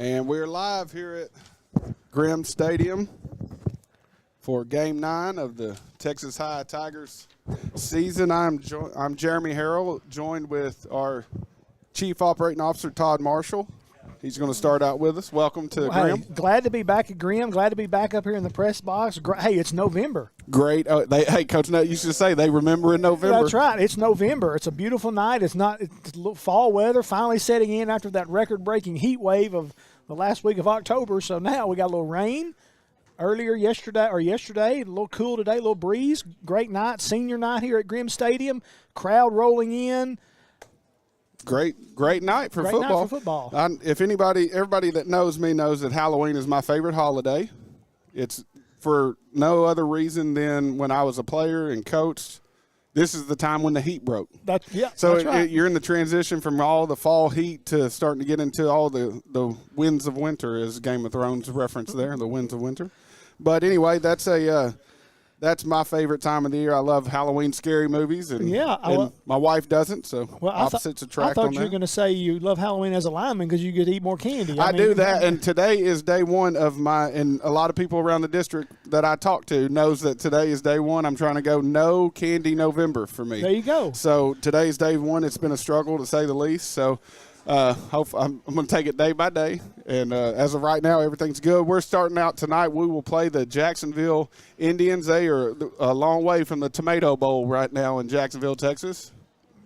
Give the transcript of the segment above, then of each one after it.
And we're live here at Grimm Stadium for Game 9 of the Texas High Tigers season. I'm Jeremy Harrell, joined with our Chief Operating Officer, Todd Marshall. He's going to start out with us. Welcome to Grimm. Glad to be back at Grimm. Glad to be back up here in the press box. Hey, it's November. Great. Hey, Coach Nutt used to say they remember in November. That's right. It's November. It's a beautiful night. It's a little fall weather finally setting in after that record-breaking heat wave of the last week of October. So now we got a little rain yesterday, a little cool today, a little breeze. Great night, senior night here at Grimm Stadium. Crowd rolling in. Great night for football. Everybody that knows me knows that Halloween is my favorite holiday. It's for no other reason than when I was a player and coached. This is the time when the heat broke. You're in the transition from all the fall heat to starting to get into all the winds of winter, as Game of Thrones reference there, the winds of winter. But anyway, that's my favorite time of the year. I love Halloween scary movies, and my wife doesn't, so opposites attract. I thought you were going to say you love Halloween as a lineman because you get to eat more candy. I do that, and today is day one of and a lot of people around the district that I talk to knows that today is day one. I'm trying to go no candy November for me. There you go. So today's day one. It's been a struggle, to say the least, so I'm going to take it day by day, and as of right now, everything's good. We're starting out tonight. We will play the Jacksonville Indians. They are a long way from the Tomato Bowl right now in Jacksonville, Texas.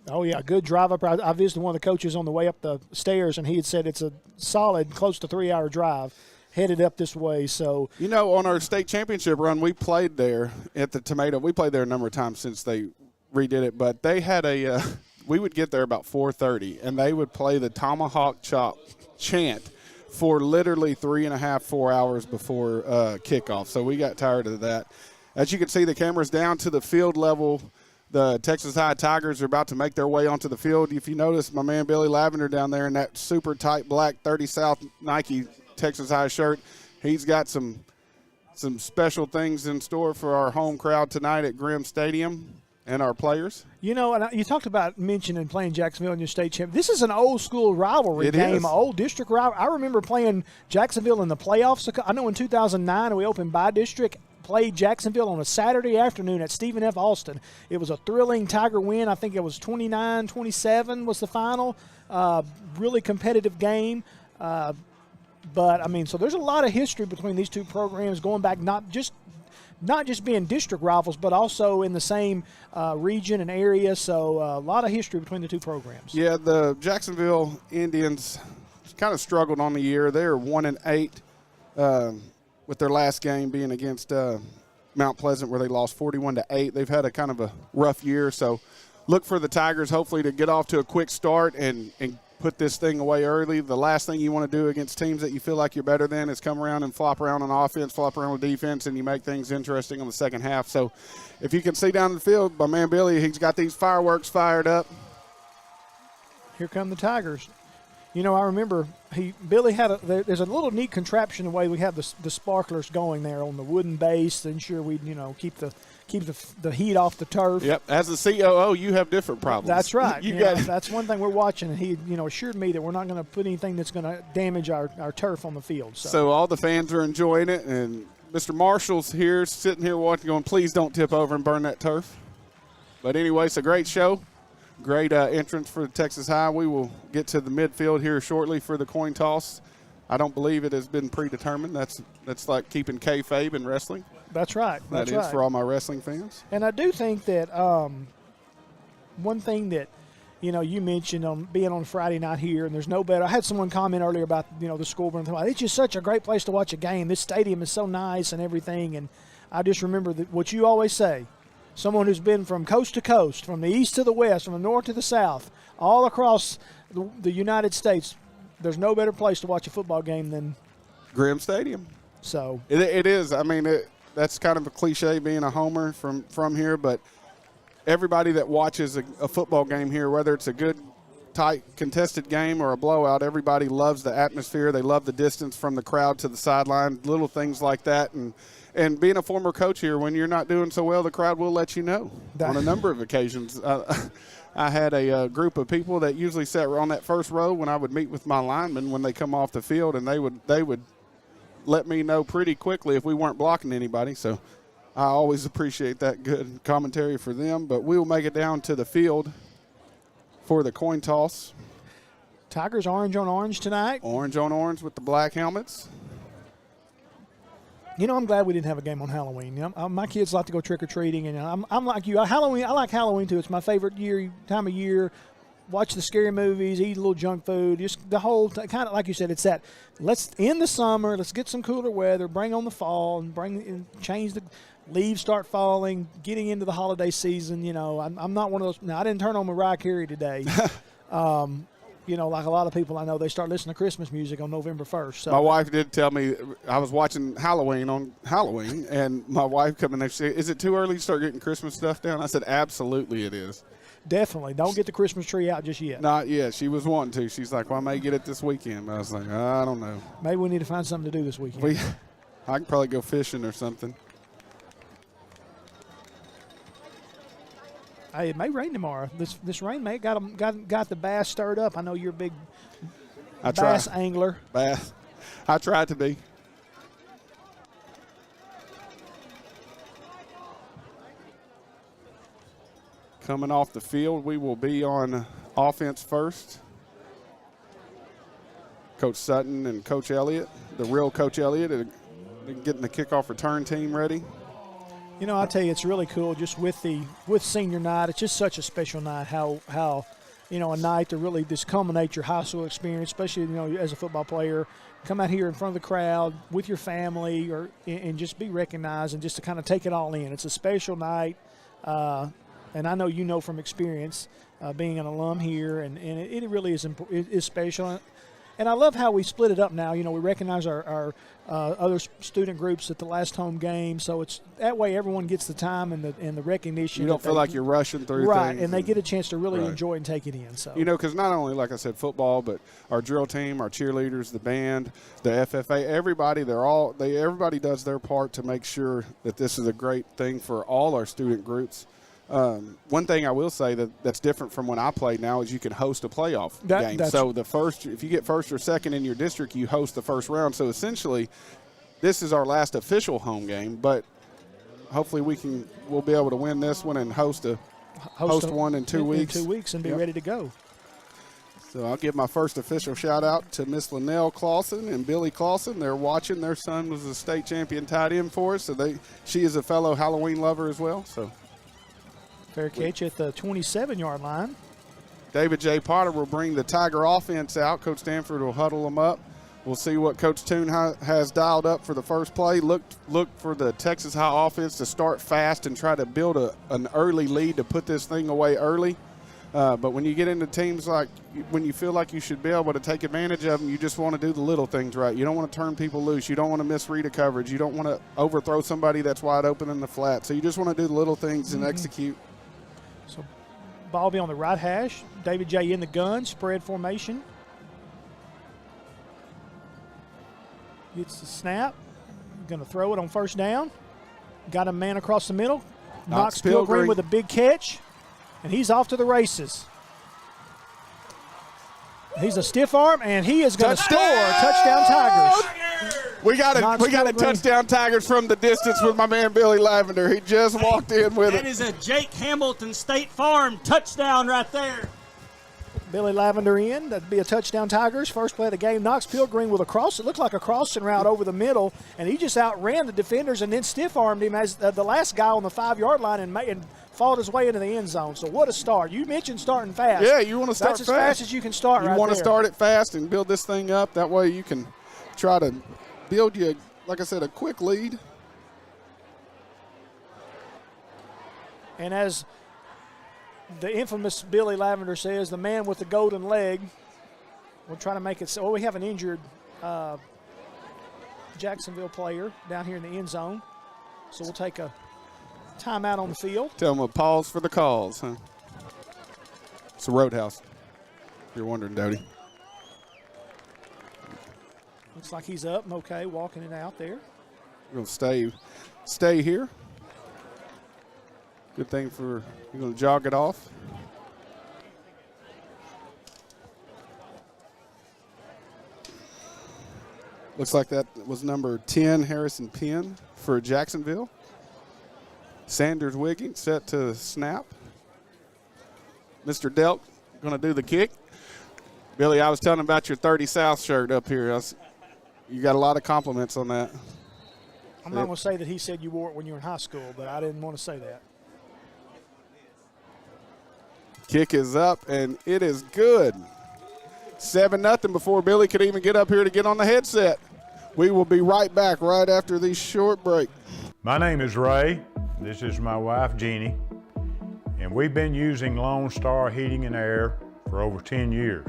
Oh, yeah, good drive up. I visited one of the coaches on the way up the stairs, and he had said it's a solid, close to 3-hour drive headed up this way. So on our state championship run, we played there at the Tomato. We played there a number of times since they redid it, but they had we would get there about 4:30, and they would play the Tomahawk Chop chant for literally 3.5, 4 hours before kickoff. So we got tired of that. As you can see, the camera's down to the field level. The Texas High Tigers are about to make their way onto the field. If you notice, my man Billy Lavender down there in that super tight black 30 South Nike Texas High shirt, he's got some special things in store for our home crowd tonight at Grimm Stadium and our players. And you talked about mentioning playing Jacksonville in your state champ. This is an old-school rivalry game, an old district rivalry. I remember playing Jacksonville in the playoffs. I know in 2009 we opened by district, played Jacksonville on a Saturday afternoon at Stephen F. Austin. It was a thrilling Tiger win. I think it was 29-27 was the final. Really competitive game. So there's a lot of history between these two programs going back not just being district rivals, but also in the same region and area. So a lot of history between the two programs. Yeah, the Jacksonville Indians kind of struggled on the year. They are 1-8 with their last game being against Mount Pleasant, where they lost 41-8. They've had a kind of a rough year. So look for the Tigers hopefully to get off to a quick start and put this thing away early. The last thing you want to do against teams that you feel like you're better than is come around and flop around on offense, flop around on defense, and you make things interesting on the second half. So if you can see down the field, my man Billy, he's got these fireworks fired up. Here come the Tigers. I remember Billy had there's a little neat contraption the way we have the sparklers going there on the wooden base to ensure we keep the heat off the turf. Yep. As the COO, you have different problems. That's right. That's one thing we're watching, and he assured me that we're not going to put anything that's going to damage our turf on the field. So all the fans are enjoying it, and Mr. Marshall's here, sitting here watching, going, please don't tip over and burn that turf. But anyway, it's a great show. Great entrance for Texas High. We will get to the midfield here shortly for the coin toss. I don't believe it has been predetermined. That's like keeping kayfabe in wrestling. That's right. That is for all my wrestling fans. And I do think that one thing that you mentioned on being on Friday night here, and there's no better. I had someone comment earlier about the scoreboard. It's just such a great place to watch a game. This stadium is so nice and everything. And I just remember that what you always say. Someone who's been from coast to coast, from the east to the west, from the north to the south, all across the United States, there's no better place to watch a football game than Grimm Stadium. So it is. I mean, that's kind of a cliche being a homer from here, but everybody that watches a football game here, whether it's a good, tight, contested game or a blowout, everybody loves the atmosphere. They love the distance from the crowd to the sideline, little things like that. And being a former coach here, when you're not doing so well, the crowd will let you know on a number of occasions. I had a group of people that usually sat on that first row when I would meet with my linemen when they come off the field, and they would let me know pretty quickly if we weren't blocking anybody. So I always appreciate that good commentary for them. But we will make it down to the field for the coin toss. Tigers orange on orange tonight. Orange on orange with the black helmets. You know, I'm glad we didn't have a game on Halloween. You know, my kids like to go trick-or-treating, and I'm like you. I like Halloween, too. It's my favorite time of year. Watch the scary movies, eat a little junk food, just the whole kind of, like you said, it's that let's end the summer, let's get some cooler weather, bring on the fall, and change the leaves start falling, getting into the holiday season. You know, I'm not one of those. Now, I didn't turn on Mariah Carey today. You know, like a lot of people I know, they start listening to Christmas music on November 1st. So. My wife did tell me, I was watching Halloween on Halloween, and my wife coming there, she said, is it too early to start getting Christmas stuff down? I said, absolutely it is. Definitely. Don't get the Christmas tree out just yet. Not yet. She was wanting to. She's like, well, I may get it this weekend. But I was like, I don't know. Maybe we need to find something to do this weekend. I can probably go fishing or something. Hey, it may rain tomorrow. This rain may got the bass stirred up. I know you're a big bass angler. Bass. I try to be. Coming off the field, we will be on offense first. Coach Sutton and Coach Elliott, the real Coach Elliott, are getting the kickoff return team ready. You know, I tell you, it's really cool just with senior night. It's just such a special night. How you know, a night to really just culminate your high school experience, especially, you know, as a football player. Come out here in front of the crowd with your family, and just be recognized and just to kind of take it all in. It's a special night, and I know you know from experience, being an alum here, and it really is special. And I love how we split it up now. You know, we recognize our other student groups at the last home game, so it's that way everyone gets the time and the recognition. You don't feel like you're rushing through right, things. And they get a chance to really enjoy and take it in. So you know, because not only, like I said, football, but our drill team, our cheerleaders, the band, the FFA, everybody, everybody does their part to make sure that this is a great thing for all our student groups. One thing I will say that's different from when I played now is you can host a playoff game. So if you get first or second in your district, you host the first round. So essentially, this is our last official home game, but hopefully we'll be able to win this one and host one in 2 weeks. In 2 weeks and be ready to go. So I'll give my first official shout out to Miss Linnell Clausen and Billy Clausen. They're watching. Their son was a state champion tight end for us, so she is a fellow Halloween lover as well. So. Fair catch at the 27-yard line. David J. Potter will bring the Tiger offense out. Coach Stanford will huddle them up. We'll see what Coach Toon has dialed up for the first play. Look for the Texas High offense to start fast and try to build an early lead to put this thing away early. But when you get into teams like when you feel like you should be able to take advantage of them, you just want to do the little things right. You don't want to turn people loose. You don't want to misread a coverage. You don't want to overthrow somebody that's wide open in the flat. So you just want to do the little things and execute. So ball be on the right hash. David J. in the gun, spread formation. Gets the snap. Going to throw it on first down. Got a man across the middle. Knox Pilgrim with a big catch. And he's off to the races. He's a stiff arm, and he is going to score. Touchdown Tigers. We got a touchdown Tigers from the distance with my man Billy Lavender. He just walked in with it. That is a Jake Hamilton State Farm touchdown right there. Billy Lavender in. That'd be a touchdown Tigers. First play of the game. Knox Pilgrim with a cross. It looked like a crossing route over the middle, and he just outran the defenders and then stiff-armed him as the last guy on the 5-yard line and fought his way into the end zone. So what a start. You mentioned starting fast. Yeah, you want to start fast. That's as fast as you can start right there. You want to start it fast and build this thing up. That way you can try to build you, like I said, a quick lead. And as the infamous Billy Lavender says, the man with the golden leg, we'll try to make it so. Well, we have an injured Jacksonville player down here in the end zone. So we'll take a timeout on the field. Tell them a pause for the calls, huh? It's a Roadhouse, if you're wondering, Dodie. Looks like he's up and okay, walking it out there. We're going to stay here. Good thing you're going to jog it off. Looks like that was number 10, Harrison Penn for Jacksonville. Sanders Wiggins set to snap. Mr. Delk going to do the kick. Billy, I was telling him about your 30 South shirt up here. You got a lot of compliments on that. I'm not going to say that he said you wore it when you were in high school, but I didn't want to say that. Kick is up, and it is good. 7-0 before Billy could even get up here to get on the headset. We will be right back right after this short break. My name is Ray. This is my wife, Jeannie. And we've been using Lone Star Heating and Air for over 10 years.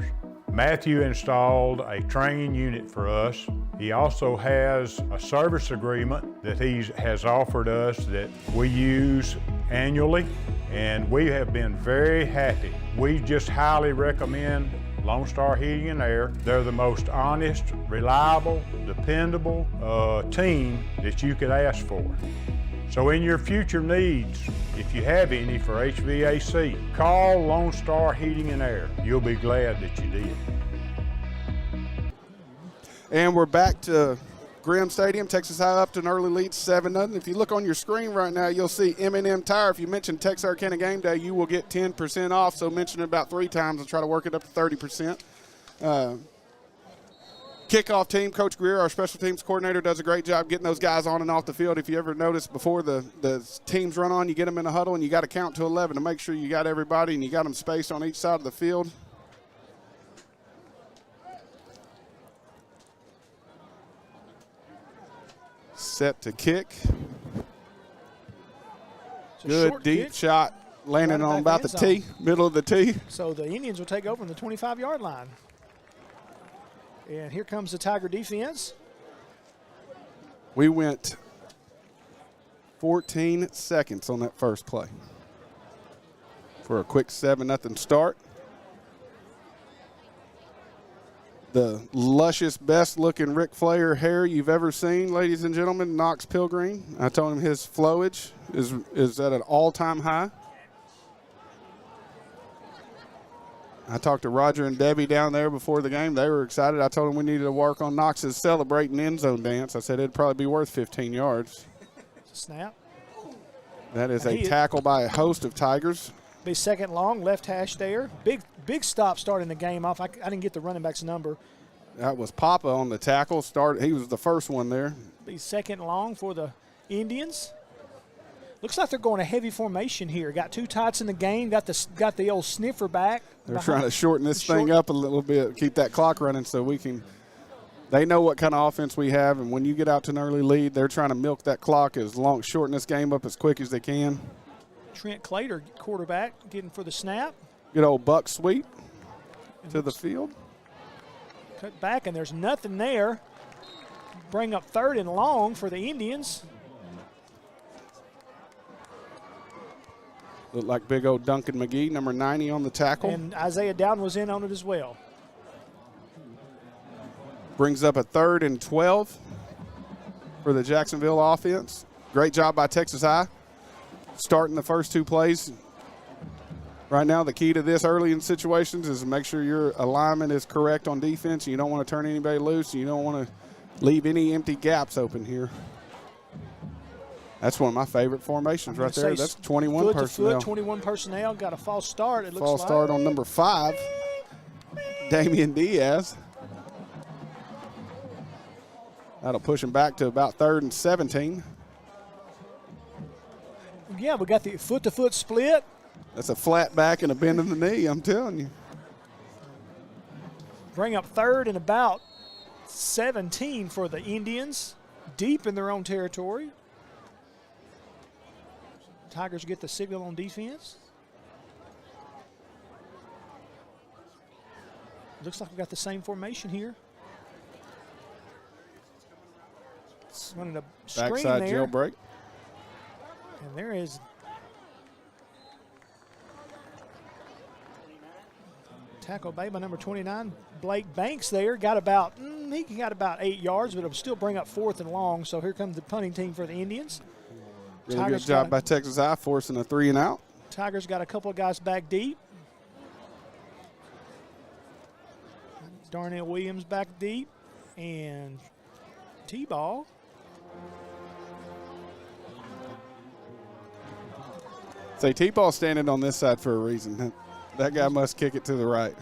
Matthew installed a training unit for us. He also has a service agreement that he has offered us that we use annually, and we have been very happy. We just highly recommend Lone Star Heating and Air. They're the most honest, reliable, dependable team that you could ask for. So in your future needs, if you have any for HVAC, call Lone Star Heating and Air. You'll be glad that you did. And we're back to Grimm Stadium. Texas High up to an early lead, 7-0. If you look on your screen right now, you'll see M&M Tire. If you mention Texarkana Game Day, you will get 10% off. So mention it about 3 times and try to work it up to 30%. Kickoff team, Coach Greer, our special teams coordinator, does a great job getting those guys on and off the field. If you ever notice before the teams run on, you get them in a huddle and you got to count to 11 to make sure you got everybody and you got them spaced on each side of the field. Set to kick. Good deep kick. Shot, landing on about the tee, middle of the tee. So the Indians will take over on the 25-yard line. And here comes the Tiger defense. We went 14 seconds on that first play for a quick 7-0 start. The luscious, best-looking Ric Flair hair you've ever seen, ladies and gentlemen, Knox Pilgreen. I told him his flowage is at an all-time high. I talked to Roger and Debbie down there before the game. They were excited. I told them we needed to work on Knox's celebrating end zone dance. I said it'd probably be worth 15 yards. Snap. That is a tackle by a host of Tigers. Be second long, left hash there. Big stop starting the game off. I didn't get the running back's number. That was Papa on the tackle. He was the first one there. Be second long for the Indians. Looks like they're going a heavy formation here. Got 2 tights in the game. Got the old sniffer back. They're trying to shorten this thing up a little bit, keep that clock running so we can. They know what kind of offense we have, and when you get out to an early lead, they're trying to milk that clock shorten this game up as quick as they can. Trent Clater, quarterback, getting for the snap. Good old buck sweep to the field. Cut back, and there's nothing there. Bring up 3rd and long for the Indians. Looked like big old Duncan McGee, number 90 on the tackle. And Isaiah Dowden was in on it as well. Brings up a 3rd and 12 for the Jacksonville offense. Great job by Texas High starting the first 2 plays. Right now, the key to this early in situations is to make sure your alignment is correct on defense. You don't want to turn anybody loose. You don't want to leave any empty gaps open here. That's one of my favorite formations right there. That's 21 personnel. Foot, 21 personnel. Got a false start, it looks like. False start on number 5, Damian Diaz. That'll push him back to about 3rd and 17. Yeah, we got the foot-to-foot split. That's a flat back and a bend in the knee, I'm telling you. Bring up 3rd and about 17 for the Indians, deep in their own territory. Tigers get the signal on defense. Looks like we got the same formation here. Running a screen backside there. jailbreak. And there is tackle by number 29, Blake Banks there. Got about 8 yards, but it'll still bring up 4th and long. So here comes the punting team for the Indians. Really Tigers good job by Texas High forcing a 3 and out. Tigers got a couple of guys back deep. Darnell Williams back deep. And T-ball. Say T-ball standing on this side for a reason. That guy must kick it to the right.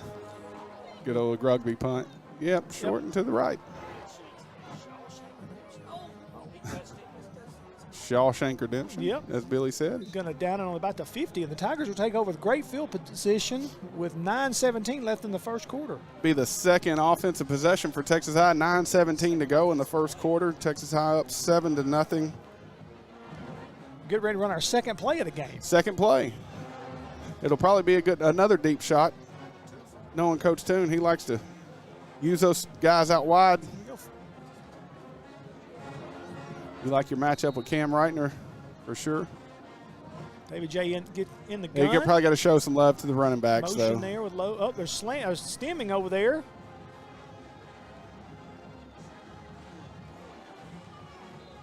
Good old rugby punt. Yep, short and to the right. Shawshank Redemption, yep, as Billy said. Going to down it on about the 50, and the Tigers will take over with great field position with 9:17 left in the first quarter. Be the second offensive possession for Texas High. 9:17 to go in the first quarter. Texas High up 7-0. Get ready to run our second play of the game. Second play. It'll probably be another deep shot. Knowing Coach Toon, he likes to use those guys out wide. You like your matchup with Cam Reitner for sure. David J. Get in the gun. You probably got to show some love to the running backs, Motion though. there with low. Oh, there's stemming over there.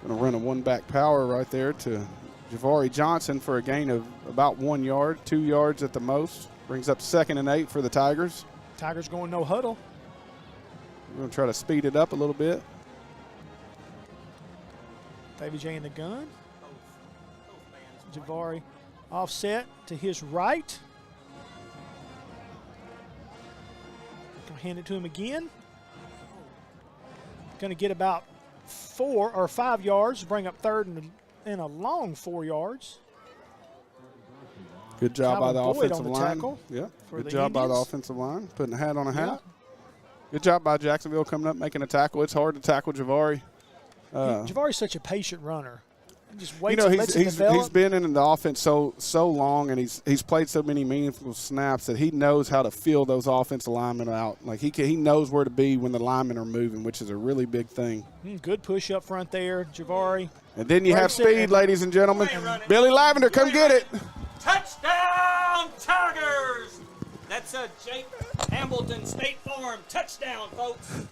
Going to run a one-back power right there to Javari Johnson for a gain of about 1 yard, 2 yards at the most. Brings up 2nd and 8 for the Tigers. Tigers going no huddle. We're going to try to speed it up a little bit. David J. in the gun. Javari offset to his right. Gonna hand it to him again. Gonna get about 4 or 5 yards, bring up 3rd and a long 4 yards. Good job by the offensive on the line. tackle. Yeah. For Good job by the Indians. offensive line, putting a hat on a hat. Yeah. Good job by Jacksonville coming up, making a tackle. It's hard to tackle Javari. Javari's such a patient runner. He just waits You know, and lets it develop. he's been in the offense so long, and he's played so many meaningful snaps that he knows how to feel those offensive linemen out. Like he knows where to be when the linemen are moving, which is a really big thing. Good push up front there, Javari. And then you have Breaks it speed, ladies and gentlemen. Billy Lavender, come get it. Touchdown, Tigers! That's a Jake Hamilton State Farm touchdown, folks.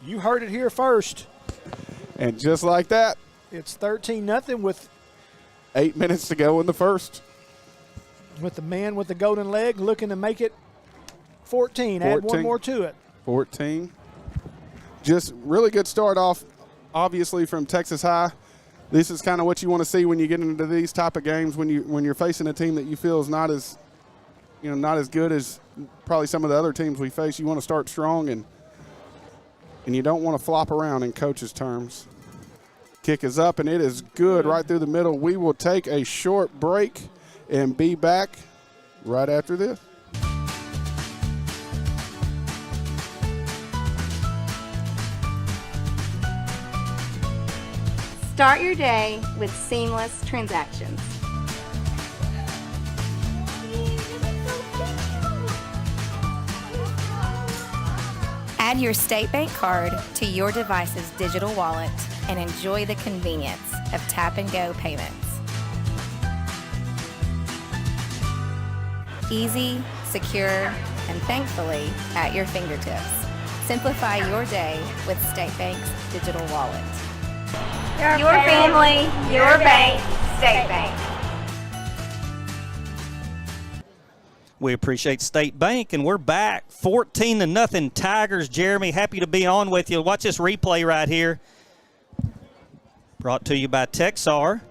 You heard it here first. And just like that, It's 13-0 with 8 minutes to go in the first. the man with the golden leg looking to make it 14. Add 14. one more to it. 14. Just really good start off, obviously, from Texas High. This is kind of what you want to see when you get into these type of games, when you're facing a team that you feel is not as good as probably some of the other teams we face. You want to start strong, and you don't want to flop around in coach's terms. Kick is up, and it is good right through the middle. We will take a short break and be back right after this. Start your day with seamless transactions. Add your State Bank card to your device's digital wallet and enjoy the convenience of tap-and-go payments. Easy, secure, and thankfully at your fingertips. Simplify your day with State Bank's digital wallet. Your family, your bank, State Bank. We appreciate State Bank, and we're back. 14-0 Tigers. Jeremy, happy to be on with you. Watch this replay right here. Brought to you by Texar.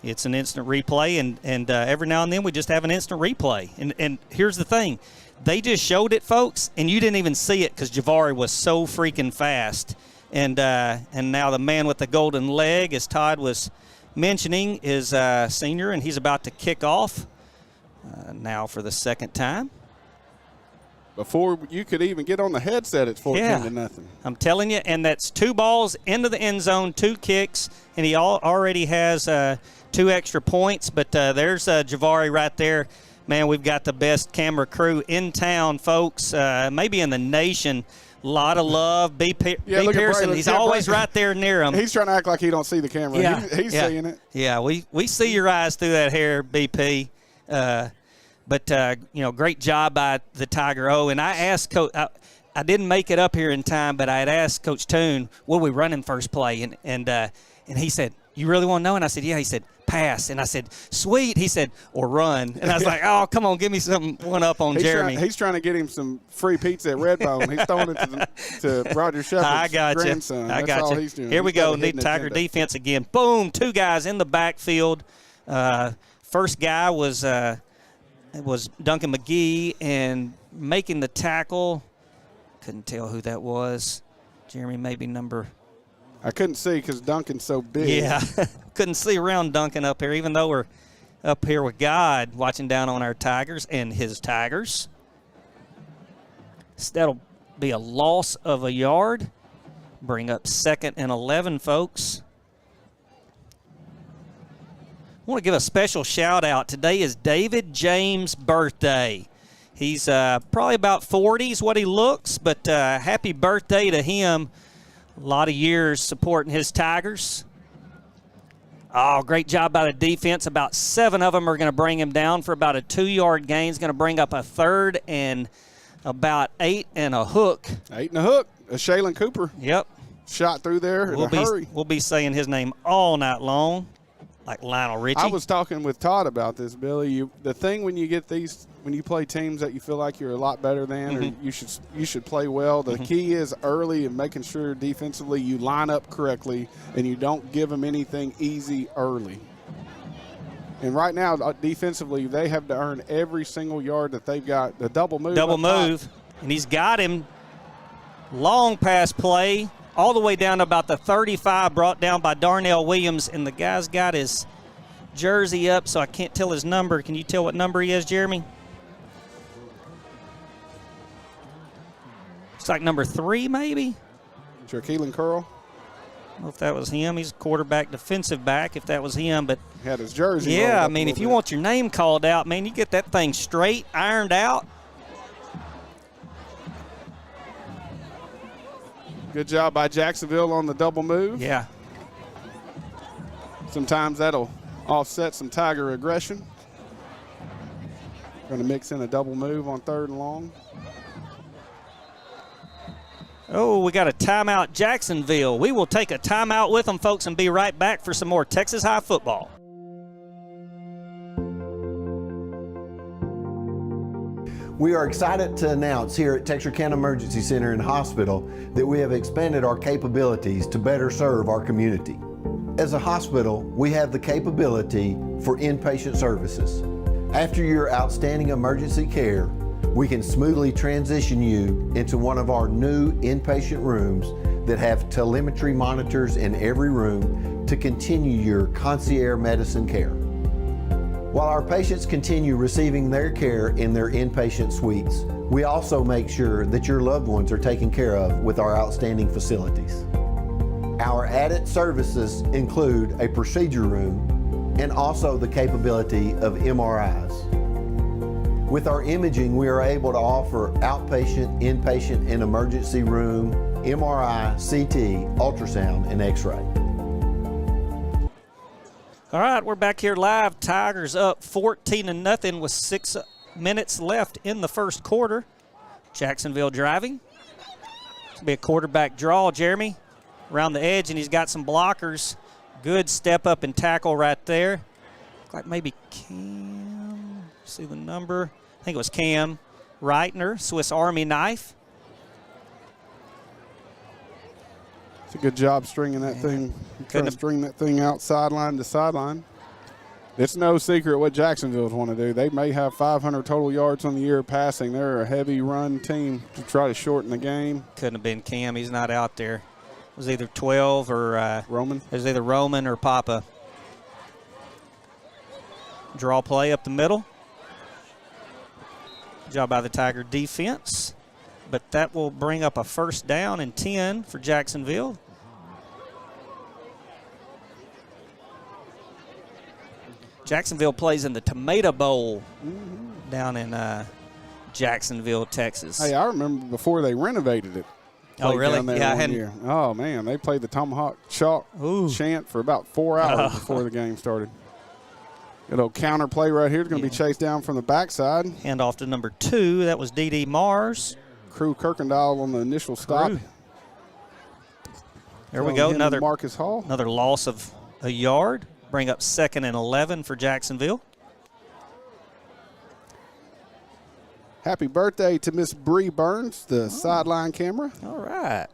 It's an instant replay, and every now and then we just have an instant replay. And here's the thing. They just showed it, folks, and you didn't even see it because Javari was so freaking fast. And now the man with the golden leg, as Todd was mentioning, is a senior, and he's about to kick off now for the second time. Before you could even get on the headset, it's 14-0. I'm telling you, and that's 2 balls into the end zone, 2 kicks, and he already has 2 extra points. But there's Javari right there. Man, we've got the best camera crew in town, folks, maybe in the nation. A lot of love. B. Pearson, he's always right there near him. He's trying to act like he don't see the camera. Yeah. He's seeing it. Yeah, we see your eyes through that hair, BP. But great job by the Tiger O. And I asked Coach, I didn't make it up here in time, but I had asked Coach Toon, will we run him first play? And he said, you really want to know? And I said, yeah. He said, pass. And I said, sweet. He said, or run. And I was like, oh, come on, give me one up on Jeremy. He's trying to get him some free pizza at Redbone. He's throwing it to Roger Shepard's grandson. I got all you. He's doing. Here we go. Need Tiger defense again. Boom, 2 guys in the backfield. First guy was Duncan McGee, and making the tackle, couldn't tell who that was. Jeremy, maybe number. I couldn't see because Duncan's so big. Yeah, couldn't see around Duncan up here, even though we're up here with God watching down on our Tigers and his Tigers. So that'll be a loss of a yard. Bring up 2nd and 11, folks. I want to give a special shout out. Today is David James' birthday. He's probably about 40 is what he looks, but happy birthday to him. A lot of years supporting his Tigers. Oh, great job by the defense. About 7 of them are going to bring him down for about a 2-yard gain. He's going to bring up a 3rd and about 8 and a hook. 8 and a hook. A Shaylin Cooper. Yep. Shot through there in a hurry. We'll be saying his name all night long, like Lionel Richie. I was talking with Todd about this, Billy. The thing when you get these, when you play teams that you feel like you're a lot better than, or you should play well. The key is early and making sure defensively you line up correctly and you don't give them anything easy early. And right now, defensively, they have to earn every single yard that they've got. The double move. And he's got him. Long pass play. All the way down to about the 35, brought down by Darnell Williams, and the guy's got his jersey up, so I can't tell his number. Can you tell what number he is, Jeremy? It's like number 3, maybe? Keelan Curl. I don't know if that was him. He's a quarterback, defensive back, if that was him. But he had his jersey. Yeah, I mean, if you want your name called out, man, you get that thing straight, ironed out. Good job by Jacksonville on the double move. Yeah. Sometimes that'll offset some Tiger aggression. Going to mix in a double move on 3rd and long. Oh, we got a timeout, Jacksonville. We will take a timeout with them, folks, and be right back for some more Texas High football. We are excited to announce here at Texarkana Emergency Center and Hospital that we have expanded our capabilities to better serve our community. As a hospital, we have the capability for inpatient services. After your outstanding emergency care, we can smoothly transition you into one of our new inpatient rooms that have telemetry monitors in every room to continue your concierge medicine care. While our patients continue receiving their care in their inpatient suites, we also make sure that your loved ones are taken care of with our outstanding facilities. Our added services include a procedure room and also the capability of MRIs. With our imaging, we are able to offer outpatient, inpatient, and emergency room, MRI, CT, ultrasound, and X-ray. All right, we're back here live. Tigers up 14-0 with 6 minutes left in the first quarter. Jacksonville driving. It's going to be a quarterback draw, Jeremy, around the edge, and he's got some blockers. Good step up and tackle right there. Looks like maybe Cam. See the number. I think it was Cam Reitner, Swiss Army knife. It's a good job stringing that thing. Trying to string that thing out sideline to sideline. It's no secret what Jacksonville want to do. They may have 500 total yards on the year passing. They're a heavy run team to try to shorten the game. Couldn't have been Cam. He's not out there. It was either 12 or Roman. It was either Roman or Papa. Draw play up the middle. Good job by the Tiger defense. But that will bring up a 1st down and 10 for Jacksonville. Jacksonville plays in the Tomato Bowl down in Jacksonville, Texas. Hey, I remember before they renovated it. Oh, really? Yeah, I hadn't. Oh, man, they played the Tomahawk Chalk chant for about 4 hours before the game started. Good old counter play right here. It's going to be chased down from the backside. Hand off to number 2. That was D.D. Mars. Crew Kirkendall on the initial stop. There we go. Another Marcus Hall. Another loss of a yard. Bring up 2nd and 11 for Jacksonville. Happy birthday to Miss Bree Burns, the sideline camera. All right.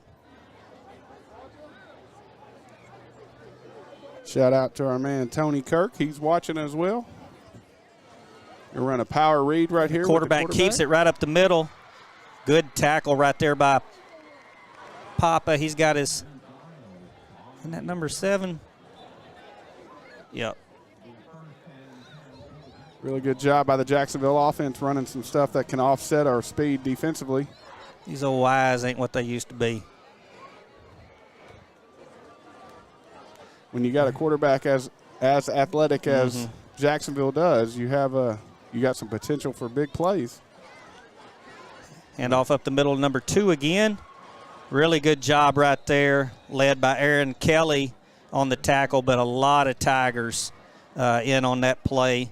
Shout out to our man Tony Kirk. He's watching as well. We'll run a power read right here. Quarterback keeps it right up the middle. Good tackle right there by Papa. He's got his, isn't that number 7? Yep. Really good job by the Jacksonville offense running some stuff that can offset our speed defensively. These old Y's ain't what they used to be. When you got a quarterback as athletic as Jacksonville does, you got some potential for big plays. Hand off up the middle, number 2 again. Really good job right there, led by Aaron Kelly on the tackle, but a lot of Tigers in on that play.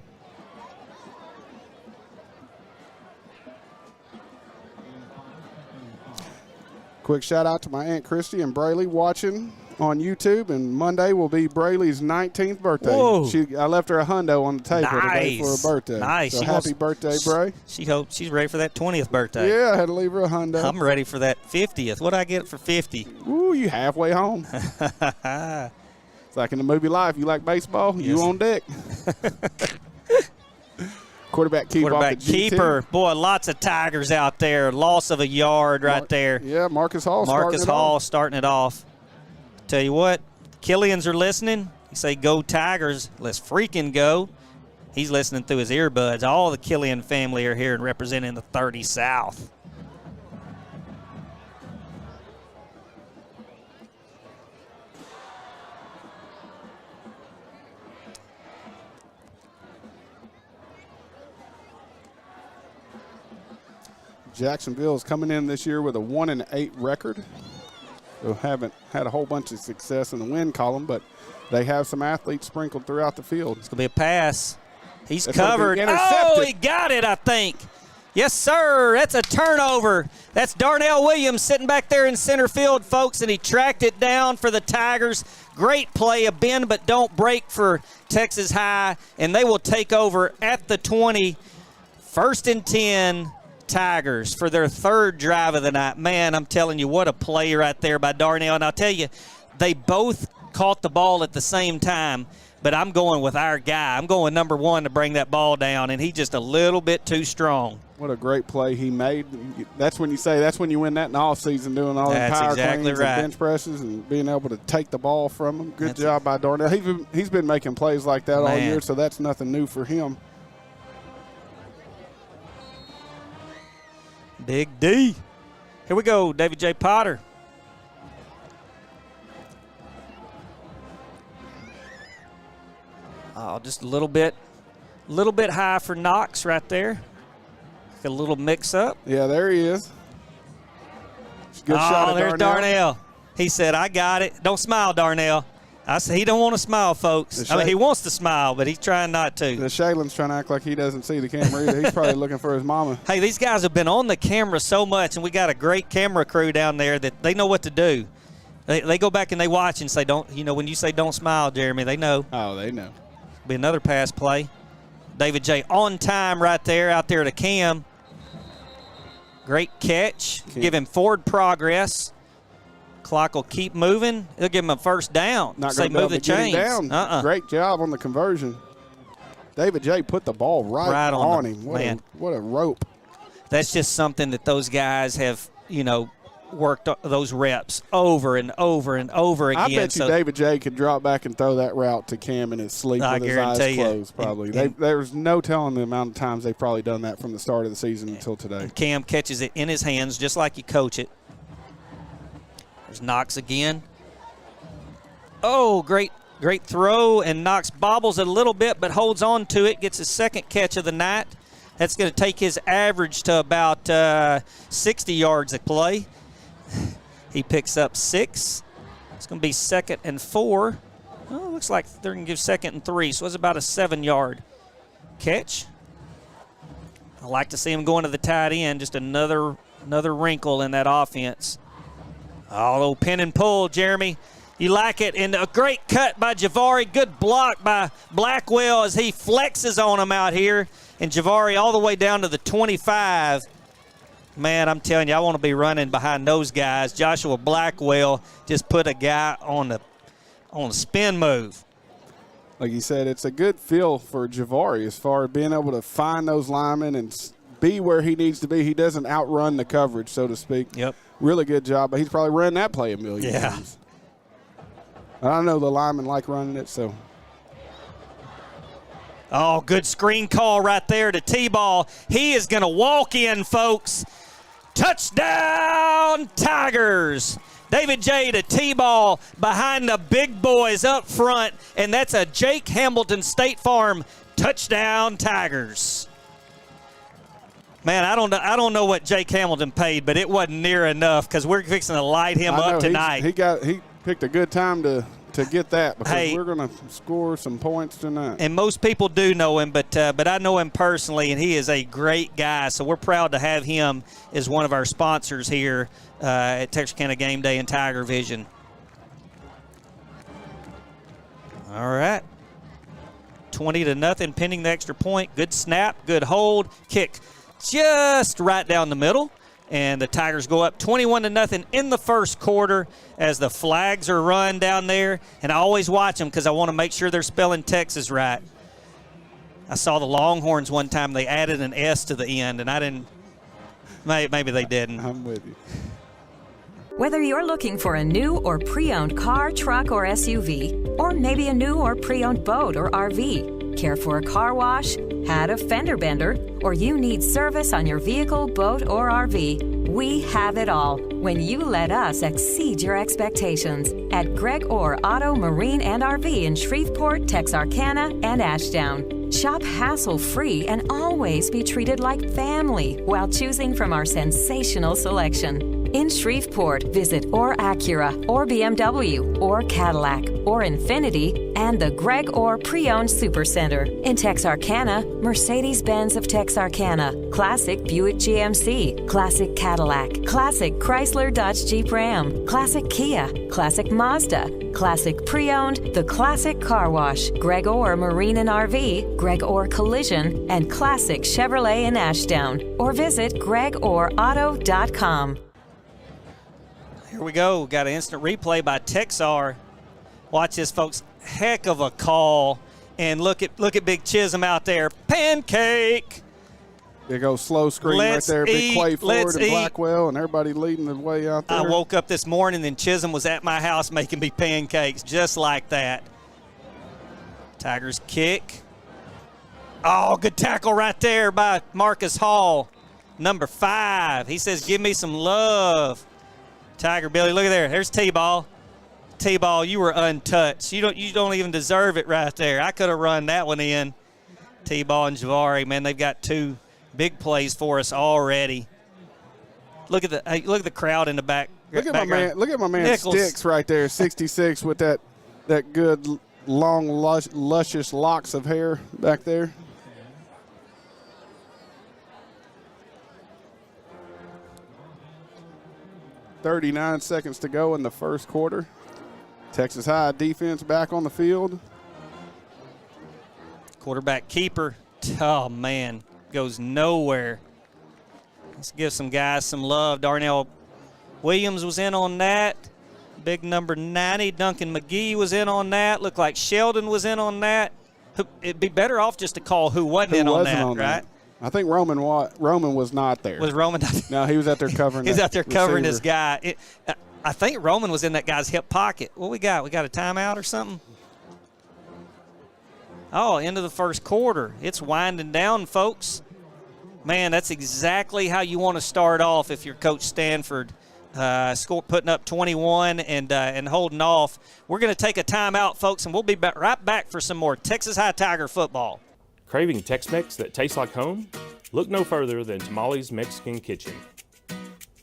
Quick shout out to my Aunt Christy and Brayley watching on YouTube, and Monday will be Brayley's 19th birthday. Whoa. I left her a hundo on the table today for her Nice. birthday. Nice. So She happy birthday, Bray. She hopes she's ready for that 20th birthday. Yeah, I had to leave her a hundo. I'm ready for that 50th. What do I get for 50? Ooh, you halfway home. It's like in the movie Life. You like baseball? You Yes. on deck. Quarterback keep Quarterback off the GT. keeper. Boy, lots of Tigers out there. Loss of a yard right there. Yeah, Marcus Hall Marcus Hall starting it off. Tell you what, Killians are listening. You say, go Tigers. Let's freaking go. He's listening through his earbuds. All the Killian family are here and representing the 30 South. Jacksonville is coming in this year with a 1-8 record. They haven't had a whole bunch of success in the win column, but they have some athletes sprinkled throughout the field. It's going to be a pass. He's That's gonna be covered. intercepted. Oh, he got it, I think. Yes, sir. That's a turnover. That's Darnell Williams sitting back there in center field, folks, and he tracked it down for the Tigers. Great play, a bend but don't break for Texas High, and they will take over at the 20. 1st and 10. Tigers for their 3rd drive of the night. Man, I'm telling you, what a play right there by Darnell. And I'll tell you, they both caught the ball at the same time, but I'm going with our guy. I'm going number 1 to bring that ball down, and he's just a little bit too strong. What a great play he made. That's when you win that in the offseason, doing all the That's power exactly cleans right. and bench presses and being able to take the ball from him. Good job by Darnell. He's been making plays like that all year, so that's nothing new for him. Big D. Here we go, David J. Potter. Oh, just a little bit high for Knox right there. A little mix-up. Yeah, there he is. Good shot of there's Darnell. He said, I got it. Don't smile, Darnell. I said, he don't want to smile, folks. I mean, he wants to smile, but he's trying not to. The Shaylin's trying to act like he doesn't see the camera either. He's probably looking for his mama. Hey, these guys have been on the camera so much, and we got a great camera crew down there that they know what to do. They go back and they watch and say, when you say don't smile, Jeremy, they know. Oh, they know. Be another pass play. David J. on time right there, out there to Cam. Great catch. Give him forward progress. Clock will keep moving. They'll give him a 1st down. Not Say going move the to get him chains. down. Great job on the conversion. David J. put the ball right on him. What a rope. That's just something that those guys have, worked those reps over and over and over again. I bet you David J. could drop back and throw that route to Cam in his sleep with his eyes closed, probably. There's no telling the amount of times they've probably done that from the start of the season until today. Cam catches it in his hands just like you coach it. There's Knox again. Oh, great throw, and Knox bobbles it a little bit but holds on to it, gets his 2nd catch of the night. That's going to take his average to about 60 yards a play. He picks up 6. It's going to be 2nd and 4. Oh, looks like they're going to give 2nd and 3, so it's about a 7-yard catch. I like to see him going to the tight end, just another wrinkle in that offense. Oh, pin and pull, Jeremy. You like it. And a great cut by Javari. Good block by Blackwell as he flexes on him out here. And Javari all the way down to the 25. Man, I'm telling you, I want to be running behind those guys. Joshua Blackwell just put a guy on the spin move. Like you said, it's a good feel for Javari as far as being able to find those linemen and be where he needs to be. He doesn't outrun the coverage, so to speak. Yep. Really good job, but he's probably run that play a million times. I know the linemen like running it, so. Oh, good screen call right there to T-Ball. He is going to walk in, folks. Touchdown, Tigers. David J to T-Ball behind the big boys up front, and that's a Jake Hamilton State Farm touchdown, Tigers. Man, I don't know what Jake Hamilton paid, but it wasn't near enough because we're fixing to light him up tonight. He picked a good time to get that because we're going to score some points tonight. And most people do know him, but I know him personally, and he is a great guy. So we're proud to have him as one of our sponsors here at Texarkana Gameday and TigerVision. All right. 20-0, pending the extra point. Good snap, good hold, kick just right down the middle. And the Tigers go up 21-0 in the first quarter as the flags are run down there. And I always watch them because I want to make sure they're spelling Texas right. I saw the Longhorns one time. They added an S to the end, and I didn't. Maybe they didn't. I'm with you. Whether you're looking for a new or pre-owned car, truck, or SUV, or maybe a new or pre-owned boat or RV, care for a car wash, had a fender bender, or you need service on your vehicle, boat, or RV, we have it all when you let us exceed your expectations at Greg Orr Auto, Marine, and RV in Shreveport, Texarkana, and Ashdown. Shop hassle-free and always be treated like family while choosing from our sensational selection. In Shreveport, visit Orr Acura, or BMW, or Cadillac, or Infiniti, and the Greg Orr Pre-Owned Supercenter. In Texarkana, Mercedes-Benz of Texarkana, Classic Buick GMC, Classic Cadillac, Classic Chrysler Dodge Jeep Ram, Classic Kia, Classic Mazda, Classic Pre-Owned, The Classic Car Wash, Greg Orr Marine and RV, Greg Orr Collision, and Classic Chevrolet in Ashdown. Or visit GregOrAuto.com. Here we go. Got an instant replay by Texar. Watch this, folks. Heck of a call. And look at Big Chisholm out there. Pancake. There goes slow screen right there. Big Clay Ford and Blackwell and everybody leading the way out there. I woke up this morning and Chisholm was at my house making me pancakes just like that. Tigers kick. Oh, good tackle right there by Marcus Hall, number 5. He says, give me some love. Tiger Billy, look at there. There's T-Ball. T-Ball, you were untouched. You don't even deserve it right there. I could have run that one in. T-Ball and Javari, man, they've got 2 big plays for us already. Look at the crowd in the back. Look at my man Sticks right there, 66 with that good long luscious locks of hair back there. .39 seconds to go in the first quarter. Texas High defense back on the field. Quarterback keeper, oh man, goes nowhere. Let's give some guys some love. Darnell Williams was in on that. Big number 90, Duncan McGee was in on that. Looked like Sheldon was in on that. It'd be better off just to call who wasn't in on that, right? I think Roman was not there. Was Roman not there? No, he was out there covering. He's out there covering his guy. I think Roman was in that guy's hip pocket. What we got? We got a timeout or something? Oh, end of the first quarter. It's winding down, folks. Man, that's exactly how you want to start off if you're Coach Stanford. Putting up 21 and holding off. We're going to take a timeout, folks, and we'll be right back for some more Texas High Tiger football. Craving Tex-Mex that tastes like home? Look no further than Tamali's Mexican Kitchen.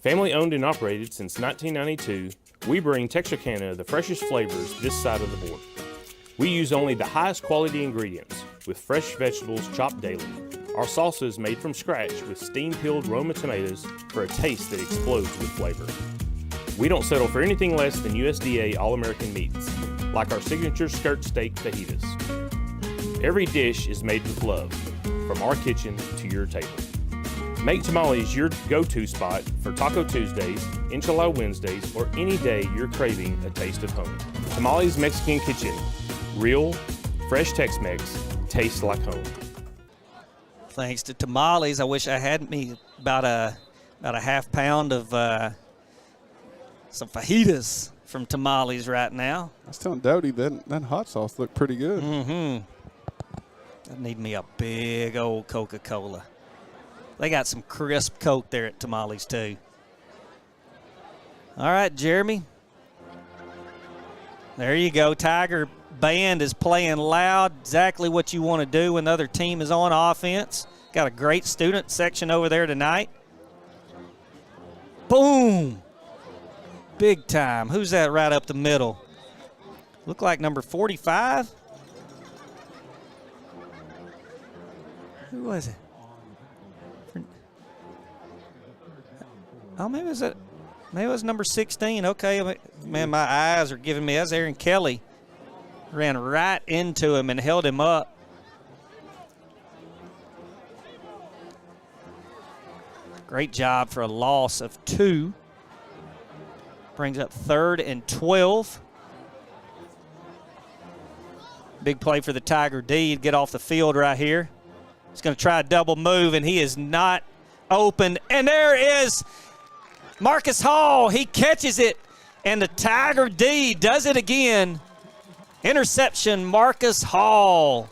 Family owned and operated since 1992, we bring Texarkana the freshest flavors this side of the border. We use only the highest quality ingredients with fresh vegetables chopped daily. Our salsa is made from scratch with steam-peeled Roma tomatoes for a taste that explodes with flavor. We don't settle for anything less than USDA All-American meats, like our signature skirt steak fajitas. Every dish is made with love, from our kitchen to your table. Make Tamales your go-to spot for Taco Tuesdays, Enchilada Wednesdays, or any day you're craving a taste of home. Tamales Mexican Kitchen. Real, fresh Tex-Mex, tastes like home. Thanks to Tamales, I wish I had me about a half pound of some fajitas from Tamales right now. I was telling Dodie that hot sauce looked pretty good. Mm-hmm. I need me a big old Coca-Cola. They got some crisp Coke there at Tamales, too. All right, Jeremy. There you go. Tiger Band is playing loud. Exactly what you want to do when the other team is on offense. Got a great student section over there tonight. Boom. Big time. Who's that right up the middle? Look like number 45. Who was it? Oh, maybe it was number 16. Okay, man, my eyes are giving me. That's Aaron Kelly. Ran right into him and held him up. Great job for a loss of 2. Brings up 3rd and 12. Big play for the Tiger D to get off the field right here. He's going to try a double move, and he is not open. And there is Marcus Hall. He catches it, and the Tiger D does it again. Interception, Marcus Hall.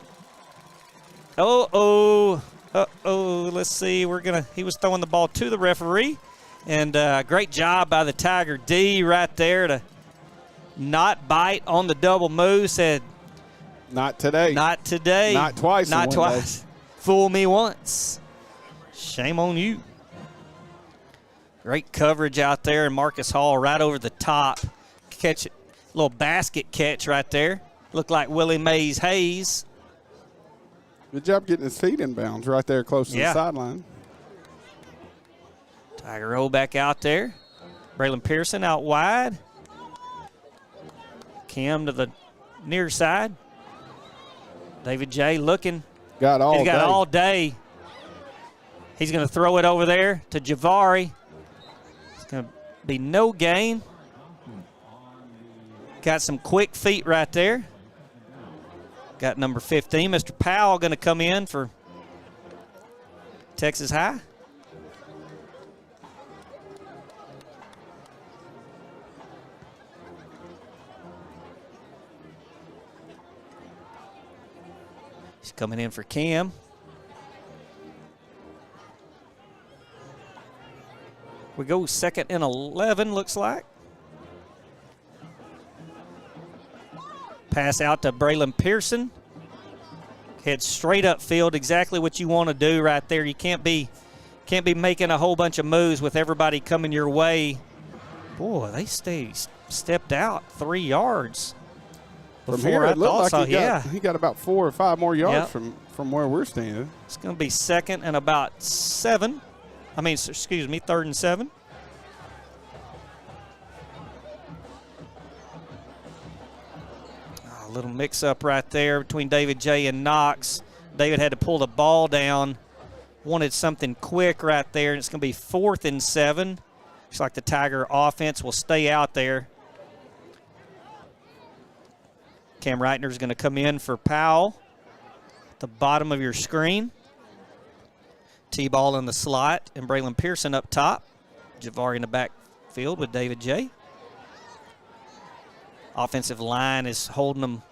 Uh-oh. Let's see. He was throwing the ball to the referee. And great job by the Tiger D right there to not bite on the double move. Said, not today. Not today. Not twice. Not twice. Day. Fool me once. Shame on you. Great coverage out there, and Marcus Hall right over the top. Catch it. Little basket catch right there. Looked like Willie Mays Hayes. Good job getting his feet in bounds right there close to the sideline. Tiger roll back out there. Braylon Pearson out wide. Cam to the near side. David J looking. He's got all day. He's going to throw it over there to Javari. It's going to be no gain. Got some quick feet right there. Got number 15, Mr. Powell, going to come in for Texas High. He's coming in for Cam. We go 2nd and 11, looks like. Pass out to Braylon Pearson. Head straight upfield, exactly what you want to do right there. You can't be making a whole bunch of moves with everybody coming your way. Boy, they stepped out 3 yards. From here, it looked like he got about 4 or 5 more yards from where we're standing. It's going to be 2nd and about 7. 3rd and 7. A little mix-up right there between David J. and Knox. David had to pull the ball down. Wanted something quick right there, and it's going to be 4th and 7. Looks like the Tiger offense will stay out there. Cam Reitner is going to come in for Powell at the bottom of your screen. T-ball in the slot, and Braylon Pearson up top. Javari in the backfield with David J. Offensive line is holding them.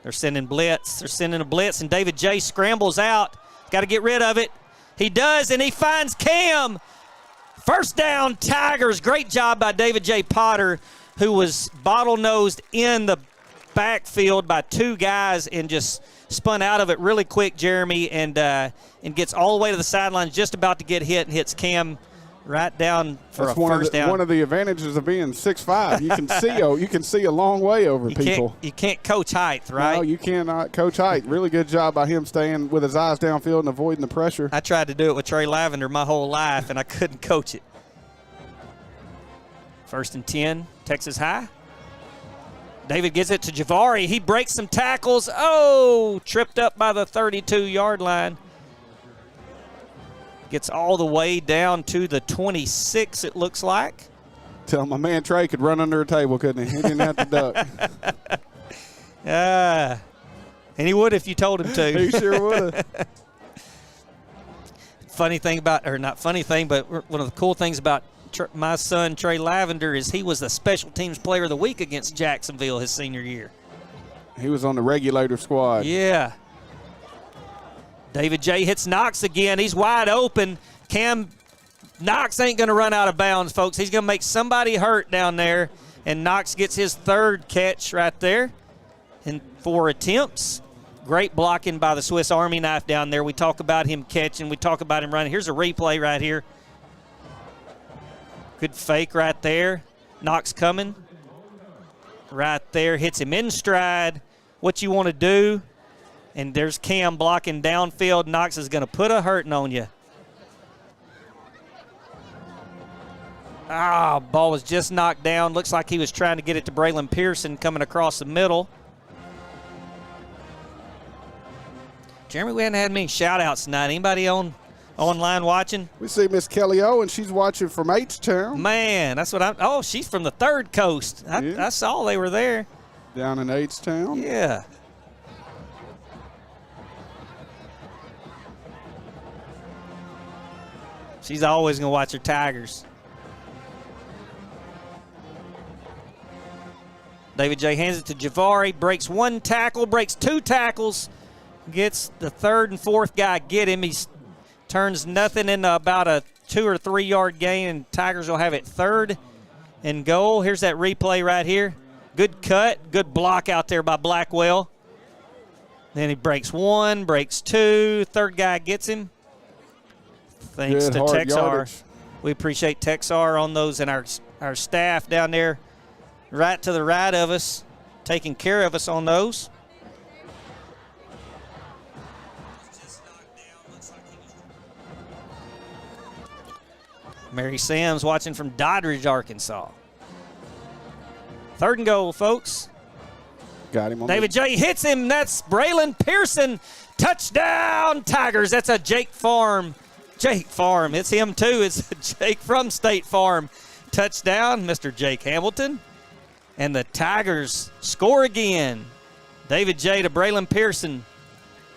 They're sending blitz. They're sending a blitz, and David J. scrambles out. Got to get rid of it. He does, and he finds Cam. First down, Tigers. Great job by David J. Potter, who was bottlenosed in the backfield by 2 guys and just spun out of it really quick, Jeremy, and gets all the way to the sidelines, just about to get hit, and hits Cam right down for That's a first down. One of the advantages of being 6'5". You can see a long way over people. You can't coach height, right? No, you cannot coach height. Really good job by him staying with his eyes downfield and avoiding the pressure. I tried to do it with Trey Lavender my whole life, and I couldn't coach it. First and 10, Texas High. David gives it to Javari. He breaks some tackles. Oh, tripped up by the 32-yard line. Gets all the way down to the 26, it looks like. Tell my man Trey could run under a table, couldn't he? He didn't have to duck. And he would if you told him to. He sure would have. Funny thing about, or not funny thing, but one of the cool things about my son Trey Lavender is he was the special teams player of the week against Jacksonville his senior year. He was on the regulator squad. Yeah. David J. hits Knox again. He's wide open. Knox ain't going to run out of bounds, folks. He's going to make somebody hurt down there, and Knox gets his third catch right there in 4 attempts. Great blocking by the Swiss Army knife down there. We talk about him catching. We talk about him running. Here's a replay right here. Good fake right there. Knox coming. Right there. Hits him in stride. What you want to do. And there's Cam blocking downfield. Knox is going to put a hurting on you. Ball was just knocked down. Looks like he was trying to get it to Braylon Pearson coming across the middle. Jeremy, we haven't had many shout-outs tonight. Anybody online watching? We see Miss Kelly Owen. She's watching from H-Town. Man, that's what she's from the Third Coast. I saw they were there. Down in H-Town? Yeah. She's always going to watch her Tigers. David J. hands it to Javari, breaks 1 tackle, breaks 2 tackles, gets the 3rd and 4th guy get him. He turns nothing into about a 2 or 3 yard gain, and Tigers will have it 3rd and goal. Here's that replay right here. Good cut, good block out there by Blackwell. Then he breaks 1, breaks 2, 3rd guy gets him. Thanks good to hard Texar. Yardage. We appreciate Texar on those and our staff down there right to the right of us, taking care of us on those. Mary Sam's watching from Doddridge, Arkansas. 3rd and goal, folks. Got him on David J. hits him. That's Braylon Pearson. Touchdown, Tigers. That's a Jake Farm. It's him, too. It's Jake from State Farm. Touchdown, Mr. Jake Hamilton. And the Tigers score again. David J. to Braylon Pearson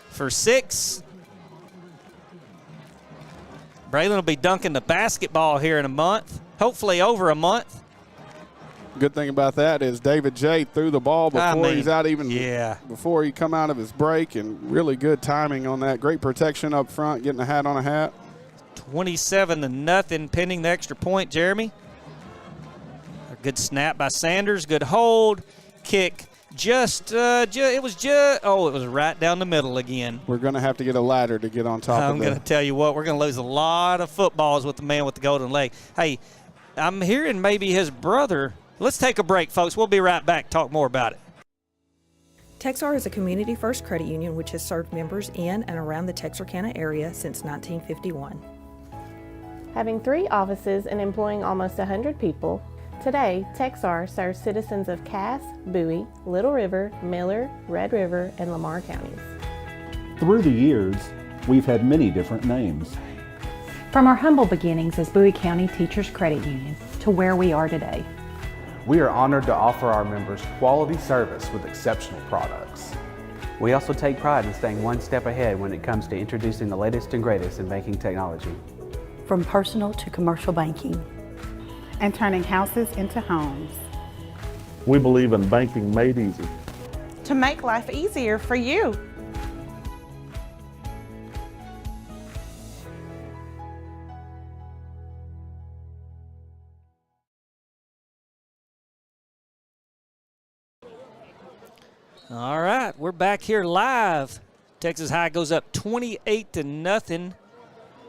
for 6. Braylon will be dunking the basketball here in a month, hopefully over a month. Good thing about that is David J. threw the ball before he's out before he come out of his break, and really good timing on that. Great protection up front, getting a hat on a hat. 27-0 pending the extra point, Jeremy. A good snap by Sanders, good hold, kick. It was right down the middle again. We're going to have to get a ladder to get on top of that. I'm going to tell you what, we're going to lose a lot of footballs with the man with the golden leg. Hey, I'm hearing maybe his brother. Let's take a break, folks. We'll be right back. Talk more about it. Texar is a community-first credit union which has served members in and around the Texarkana area since 1951. Having 3 offices and employing almost 100 people, today Texar serves citizens of Cass, Bowie, Little River, Miller, Red River, and Lamar counties. Through the years, we've had many different names. From our humble beginnings as Bowie County Teachers Credit Union to where we are today. We are honored to offer our members quality service with exceptional products. We also take pride in staying one step ahead when it comes to introducing the latest and greatest in banking technology. From personal to commercial banking. And turning houses into homes. We believe in banking made easy. To make life easier for you. All right, we're back here live. Texas High goes up 28-0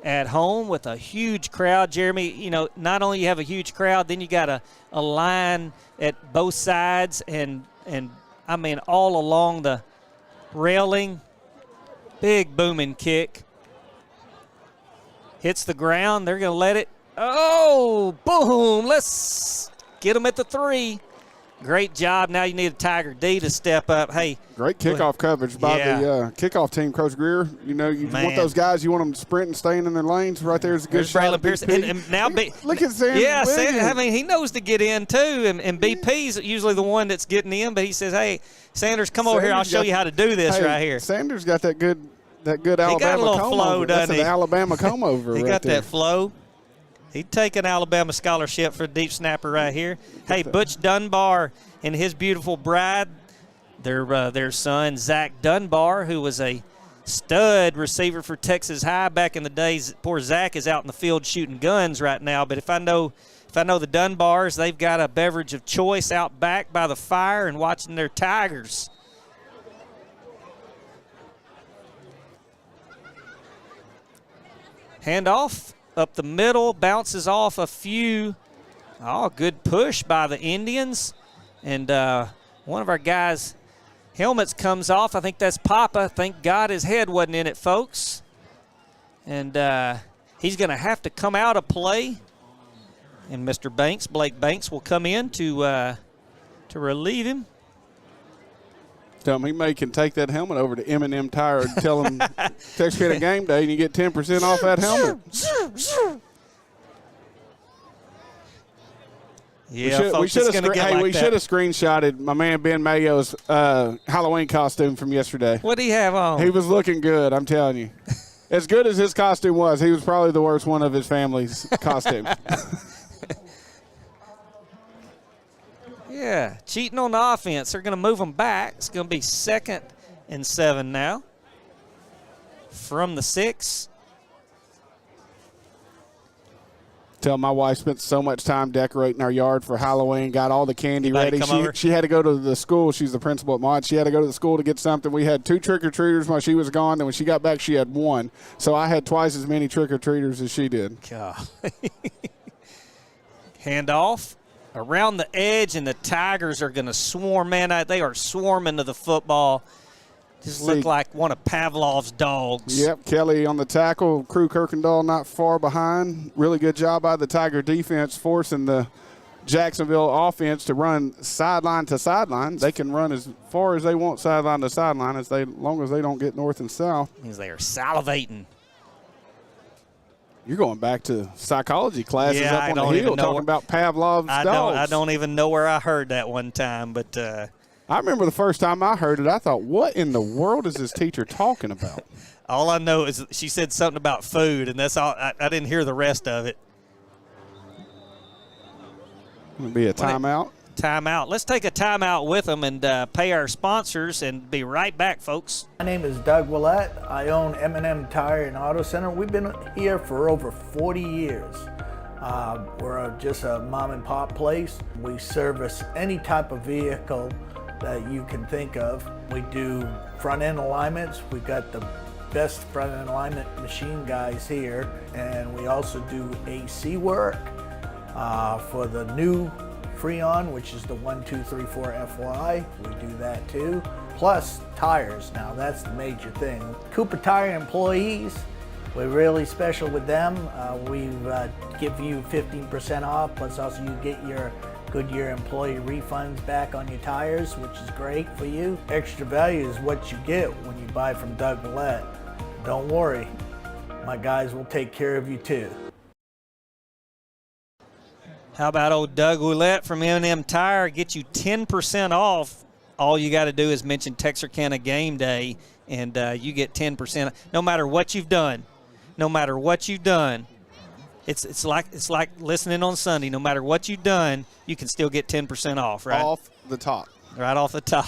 at home with a huge crowd. Jeremy, you know, not only you have a huge crowd, then you got a line at both sides and I mean all along the railing. Big booming kick. Hits the ground. They're going to let it. Oh, boom. Get him at the 3. Great job. Now you need a Tiger D to step up. Hey, great kickoff coverage by the kickoff team, Coach Greer. You know, you want those guys, you want them sprinting, staying in their lanes. Right there's a good shot. And now look at Sanders. Yeah, I mean, he knows to get in too, and BP's usually the one that's getting in, but he says, hey, Sanders, come over here. I'll show you how to do this right here. Sanders got that good Alabama he got a little comb flow, over. doesn't That's he? an Alabama comb over. He got that flow. He'd take an Alabama scholarship for a deep snapper right here. Hey, Butch Dunbar and his beautiful bride, their son, Zach Dunbar, who was a stud receiver for Texas High back in the days. Poor Zach is out in the field shooting guns right now, but if I know the Dunbars, they've got a beverage of choice out back by the fire and watching their Tigers. Handoff up the middle, bounces off a few. Oh, good push by the Indians. And one of our guys' helmets comes off. I think that's Papa. Thank God his head wasn't in it, folks. And he's going to have to come out of play. And Mr. Banks, Blake Banks, will come in to relieve him. Tell him he can take that helmet over to M&M Tire and tell him Texarkana game day and you get 10% off that helmet. Yeah, we should have screenshotted my man Ben Mayo's Halloween costume from yesterday. What did he have on? He was looking good, I'm telling you. As good as his costume was, he was probably the worst one of his family's costumes. Yeah, cheating on the offense. They're going to move them back. It's going to be 2nd and 7 now from the 6. Tell my wife spent so much time decorating our yard for Halloween, got all the candy ready. She had to go to the school. She's the principal at Mott. She had to go to the school to get something. We had 2 trick-or-treaters while she was gone. Then when she got back, she had 1. So I had twice as many trick-or-treaters as she did. God. Handoff around the edge, and the Tigers are going to swarm. Man, they are swarming to the football. Just look like one of Pavlov's dogs. Yep, Kelly on the tackle. Crew Kirkendall not far behind. Really good job by the Tiger defense forcing the Jacksonville offense to run sideline to sideline. They can run as far as they want sideline to sideline as long as they don't get north and south. Means they are salivating. You're going back to psychology classes up on the hill talking about Pavlov's dogs. I don't even know where I heard that one time, but I remember the first time I heard it, I thought, what in the world is this teacher talking about? All I know is she said something about food, and that's all. I didn't hear the rest of it. Going to be a timeout? Timeout. Let's take a timeout with them and pay our sponsors and be right back, folks. My name is Doug Willett. I own M&M Tire and Auto Center. We've been here for over 40 years. We're just a mom and pop place. We service any type of vehicle that you can think of. We do front end alignments. We've got the best front end alignment machine guys here, and we also do AC work for the new Freon, which is the 1234 FY. We do that too. Plus tires. Now that's the major thing. Cooper Tire employees, we're really special with them. We give you 15% off, plus also you get your Goodyear employee refunds back on your tires, which is great for you. Extra value is what you get when you buy from Doug Willett. Don't worry, my guys will take care of you too. How about old Doug Willett from M&M Tire? Get you 10% off. All you got to do is mention Texarkana Game Day, and you get 10%. No matter what you've done, no matter what you've done, it's like listening on Sunday. No matter what you've done, you can still get 10% off, right? Off the top. Right off the top.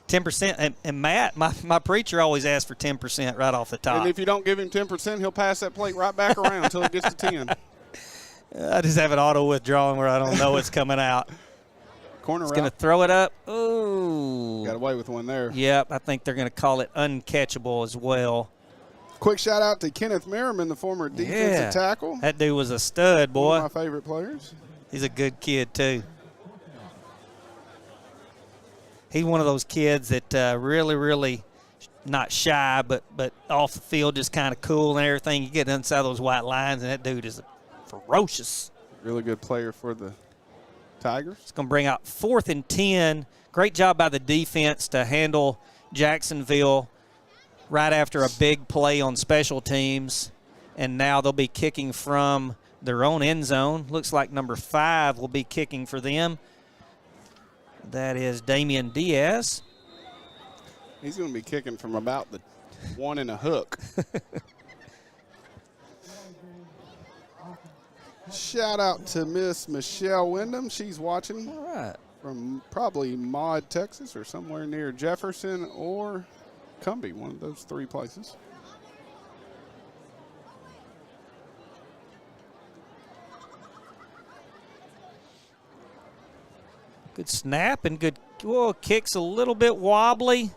10%. And Matt, my preacher always asks for 10% right off the top. And if you don't give him 10%, he'll pass that plate right back around until it gets to 10. I just have an auto withdrawing where I don't know it's coming out. Corner He's route. going to throw it up. Ooh. Got away with one there. Yep, I think they're going to call it uncatchable as well. Quick shout out to Kenneth Merriman, the former defensive tackle. That dude was a stud, boy. One of my favorite players. He's a good kid, too. He's one of those kids that really, really not shy, but off the field just kind of cool and everything. You get inside those white lines, and that dude is ferocious. Really good player for the Tigers. It's going to bring out 4th and 10. Great job by the defense to handle Jacksonville right after a big play on special teams. And now they'll be kicking from their own end zone. Looks like number 5 will be kicking for them. That is Damian Diaz. He's going to be kicking from about the 1 and a hook. Shout out to Miss Michelle Wyndham. She's watching. All right. From probably Maud, Texas, or somewhere near Jefferson or Cumbie, one of those 3 places. Good snap and good kicks a little bit wobbly.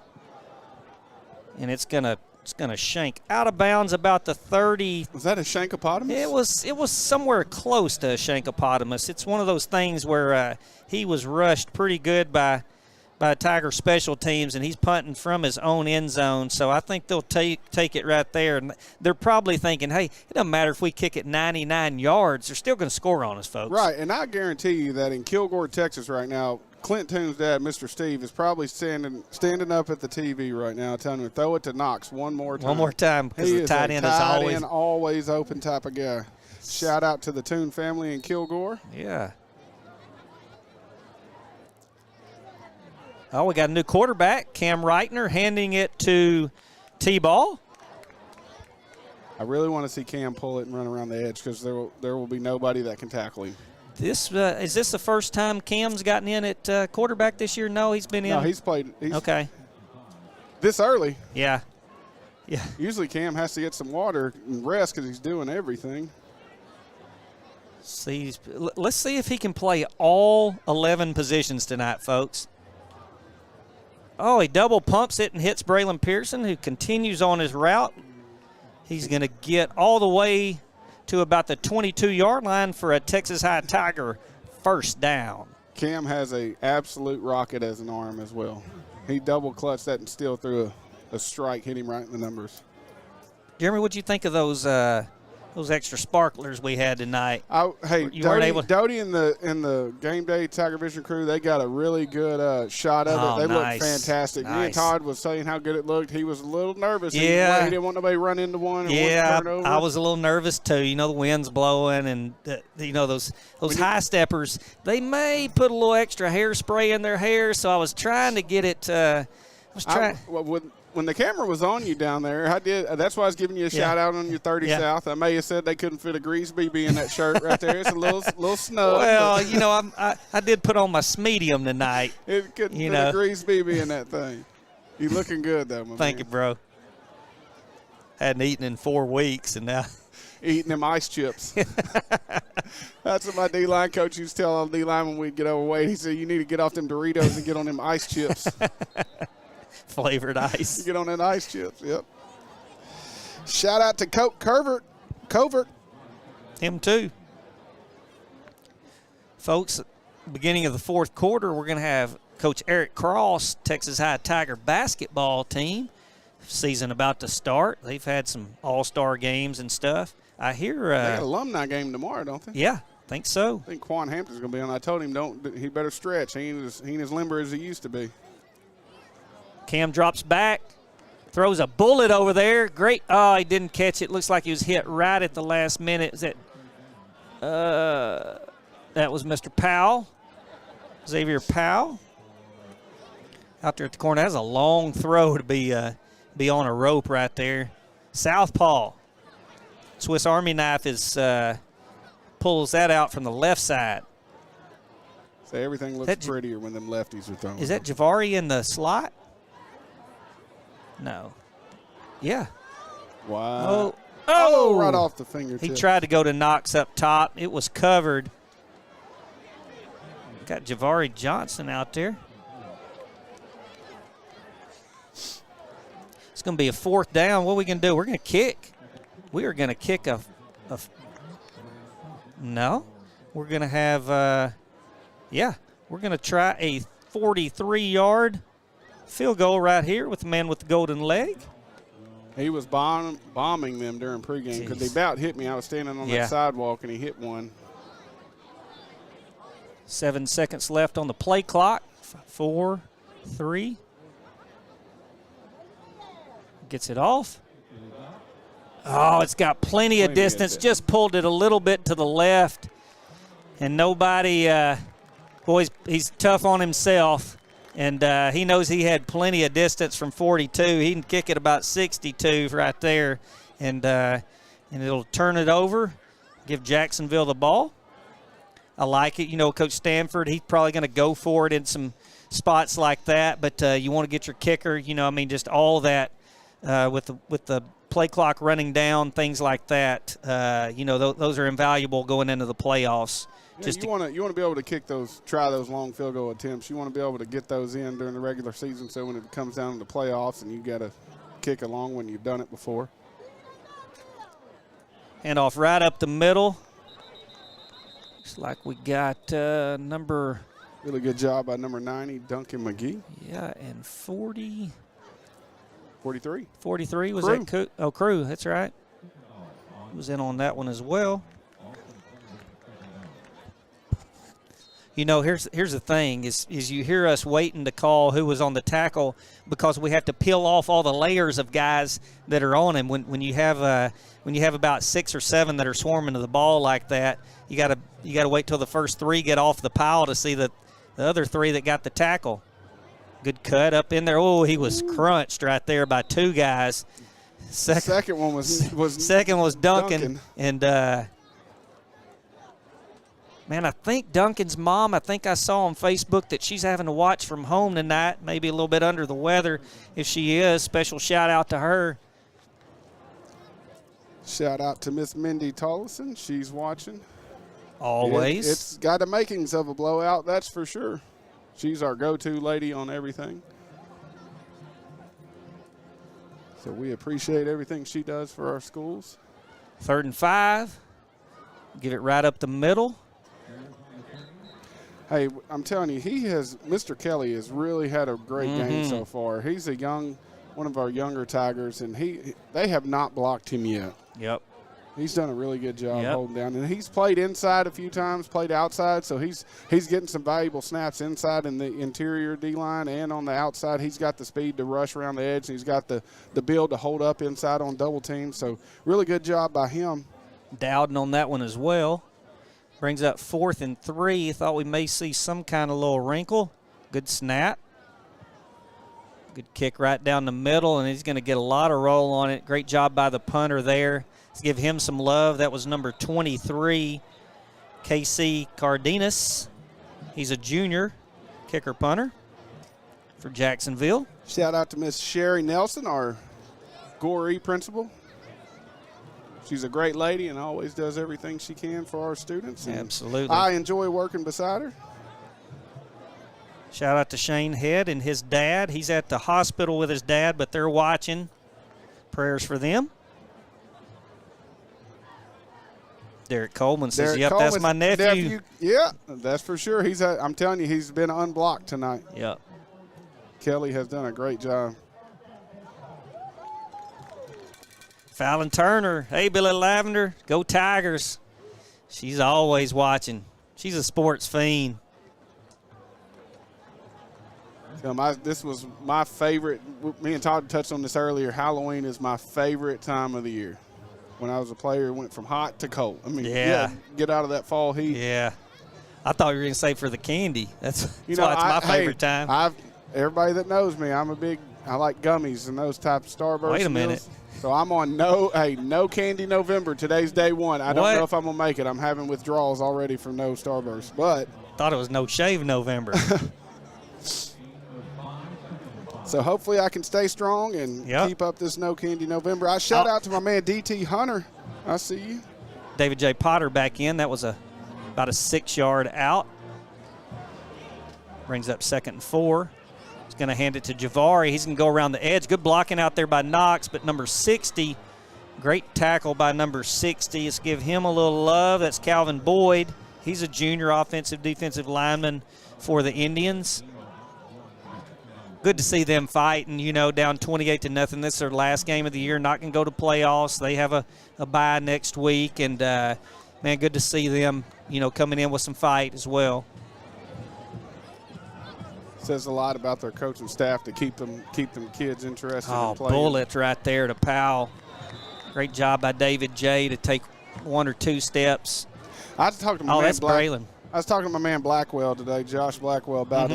And it's gonna shank out of bounds about the 30. Was that a shankopotamus? It was somewhere close to a shankopotamus. It's one of those things where he was rushed pretty good by Tiger special teams, and he's punting from his own end zone. So I think they'll take it right there. And they're probably thinking, hey, it doesn't matter if we kick it 99 yards. They're still going to score on us, folks. Right, and I guarantee you that in Kilgore, Texas right now, Clint Toone's dad, Mr. Steve, is probably standing up at the TV right now telling him to throw it to Knox one more time. One more time, because the tight end is always open type of guy. Shout out to the Toone family in Kilgore. Yeah. Oh, we got a new quarterback, Cam Reitner, handing it to T-Ball. I really want to see Cam pull it and run around the edge because there will be nobody that can tackle him. Is this the first time Cam's gotten in at quarterback this year? No, he's been in. No, he's played. Okay. This early. Yeah. Yeah. Usually Cam has to get some water and rest because he's doing everything. Let's see if he can play all 11 positions tonight, folks. Oh, he double pumps it and hits Braylon Pearson, who continues on his route. He's going to get all the way to about the 22-yard line for a Texas High Tiger first down. Cam has an absolute rocket as an arm as well. He double clutched that and still threw a strike, hit him right in the numbers. Jeremy, what'd you think of those extra sparklers we had tonight? Hey, Doty and the Game Day TigerVision crew, they got a really good shot of it. They looked fantastic. Me and Todd was saying how good it looked. He was a little nervous. Yeah. He didn't want nobody to run into one. Yeah, I was a little nervous too. You know, the wind's blowing, and those high steppers, they may put a little extra hairspray in their hair. So I was trying to get it. When the camera was on you down there, that's why I was giving you a shout out on your 30 South. I may have said they couldn't fit a grease BB in that shirt right there. It's a little snug. Well, I did put on my medium tonight. It couldn't fit a grease BB in that thing. You looking good though, my Thank you, bro. Hadn't eaten in 4 weeks, and now eating them ice chips. That's what my D-line coach used to tell all the D-line when we'd get overweight. He said, you need to get off them Doritos and get on them ice chips. Flavored ice. You get on that ice chips, yep. Shout out to Covert. Him too. Folks, beginning of the 4th quarter, we're going to have Coach Eric Cross, Texas High Tiger basketball team. Season about to start. They've had some all-star games and stuff. I hear they got an alumni game tomorrow, don't they? Yeah, think so. I think Quan Hampton's going to be on. I told him he better stretch. He ain't as limber as he used to be. Cam drops back, throws a bullet over there. Great. Oh, he didn't catch it. Looks like he was hit right at the last minute. That was Mr. Powell, Xavier Powell. Out there at the corner. That's a long throw to be on a rope right there. Southpaw. Swiss Army knife pulls that out from the left side. So everything looks prettier when them lefties are throwing. Is that Javari in the slot? No. Yeah. Wow. Oh, right off the fingertip. He tried to go to Knox up top. It was covered. Got Javari Johnson out there. It's going to be a 4th down. What are we going to do? We're going to kick. We are going to kick no. We're going to have, we're going to try a 43-yard field goal right here with the man with the golden leg. He was bombing them during pregame because they about hit me. I was standing on that sidewalk, and he hit one. 7 seconds left on the play clock. 4, 3. Gets it off. Oh, it's got plenty of distance. Just pulled it a little bit to the left. And nobody, boy, he's tough on himself. And he knows he had plenty of distance from 42. He can kick it about 62 right there. And it'll turn it over, give Jacksonville the ball. I like it. You know, Coach Stanford, he's probably going to go for it in some spots like that. But you want to get your kicker, you know, I mean, just all that with the play clock running down, things like that. You know, those are invaluable going into the playoffs. Yeah, you want to be able to kick those, try those long field goal attempts. You want to be able to get those in during the regular season, so when it comes down to the playoffs and you got to kick a long one, you've done it before. Hand off right up the middle. Looks like we got number. Really good job by number 90, Duncan McGee. Yeah, and 40. 43. 43 was Crew. that Crew? That's right. He was in on that one as well. You know, here's the thing is you hear us waiting to call who was on the tackle because we have to peel off all the layers of guys that are on him. When you have about 6 or 7 that are swarming to the ball like that, you gotta wait till the first 3 get off the pile to see the other 3 that got the tackle. Good cut up in there. Oh, he was crunched right there by 2 guys. Second one was second was Duncan. And man, I think Duncan's mom, I think I saw on Facebook that she's having to watch from home tonight, maybe a little bit under the weather. If she is, special shout out to her. Shout out to Miss Mindy Tollison. She's watching. Always. It's got the makings of a blowout, that's for sure. She's our go-to lady on everything. So we appreciate everything she does for our schools. 3rd and 5. Give it right up the middle. Hey, I'm telling you, Mr. Kelly has really had a great game so far. He's one of our younger Tigers, and they have not blocked him yet. Yep. He's done a really good job holding down. And he's played inside a few times, played outside, so he's getting some valuable snaps inside in the interior D-line and on the outside. He's got the speed to rush around the edge, and he's got the build to hold up inside on double teams. So really good job by him. Dowden on that one as well. Brings up 4th and 3. Thought we may see some kind of little wrinkle. Good snap. Good kick right down the middle, and he's going to get a lot of roll on it. Great job by the punter there. Let's give him some love. That was number 23, KC Cardenas. He's a junior kicker punter for Jacksonville. Shout out to Miss Sherry Nelson, our Goree principal. She's a great lady and always does everything she can for our students. And absolutely. I enjoy working beside her. Shout out to Shane Head and his dad. He's at the hospital with his dad, but they're watching. Prayers for them. Derek Coleman says, yep, that's my nephew. Yeah, that's for sure. I'm telling you, he's been unblocked tonight. Yep. Kelly has done a great job. Fallon Turner. Hey, Billy Lavender. Go Tigers. She's always watching. She's a sports fiend. This was my favorite. Me and Todd touched on this earlier. Halloween is my favorite time of the year. When I was a player, it went from hot to cold. I mean, get out of that fall heat. Yeah. I thought you were going to say for the candy. That's why it's my favorite time. Everybody that knows me, I like gummies and those type of Starburst Wait a minute. meals. So I'm on no candy November. Today's day 1. I don't know if I'm going to make it. I'm having withdrawals already from no Starburst. But thought it was no shave November. So hopefully I can stay strong and keep up this no candy November. I shout out to my man DT Hunter. I see you. David J. Potter back in. That was about a 6-yard out. Brings up 2nd and 4. He's going to hand it to Javari. He's going to go around the edge. Good blocking out there by Knox, but number 60, great tackle by number 60. Let's give him a little love. That's Calvin Boyd. He's a junior offensive defensive lineman for the Indians. Good to see them fighting, down 28-0. This is their last game of the year. Not going to go to playoffs. They have a bye next week. And, man, good to see them, coming in with some fight as well. Says a lot about their coaching staff to keep them kids interested in playing. Bullet right there to Powell. Great job by David J. to take 1 or 2 steps. I was talking to that's Braylon. I was talking to my man Blackwell today, Josh Blackwell, about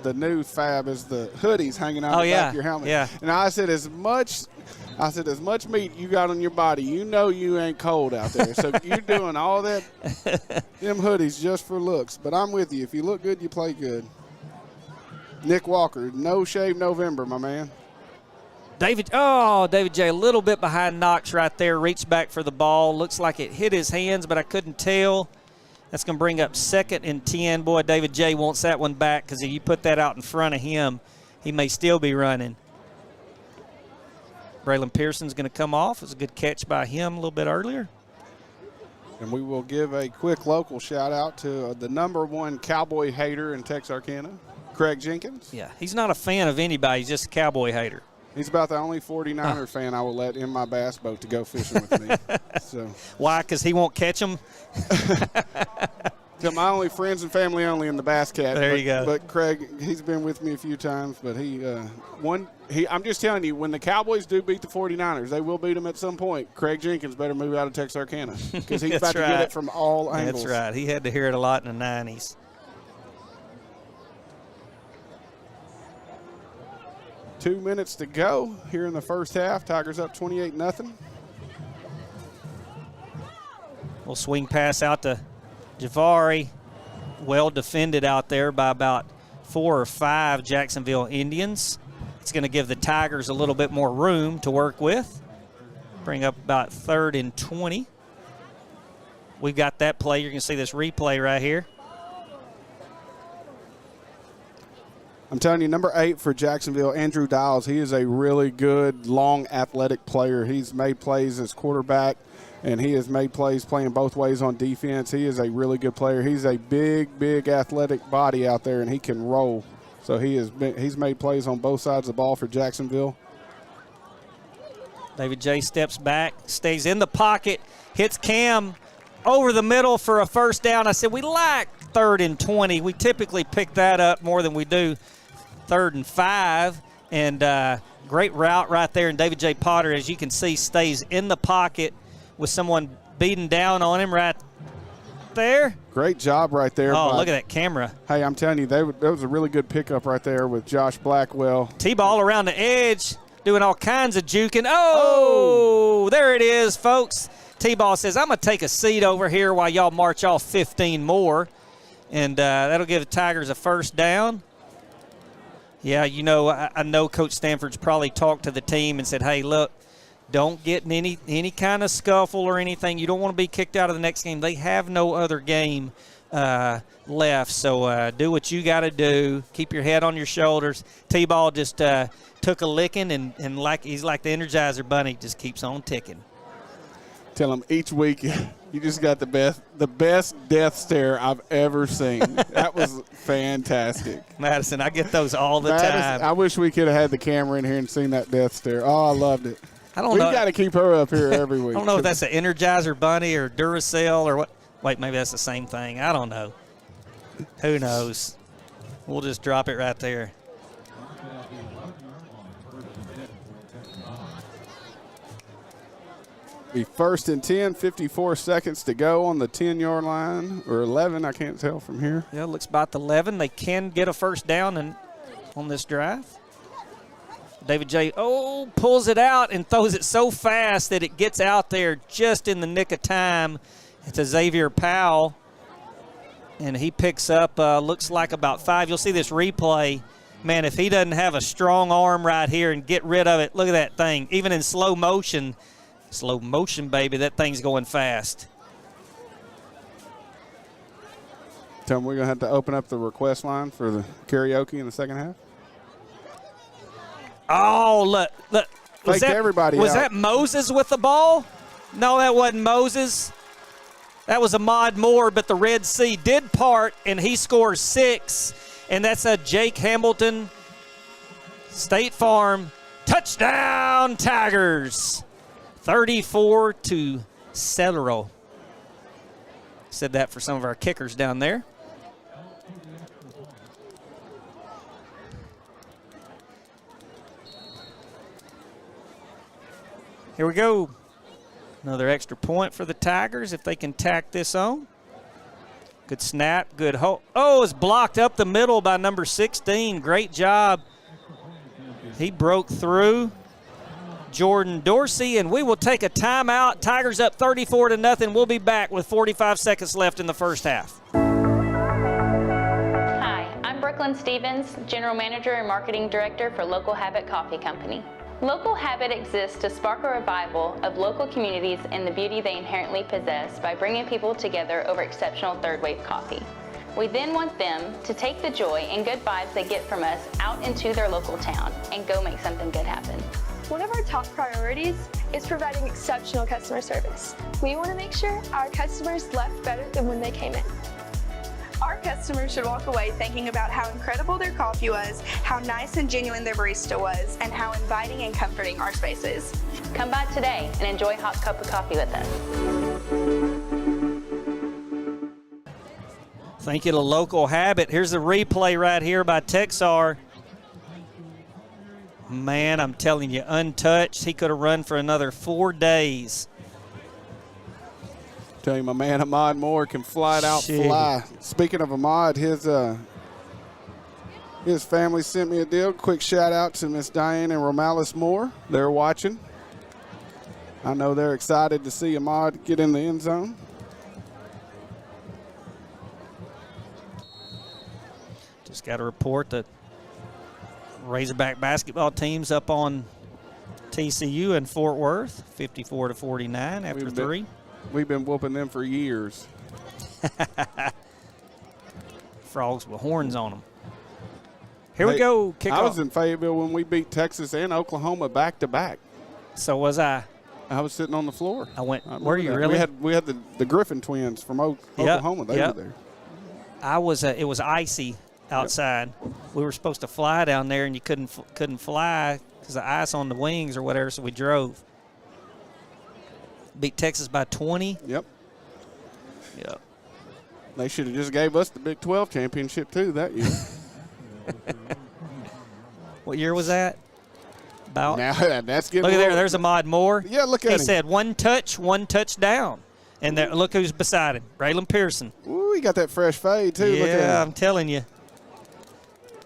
the new fab is the hoodies hanging out the back of your helmet. Yeah. And I said, as much meat you got on your body, you know you ain't cold out there. So you're doing all that, them hoodies just for looks. But I'm with you. If you look good, you play good. Nick Walker, no shave November, my man. David J. a little bit behind Knox right there. Reached back for the ball. Looks like it hit his hands, but I couldn't tell. That's going to bring up 2nd and 10. Boy, David J. wants that one back because if you put that out in front of him, he may still be running. Braylon Pearson's going to come off. It was a good catch by him a little bit earlier. And we will give a quick local shout-out to the #1 Cowboy hater in Texarkana, Craig Jenkins. Yeah, he's not a fan of anybody. He's just a Cowboy hater. He's about the only 49er fan I will let in my bass boat to go fishing with me. So why? Because he won't catch them? So my only friends and family only in the Bass Cat. There you go. But Craig, he's been with me a few times. But I'm just telling you, when the Cowboys do beat the 49ers, they will beat them at some point. Craig Jenkins better move out of Texarkana because he's about to get it from all angles. That's right. He had to hear it a lot in the 90s. 2 minutes to go here in the first half. Tigers up 28-0. We'll swing pass out to Javari. Well defended out there by about 4 or 5 Jacksonville Indians. It's going to give the Tigers a little bit more room to work with. Bring up about 3rd and 20. We've got that play. You're going to see this replay right here. I'm telling you, number 8 for Jacksonville, Andrew Dials, he is a really good, long, athletic player. He's made plays as quarterback, and he has made plays playing both ways on defense. He is a really good player. He's a big, big athletic body out there, and he can roll. So he's made plays on both sides of the ball for Jacksonville. David J. steps back, stays in the pocket, hits Cam over the middle for a first down. I said we like 3rd and 20. We typically pick that up more than we do 3rd and 5. And great route right there. And David J. Potter, as you can see, stays in the pocket with someone beating down on him right there. Great job right there. Oh, look at that camera. Hey, I'm telling you, that was a really good pickup right there with Josh Blackwell. T-ball around the edge, doing all kinds of juking. Oh, there it is, folks. T-ball says, I'm going to take a seat over here while y'all march off 15 more. And that'll give the Tigers a first down. Yeah, you know, I know Coach Stanford's probably talked to the team and said, hey, look, don't get in any kind of scuffle or anything. You don't want to be kicked out of the next game. They have no other game left, so do what you got to do. Keep your head on your shoulders. T-ball just took a licking, and he's like the Energizer Bunny, just keeps on ticking. Tell them each week you just got the best death stare I've ever seen. That was fantastic. Madison, I get those all the time. I wish we could have had the camera in here and seen that death stare. Oh, I loved it. We've got to keep her up here every week. I don't know if that's an Energizer Bunny or Duracell or what. Wait, maybe that's the same thing. I don't know. Who knows? We'll just drop it right there. Be 1st and 10, 54 seconds to go on the 10-yard line, or 11, I can't tell from here. Yeah, it looks about 11. They can get a first down on this drive. David J. Pulls it out and throws it so fast that it gets out there just in the nick of time. It's a Xavier Powell, and he picks up, looks like about 5. You'll see this replay. Man, if he doesn't have a strong arm right here and get rid of it, look at that thing. Even in slow motion, baby, that thing's going fast. Tell them we're going to have to open up the request line for the karaoke in the second half. Oh, look. Was that Moses with the ball? No, that wasn't Moses. That was Ahmad Moore, but the Red Sea did part, and he scores 6. And that's a Jake Hamilton, State Farm, touchdown Tigers. 34-0. Said that for some of our kickers down there. Here we go. Another extra point for the Tigers if they can tack this on. Good snap, good hold. Oh, it's blocked up the middle by number 16. Great job. He broke through. Jordan Dorsey, and we will take a timeout. Tigers up 34-0. We'll be back with 45 seconds left in the first half. Hi, I'm Brooklyn Stevens, General Manager and Marketing Director for Local Habit Coffee Company. Local Habit exists to spark a revival of local communities and the beauty they inherently possess by bringing people together over exceptional third-wave coffee. We then want them to take the joy and good vibes they get from us out into their local town and go make something good happen. One of our top priorities is providing exceptional customer service. We want to make sure our customers left better than when they came in. Our customers should walk away thinking about how incredible their coffee was, how nice and genuine their barista was, and how inviting and comforting our space is. Come by today and enjoy a hot cup of coffee with us. Thank you to Local Habit. Here's the replay right here by Texar. Man, I'm telling you, untouched. He could have run for another 4 days. Tell you, my man Ahmad Moore can fly it out, fly. Speaking of Ahmad, his family sent me a deal. Quick shout out to Miss Diane and Romalis Moore. They're watching. I know they're excited to see Ahmad get in the end zone. Just got a report that Razorback basketball team's up on TCU in Fort Worth, 54-49 after 3. We've been whooping them for years. Frogs with horns on them. Here we go. Kickoff. I was in Fayetteville when we beat Texas and Oklahoma back-to-back. So was I. I was sitting on the floor. I went. Were you really? We had the Griffin twins from Oklahoma. They were there. I was. It was icy outside. Yep. We were supposed to fly down there, and you couldn't fly because of ice on the wings or whatever. So we drove. Beat Texas by 20. Yep. Yep. They should have just gave us the Big 12 championship too that year. What year was that? About. Now that's getting. Look at there. There's Ahmad Moore. Yeah, look at him. He said one touchdown. And there, look who's beside him, Braylon Pearson. Ooh, he got that fresh fade too. Yeah, look at him. I'm telling you.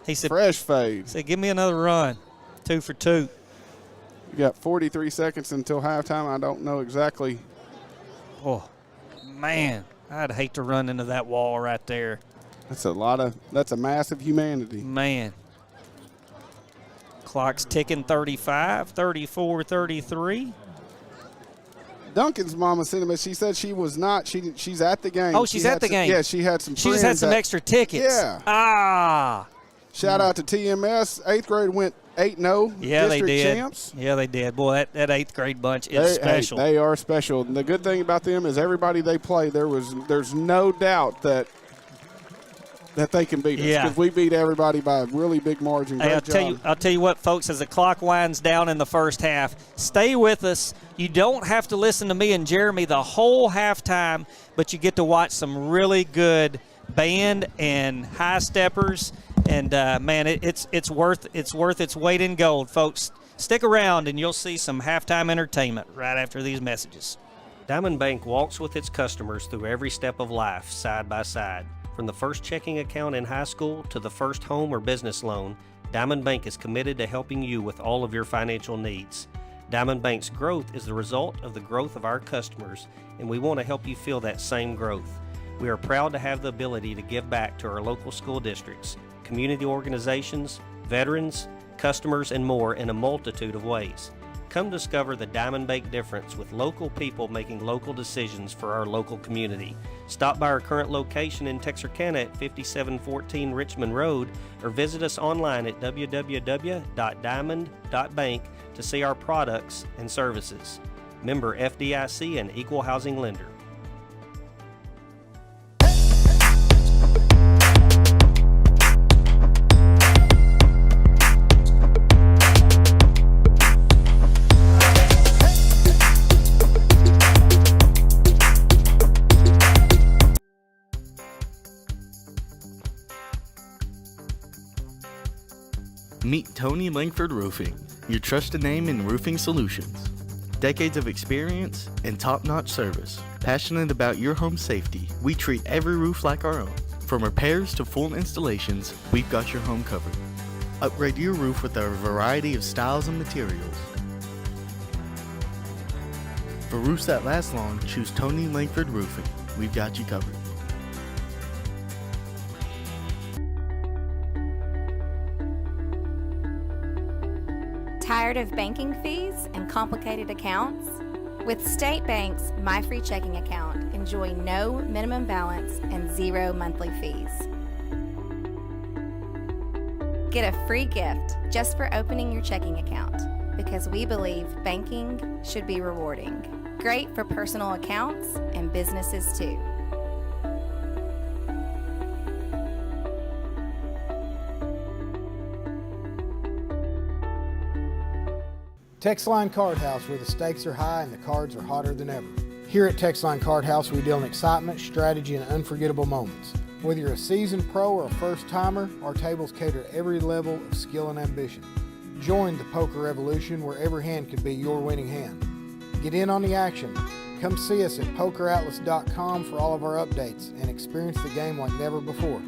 He said fresh fade. He said, give me another run. 2 for 2. You got 43 seconds until halftime. I don't know exactly. Oh, man. I'd hate to run into that wall right there. That's a massive humanity. Man. Clock's ticking 35, 34, 33. Duncan's mama sent him. She said she was not. She's at the game. Oh, she's at the game. Yeah, she had some. She just had some extra tickets. Yeah. Ah. Shout out to TMS. 8th grade went 8-0. Yeah, they did. Champs. Yeah, they did. Boy, that 8th grade bunch is special. They are special. And the good thing about them is everybody they play, there's no doubt that they can beat us. Yeah. Because we beat everybody by a really big margin. Hey, I'll tell you what, folks, as the clock winds down in the first half, stay with us. You don't have to listen to me and Jeremy the whole halftime, but you get to watch some really good band and high steppers. And, man, it's worth its weight in gold, folks. Stick around, and you'll see some halftime entertainment right after these messages. Diamond Bank walks with its customers through every step of life, side by side. From the first checking account in high school to the first home or business loan, Diamond Bank is committed to helping you with all of your financial needs. Diamond Bank's growth is the result of the growth of our customers, and we want to help you feel that same growth. We are proud to have the ability to give back to our local school districts, community organizations, veterans, customers, and more in a multitude of ways. Come discover the Diamond Bank difference with local people making local decisions for our local community. Stop by our current location in Texarkana at 5714 Richmond Road or visit us online at www.diamond.bank to see our products and services. Member FDIC and Equal Housing Lender. Meet Tony Langford Roofing, your trusted name in roofing solutions. decades of experience, and top-notch service. Passionate about your home safety, we treat every roof like our own. From repairs to full installations, we've got your home covered. Upgrade your roof with our variety of styles and materials. For roofs that last long, choose Tony Langford Roofing. We've got you covered. Tired of banking fees and complicated accounts? With State Bank's My Free Checking Account, enjoy no minimum balance and 0 monthly fees. Get a free gift just for opening your checking account, because we believe banking should be rewarding. Great for personal accounts and businesses too. Texline Card House, where the stakes are high and the cards are hotter than ever. Here at Texline Card House, we deal in excitement, strategy, and unforgettable moments. Whether you're a seasoned pro or a first-timer, our tables cater to every level of skill and ambition. Join the poker revolution, where every hand can be your winning hand. Get in on the action. Come see us at pokeratlas.com for all of our updates and experience the game like never before.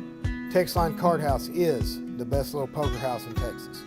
Texline Card House is the best little poker house in Texas.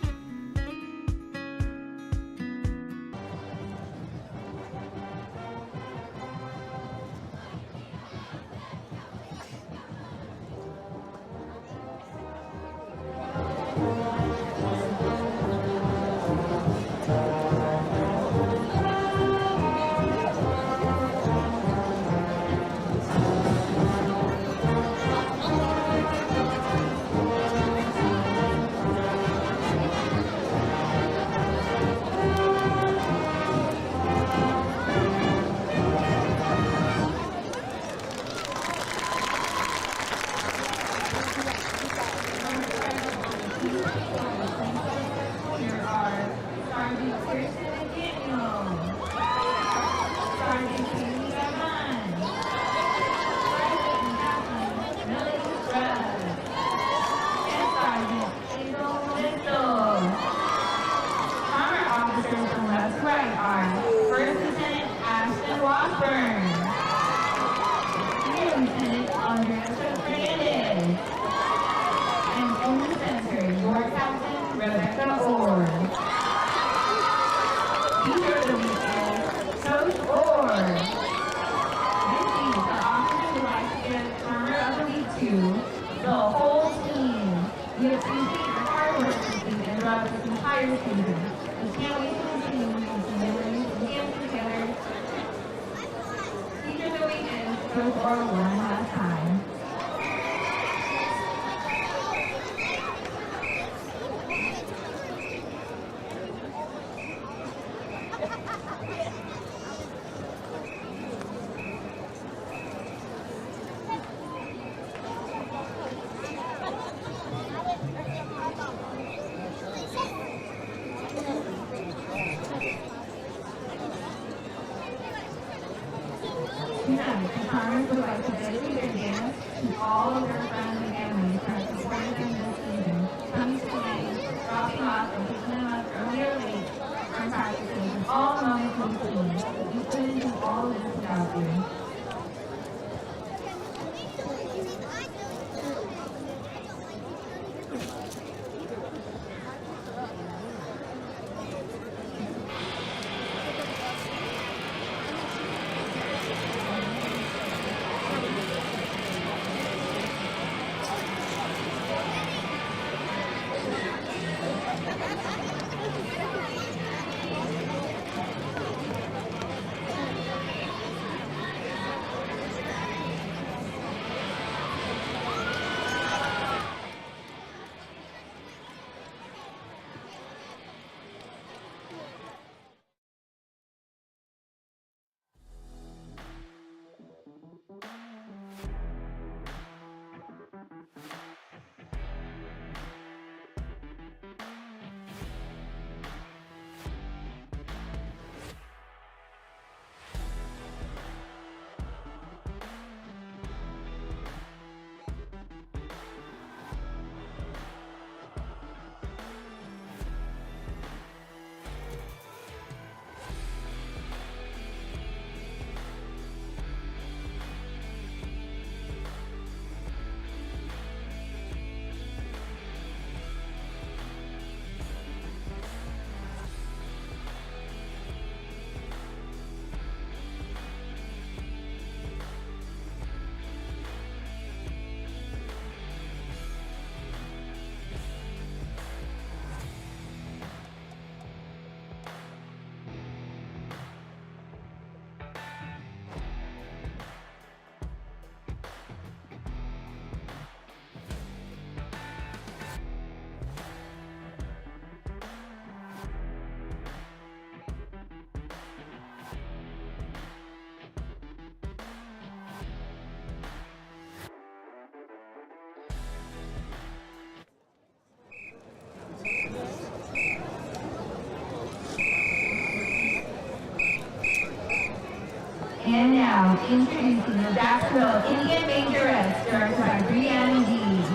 now, introducing the Jacksonville Indian Dangerous, directed by Brianna Dees.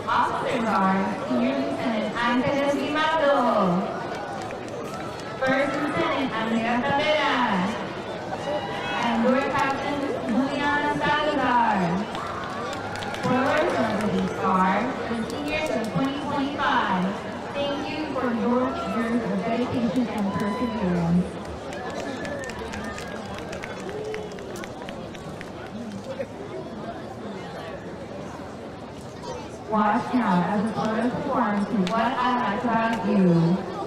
Officer Guard, Senior Lieutenant Ángeles Limado. First Lieutenant Andrea Taveras. And Lord Captain Juliana Salazar. Spoilers of the are the seniors of 2025. Thank you for your years of dedication and perseverance. Watch now as the photos perform to What I Like About You.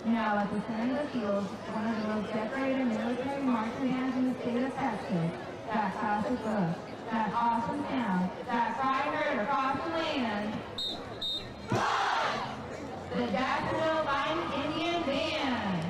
Now at the center of the field, one of the most decorated military marching bands in the state of Texas, that classic look, that awesome sound, that cry heard across the land. The Jacksonville Fighting Indian Band.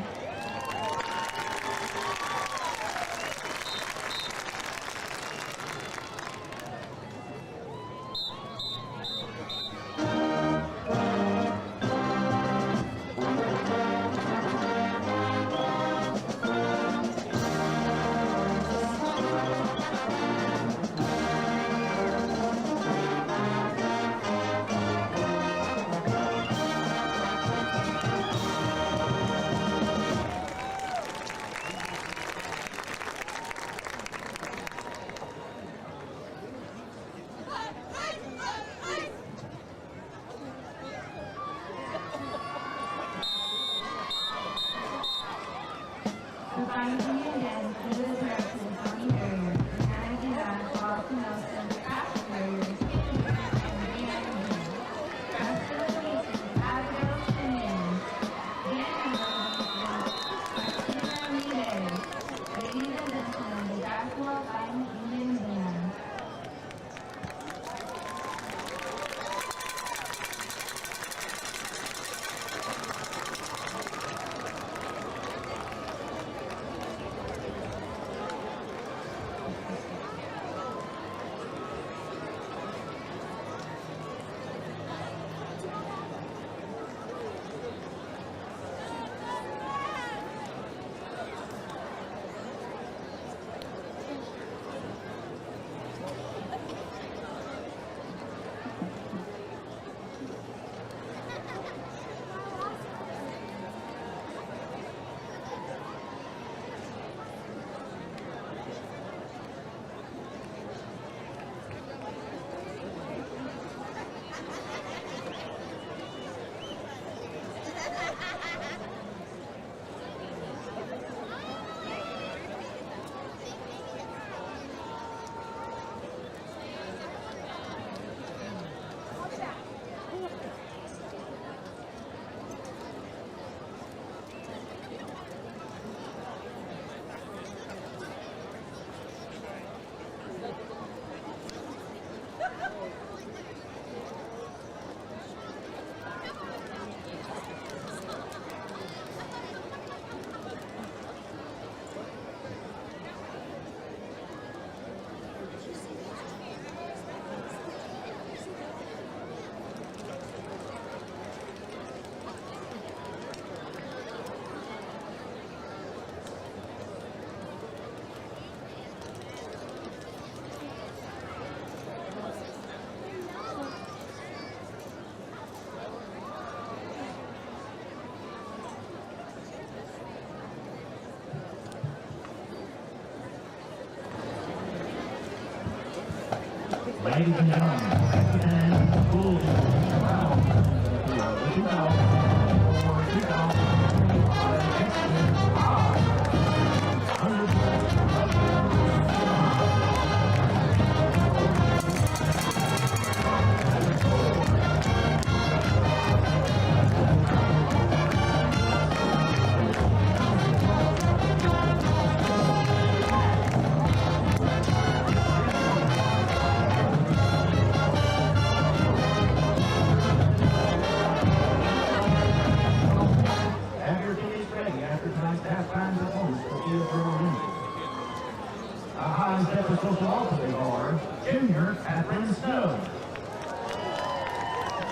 Ladies and gentlemen, Texarkana School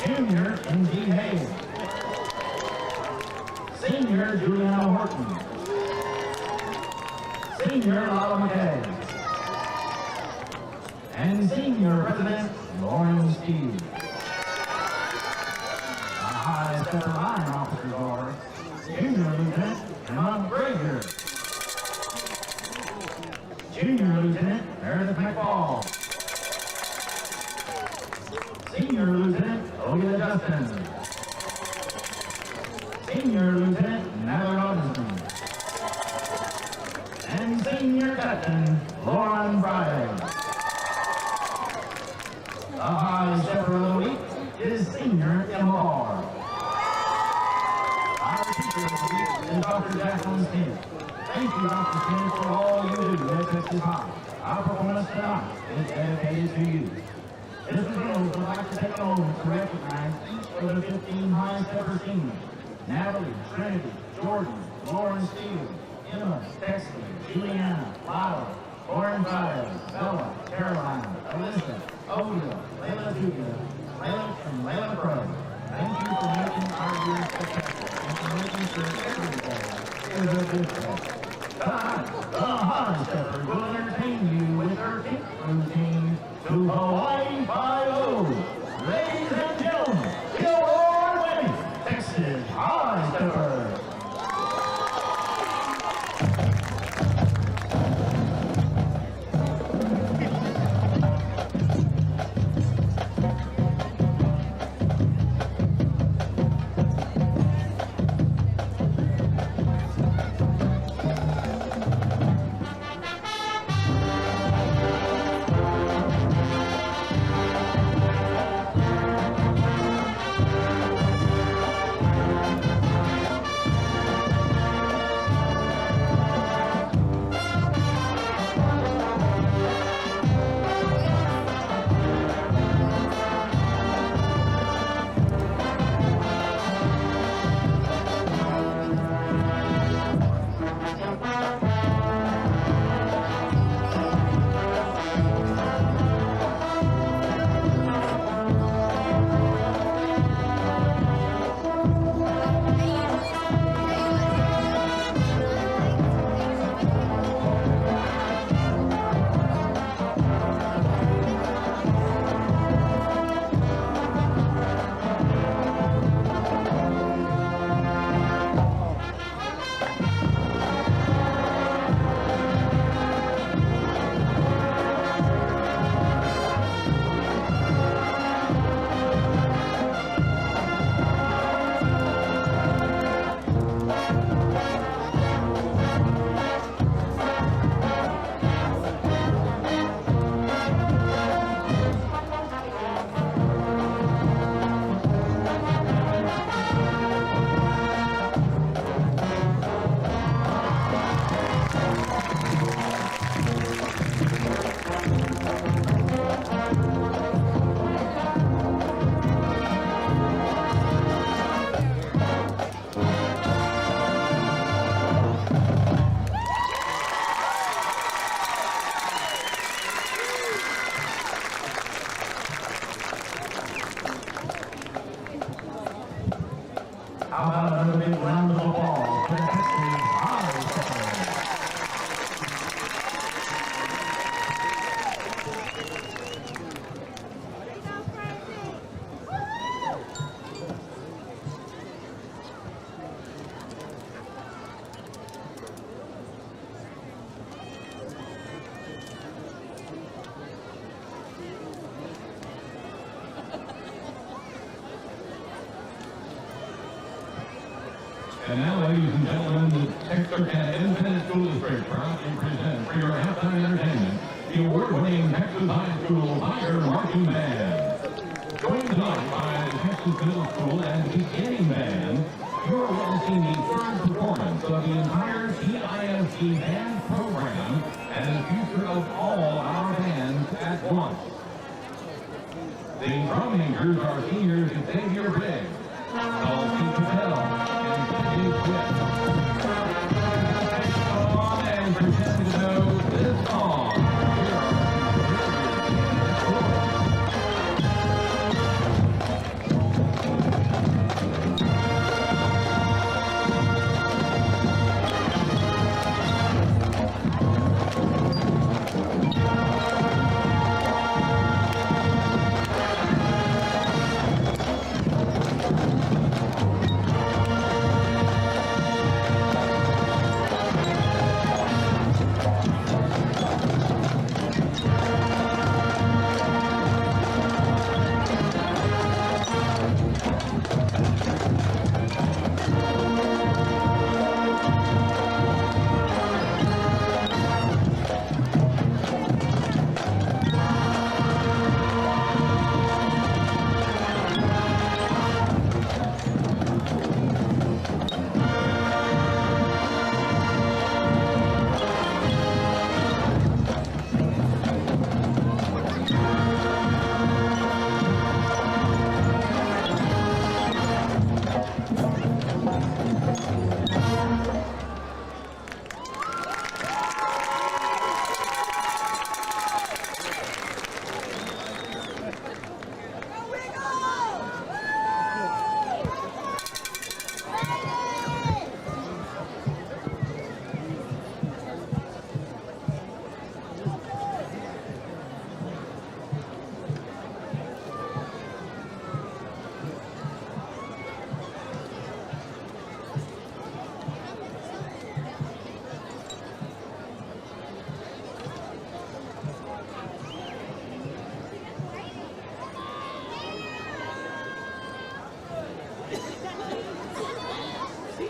Junior N.D. Hale. Senior Juliana Horton. Senior Lala McKay. And Senior President Lauren Steele. The high stepper line officers are Junior Lieutenant Emma Brazier. Junior Lieutenant Meredith McFall. Senior Lieutenant Olivia Justin. Senior Lieutenant Natalie Robinson. And Senior Captain Lauren Friday. The high stepper of the week is Senior Emma Barr. Our teacher of the week is Dr. Jacqueline Smith. Thank you, Dr. Smith, for all you do at Texas High. Our performance tonight is dedicated to you. Mr. Jones would like to take a moment to recognize each of the 15 high stepper seniors: Natalie, Trinity, Jordan, Lauren Steele, Emma, Texley, Juliana, Lila, Lauren Friday, Bella, Caroline, Alyssa, Odia, Layla Julia, Layla, and Layla Crow. Thank you for making our year spectacular and for making sure every day is a good day. Tonight, the high steppers will entertain you with their kick routine to Hawaii 5-0. Ladies and gentlemen, the award-winning Texas High Steppers. How about another big round of applause for the Texas High Steppers? And now, ladies and gentlemen, the Texarkana Independent School District proudly presents for your halftime entertainment the award-winning Texas High School Tiger Marching Band. Joined tonight by the Texas Middle School and Beginning Band, you're witnessing the third performance of the entire TISD band program and the future of all our bands at once. The drum majors are seniors Xavier Briggs, Kelsey Patel, and Sidney Swift. Come on and pretend to know this song. Here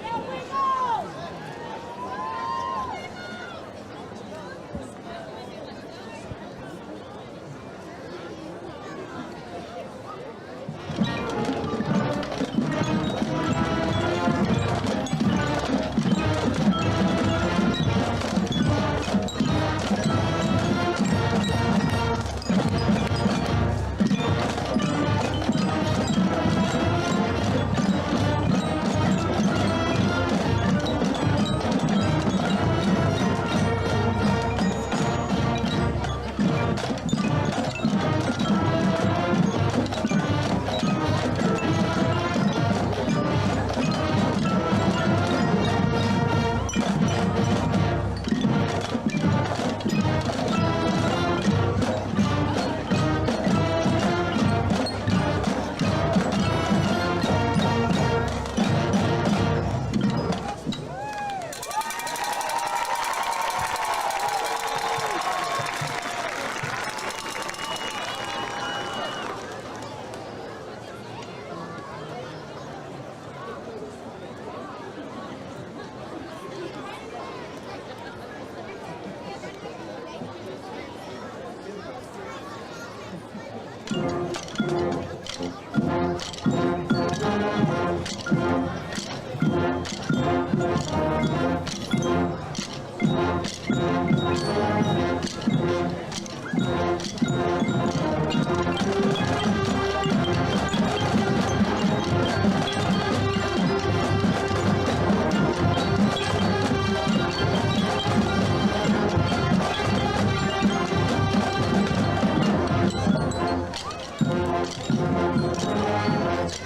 are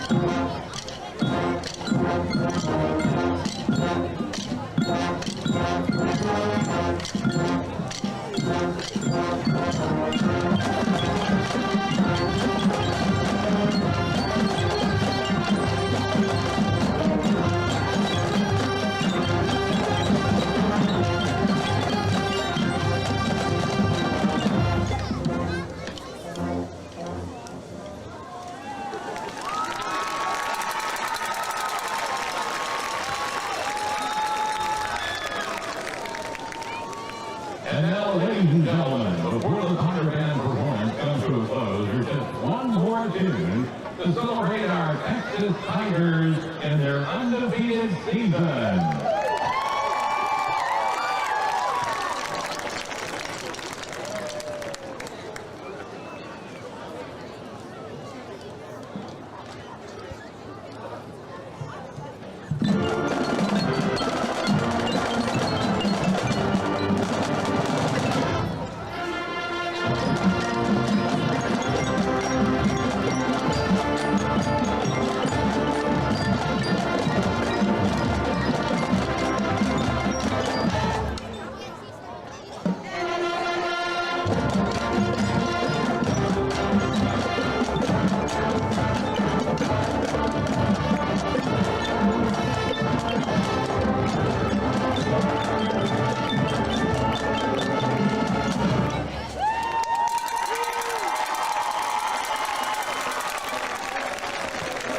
celebrate our Texas Tigers in their undefeated season.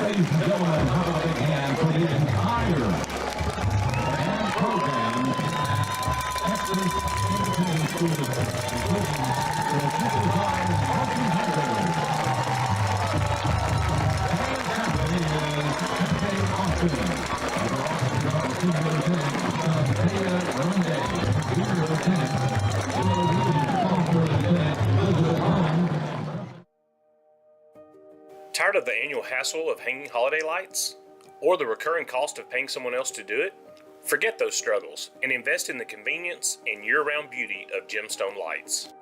Ladies and gentlemen, how about a big hand for the entire band program at Texas Independent School District, including the supervised marching band. And captain is Gameday Austin. Senior Lieutenant Gameday, Junior Lieutenant Will Williams, Sophomore Lieutenant Elizabeth Punt. Tired of the annual hassle of hanging holiday lights? Or the recurring cost of paying someone else to do it? Forget those struggles and invest in the convenience and year-round beauty of Gemstone lights.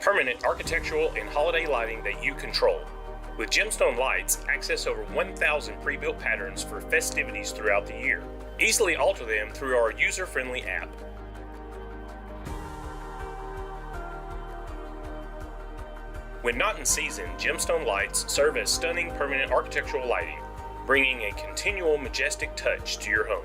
Permanent architectural and holiday lighting that you control. With Gemstone lights, access over 1,000 pre-built patterns for festivities throughout the year. Easily alter them through our user-friendly app. When not in season, Gemstone lights serve as stunning permanent architectural lighting, bringing a continual majestic touch to your home.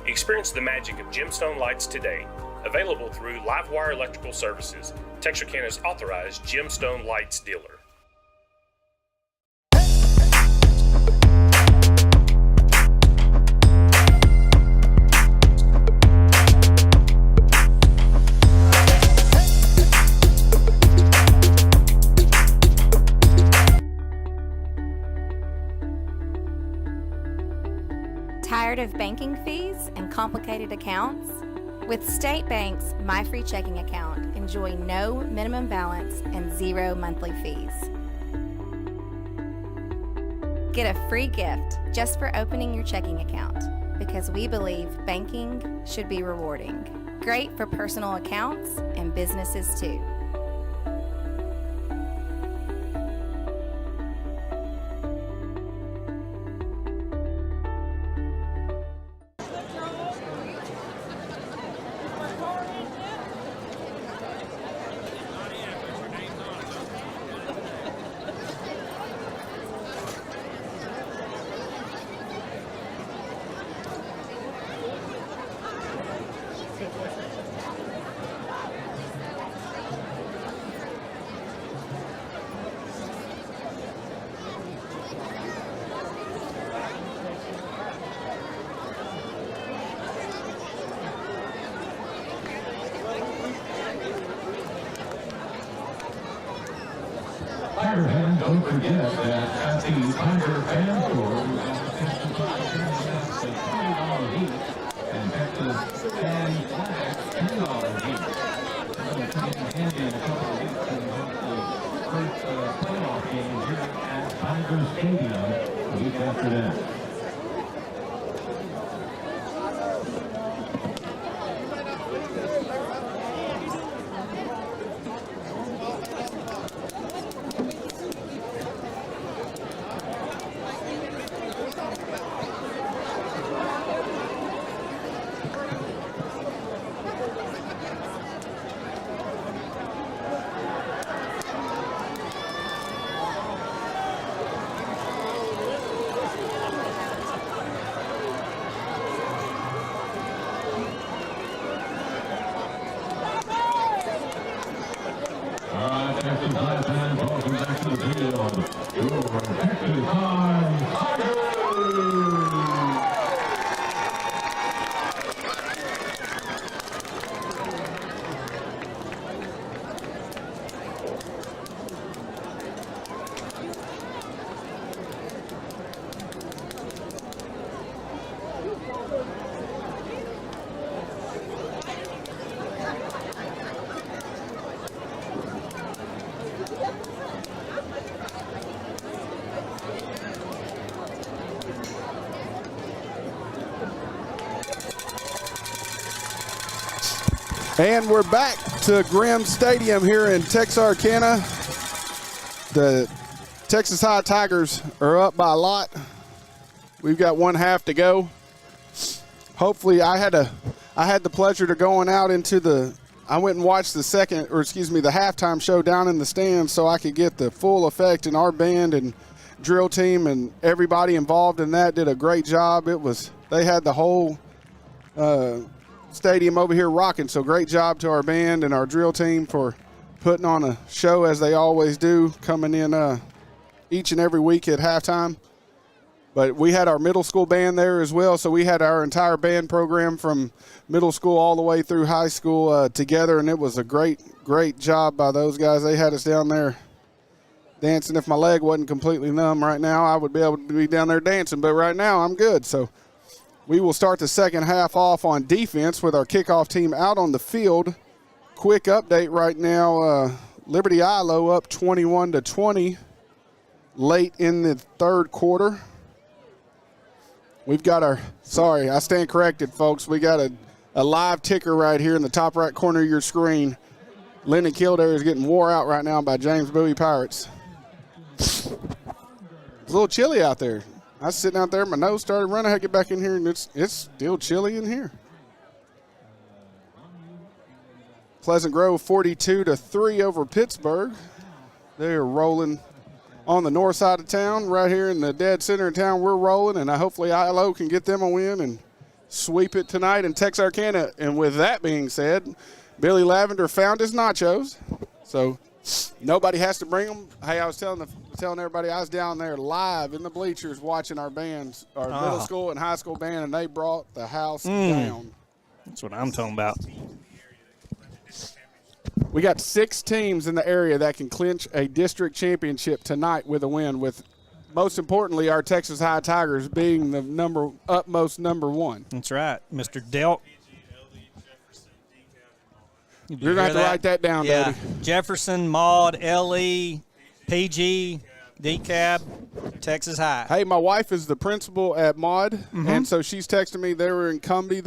Experience the magic of Gemstone lights today, available through Livewire Electrical Services, Texarkana's authorized Gemstone lights dealer. Tired of banking fees and complicated accounts? With State Bank's My Free Checking Account, enjoy no minimum balance and 0 monthly fees. Get a free gift just for opening your checking account, because we believe banking should be rewarding. Great for personal accounts and businesses too. Tiger fans, don't forget that at the Tiger Fan Store, we have $50 each, and Texas Fan Flags $10 each. So it's getting handy in a couple of weeks when we host the first playoff game here at Tiger Stadium the week after that. And we're back to Grimm Stadium here in Texarkana. The Texas High Tigers are up by a lot. We've got one half to go. Hopefully, I had the pleasure to going out into I went and watched the halftime show down in the stands so I could get the full effect, and our band and drill team and everybody involved in that did a great job. They had the whole stadium over here rocking, so great job to our band and our drill team for putting on a show as they always do, coming in each and every week at halftime. But we had our middle school band there as well, so we had our entire band program from middle school all the way through high school together, and it was a great job by those guys. They had us down there dancing. If my leg wasn't completely numb right now, I would be able to be down there dancing, but right now I'm good. So we will start the second half off on defense with our kickoff team out on the field. Quick update right now, Liberty Ilo up 21-20 late in the third quarter. We've got I stand corrected, folks. We got a live ticker right here in the top right corner of your screen. Lyndon Kildare is getting wore out right now by James Bowie Pirates. It's a little chilly out there. I was sitting out there, my nose started running. I had to get back in here, and it's still chilly in here. Pleasant Grove 42-3 over Pittsburgh. They are rolling on the north side of town, right here in the dead center of town. We're rolling, and hopefully ILO can get them a win and sweep it tonight in Texarkana. And with that being said, Billy Lavender found his nachos, so nobody has to bring them. Hey, I was telling everybody I was down there live in the bleachers watching our bands, our middle school and high school band, and they brought the house down. That's what I'm talking about. We got 6 teams in the area that can clinch a district championship tonight with a win, with most importantly our Texas High Tigers being the utmost number 1. That's right, Mr. Delk. You're going to have to write that down, Daddy. Jefferson, Maud, LE, PG, DeKalb, Texas High. Hey, my wife is the principal at Maud, and so she's texting me. They were in Cumby.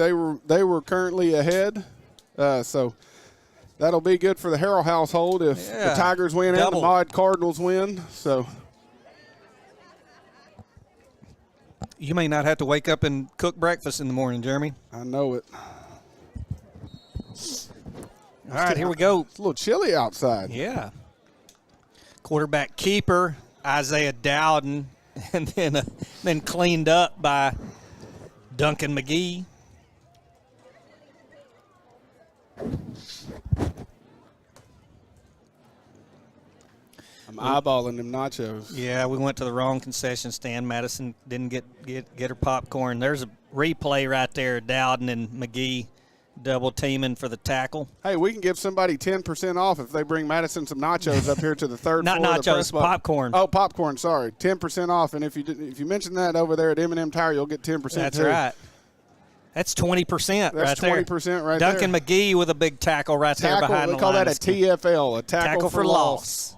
They were currently ahead, so that'll be good for the Harrell household if the Tigers win and the Maud Cardinals win. So you may not have to wake up and cook breakfast in the morning, Jeremy. I know it. All right, here we go. It's a little chilly outside. Yeah. Quarterback keeper, Isaiah Dowden, and then cleaned up by Duncan McGee. I'm eyeballing them nachos. Yeah, we went to the wrong concession stand. Madison didn't get her popcorn. There's a replay right there, Dowden and McGee double teaming for the tackle. Hey, we can give somebody 10% off if they bring Madison some nachos up here to the third Not floor. nachos, popcorn. Oh, popcorn, sorry. 10% off. And if you mention that over there at M&M Tire, you'll get 10% That's too. right. That's 20% That's right 20% there. right Duncan there. McGee with a big tackle right there behind the line. We call that a TFL, a tackle for loss.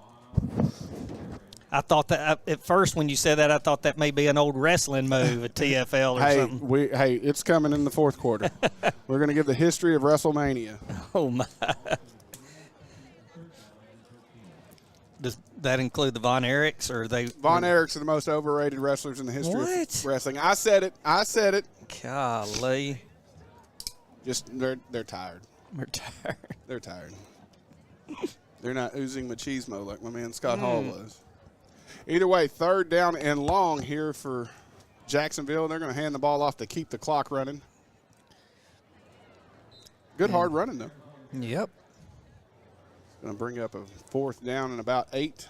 I thought that at first when you said that, I thought that may be an old wrestling move, a TFL or something. Hey, it's coming in the fourth quarter. We're going to give the history of WrestleMania. Oh, my. Does that include the Von Erichs? Or Von Erichs are the most overrated wrestlers in the history of wrestling. I said it. Golly. Just they're tired. They're tired. They're not oozing machismo like my man Scott Hall was. Either way, third down and long here for Jacksonville. They're going to hand the ball off to keep the clock running. Good hard running, though. Yep. Going to bring up a fourth down and about 8.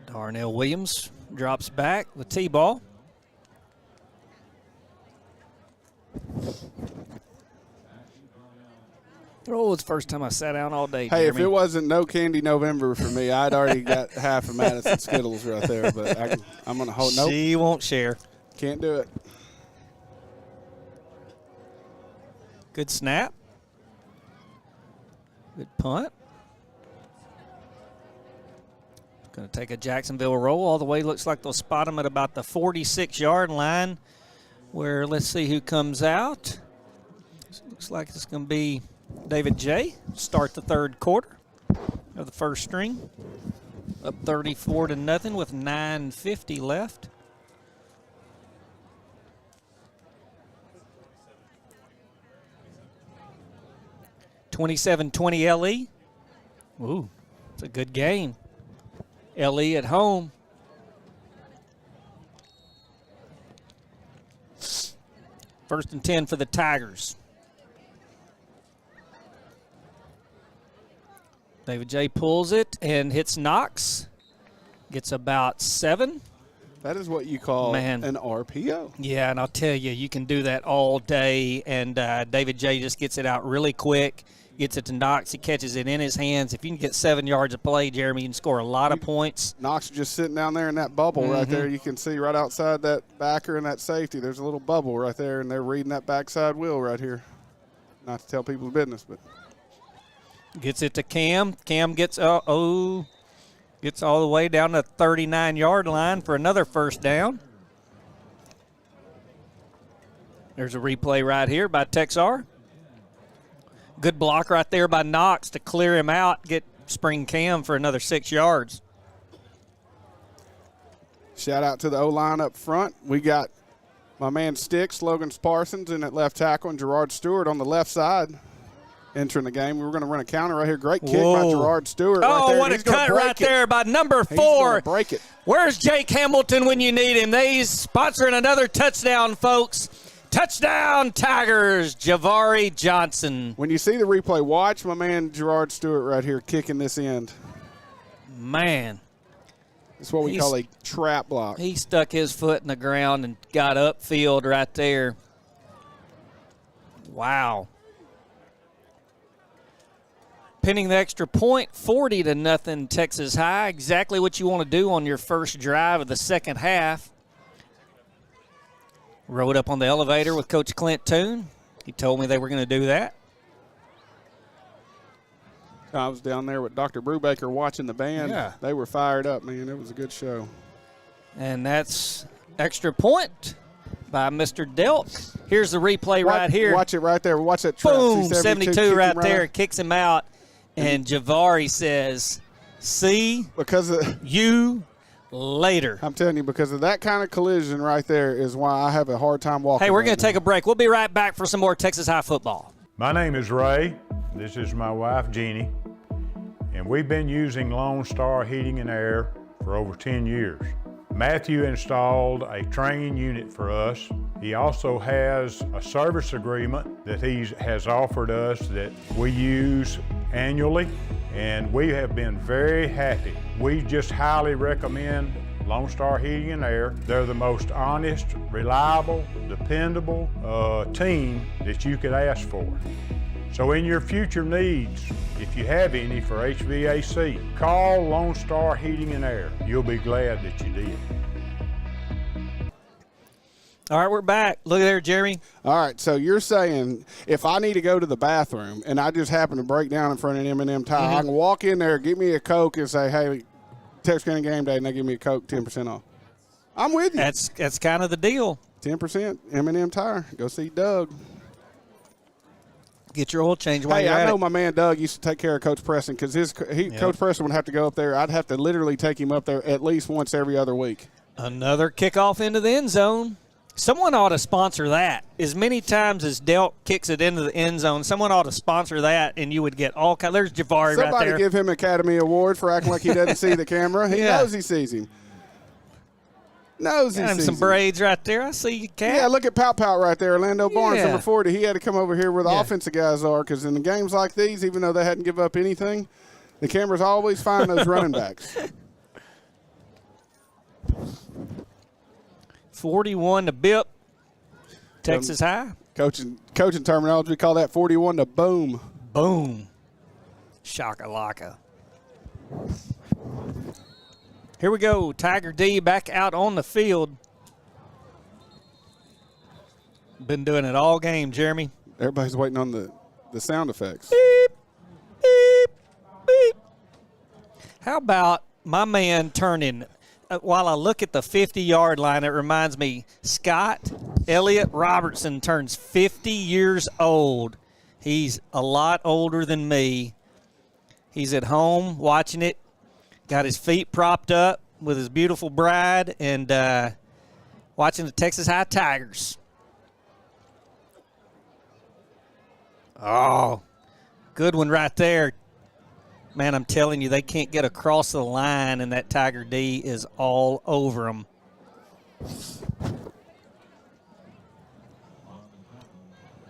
Darnell Williams drops back, the T-ball. Oh, it's the first time I sat down all day, Hey, Jeremy. if it wasn't No Candy November for me, I'd already got half of Madison Skittles right there. But I'm going to hold. Nope. She won't share. Can't do it. Good snap. Good punt. Going to take a Jacksonville roll all the way. Looks like they'll spot him at about the 46-yard line. where let's see who comes out. Looks like it's going to be David J. Start the third quarter of the first string. Up 34-0 with 9:50 left. (27-20) LE. Ooh, it's a good game. LE at home. First and 10 for the Tigers. David J pulls it and hits Knox. Gets about 7. That is what you call an RPO. Yeah, and I'll tell you, you can do that all day. And David J just gets it out really quick. Gets it to Knox. He catches it in his hands. If you can get 7 yards of play, Jeremy, you can score a lot of points. Knox just sitting down there in that bubble right there. You can see right outside that backer and that safety. There's a little bubble right there, and they're reading that backside wheel right here. Not to tell people's business, but. Gets it to Cam. Cam gets gets all the way down to the 39-yard line for another first down. There's a replay right here by Texar. Good block right there by Knox to clear him out, get spring Cam for another 6 yards. Shout out to the O-line up front. We got my man Sticks, Logan Parsons in at left tackle, and Gerard Stewart on the left side entering the game. We were going to run a counter right here. Great kick by Gerard Stewart. Oh, right there. What a cut right there by number 4. Break it. Where's Jake Hamilton when you need him? He's sponsoring another touchdown, folks. Touchdown, Tigers, Javari Johnson. When you see the replay, watch my man Gerard Stewart right here kicking this end. Man. That's what we call a trap block. He stuck his foot in the ground and got upfield right there. Wow. Pinning the extra point, 40-0 Texas High. Exactly what you want to do on your first drive of the second half. Rode up on the elevator with Coach Clint Toon. He told me they were going to do that. I was down there with Dr. Brubaker watching the band. Yeah. They were fired up, man. It was a good show. And that's extra point by Mr. Delk. Here's the replay right here. Watch it right there. Watch that trap. Boom, 72 right there. Kicks him out. And Javari says, see you later. I'm telling you, because of that kind of collision right there is why I have a hard time walking. Hey, we're going to take a break. We'll be right back for some more Texas High football. My name is Ray. This is my wife, Jeannie. And we've been using Lone Star Heating and Air for over 10 years. Matthew installed a training unit for us. He also has a service agreement that he has offered us that we use annually, and we have been very happy. We just highly recommend Lone Star Heating and Air. They're the most honest, reliable, dependable team that you could ask for. So in your future needs, if you have any for HVAC, call Lone Star Heating and Air. You'll be glad that you did. All right, we're back. Look at there, Jeremy. All right, so you're saying if I need to go to the bathroom and I just happen to break down in front of an M&M Tire, I can walk in there, give me a Coke, and say, hey, Texarkana Game Day, and they give me a Coke, 10% off. I'm with you. That's kind of the deal. 10%, M&M Tire. Go see Doug. Get your oil change while you're I at know it. my man Doug used to take care of Coach Preston because Coach Preston would have to go up there. I'd have to literally take him up there at least once every other week. Another kickoff into the end zone. Someone ought to sponsor that. As many times as Delk kicks it into the end zone, someone ought to sponsor that, and you would get all kinds. There's Javari right there. Somebody give him an Academy Award for acting like he doesn't see the camera. He knows he sees him. Knows he sees him. Some braids right there. I see you, Cat. Yeah, look at Pout Pout right there. Orlando Barnes, number 40. He had to come over here where the offensive guys are because in the games like these, even though they hadn't give up anything, the cameras always find those running backs. 41 to Bip. Texas High. Coaching terminology, we call that 41 to boom. Boom. Shaka-laka. Here we go. Tiger D back out on the field. Been doing it all game, Jeremy. Everybody's waiting on the sound effects. Beep, beep, beep. How about my man turning, while I look at the 50-yard line, it reminds me, Scott, Elliot Robertson turns 50 years old. He's a lot older than me. He's at home watching it, got his feet propped up with his beautiful bride, and watching the Texas High Tigers. Oh, good one right there. Man, I'm telling you, they can't get across the line, and that Tiger D is all over them.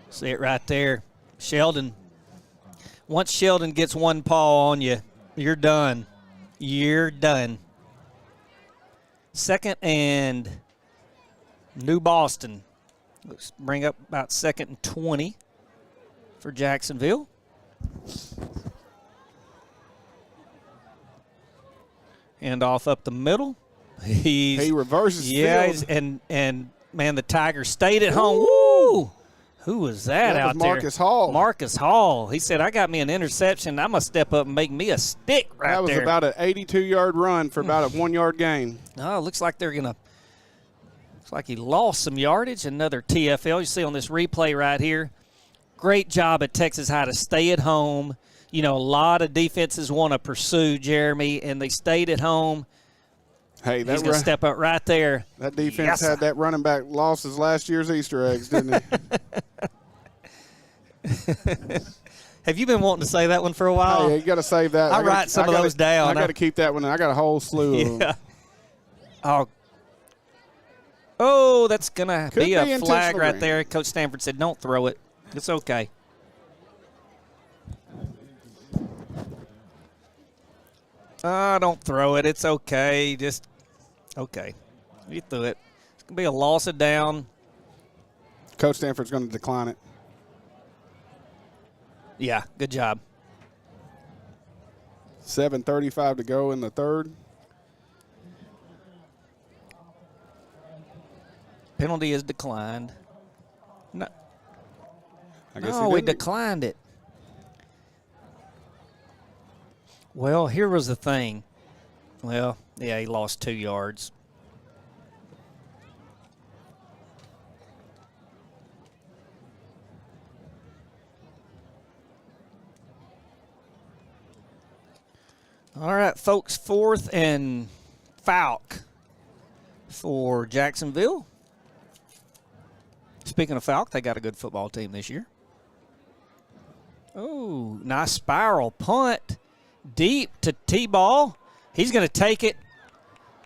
See it right there. Sheldon. Once Sheldon gets one paw on you, you're done. You're done. Second and New Boston. Let's bring up about 2nd and 20 for Jacksonville. And off up the middle. He reverses field. And man, the Tigers stayed at home. Woo! Who was that out there? Marcus Hall. Marcus Hall. He said, I got me an interception. I'm going to step up and make me a stick right there. That was about an 82-yard run for about a 1-yard gain. Oh, looks like they're going to – looks like he lost some yardage. Another TFL. You see on this replay right here. Great job at Texas High to stay at home. You know, a lot of defenses want to pursue Jeremy, and they stayed at home. Hey, he's going to step up right there. That defense had that running back lost his last year's Easter eggs, didn't he? Have you been wanting to say that one for a while? Hey, you got to save that. I write some of those down. I got to keep that one. I got a whole slew of them. Oh, that's going to be a flag right there. Coach Stanford said, don't throw it. It's okay. Don't throw it. It's okay. Just, okay. You threw it. It's going to be a loss of down. Coach Stanford's going to decline it. Yeah, good job. 7:35 to go in the third. Penalty is declined. No, I guess we declined it. Well, here was the thing. Well, yeah, he lost 2 yards. All right, folks, 4th and Falk for Jacksonville. Speaking of Falk, they got a good football team this year. Oh, nice spiral punt. Deep to T-ball. He's going to take it.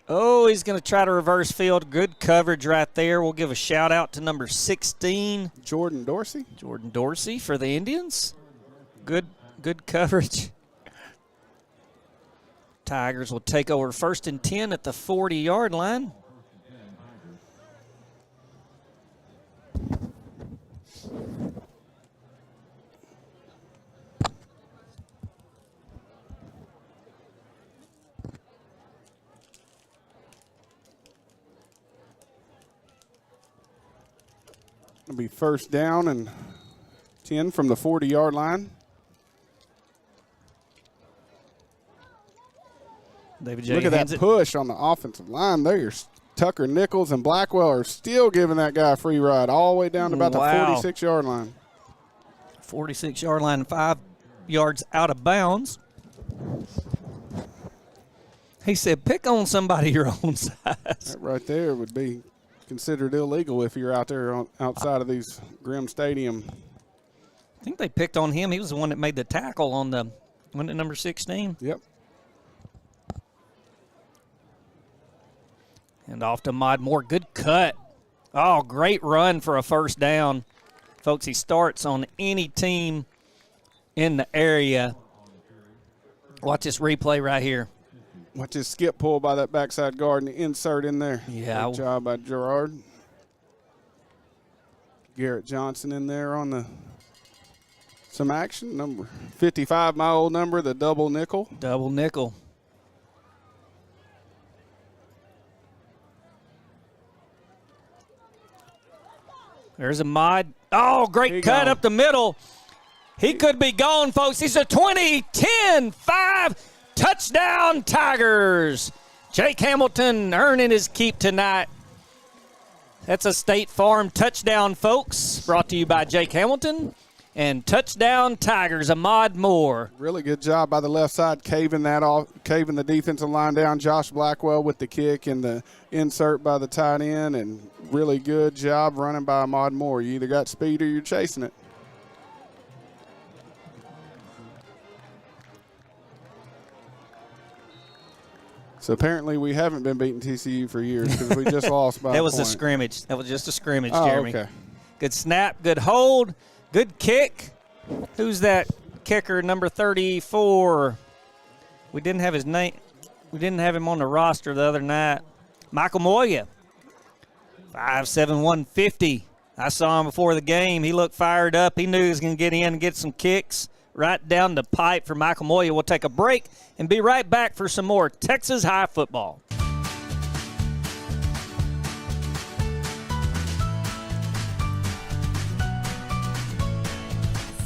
Oh, he's going to try to reverse field. Good coverage right there. We'll give a shout-out to number 16. Jordan Dorsey. Jordan Dorsey for the Indians. Good coverage. Tigers will take over 1st and 10 at the 40-yard line. It'll be 1st down and 10 from the 40-yard line. David J. Look at that push on the offensive line there. Tucker Nichols and Blackwell are still giving that guy a free ride all the way down to about the 46-yard line. 46-yard line, 5 yards out of bounds. He said, pick on somebody your own size. That right there would be considered illegal if you're out there outside of these Grimm Stadium. I think they picked on him. He was the one that made the tackle on the one at number 16. Yep. And off to Mod Moore. Good cut. Oh, great run for a 1st down. Folks, he starts on any team in the area. Watch this replay right here. Watch his skip pull by that backside guard and the insert in there. Yeah. Good job by Gerard. Garrett Johnson in there on some action. Number 55, my old number, the double nickel. Double nickel. There's a Mod. Oh, great cut up the middle. He could be gone, folks. He's a 20, 10, 5. Touchdown, Tigers. Jake Hamilton earning his keep tonight. That's a State Farm touchdown, folks, brought to you by Jake Hamilton. And touchdown Tigers, Ahmad Moore. Really good job by the left side, caving the defensive line down. Josh Blackwell with the kick and the insert by the tight end, and really good job running by Ahmad Moore. You either got speed or you're chasing it. So apparently we haven't been beating TCU for years because we just lost by That was a point. a scrimmage. That was just a scrimmage, Oh, Jeremy. okay. Good snap, good hold, good kick. Who's that kicker, number 34? We didn't have his name. We didn't have him on the roster the other night. Michael Moya, 5'7", 150. I saw him before the game. He looked fired up. He knew he was going to get in and get some kicks. Right down the pipe for Michael Moya. We'll take a break and be right back for some more Texas High football.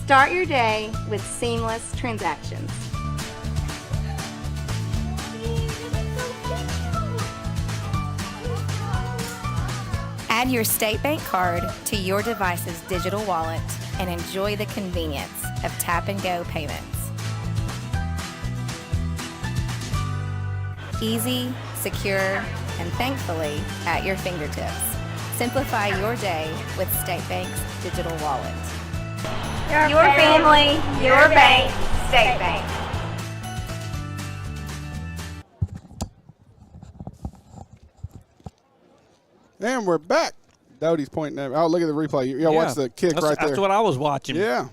Start your day with seamless transactions. Add your State Bank card to your device's digital wallet and enjoy the convenience of tap-and-go payments. Easy, secure, and thankfully at your fingertips. Simplify your day with State Bank's digital wallet. Your family, your bank, State Bank. And we're back. Doty's pointing at me. Oh, look at the replay. Yeah, watch the kick right there. That's what I was watching. Yeah.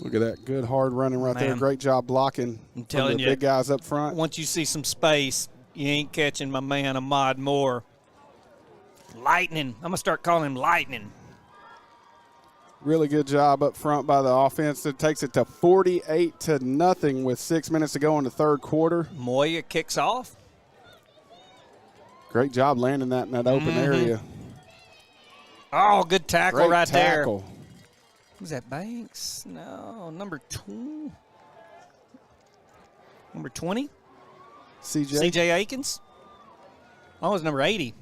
Look at that. Good hard running right there. Great job blocking I'm telling the you, big guys up front. Once you see some space, you ain't catching my man Ahmad Moore. Lightning. I'm going to start calling him Lightning. Really good job up front by the offense. It takes it to 48-0 with 6 minutes to go in the third quarter. Moya kicks off. Great job landing that in that open area. Oh, good tackle Great right tackle. there. Who's that, Banks? No, number 2. Number 20? CJ Akins? Oh, it's number 80.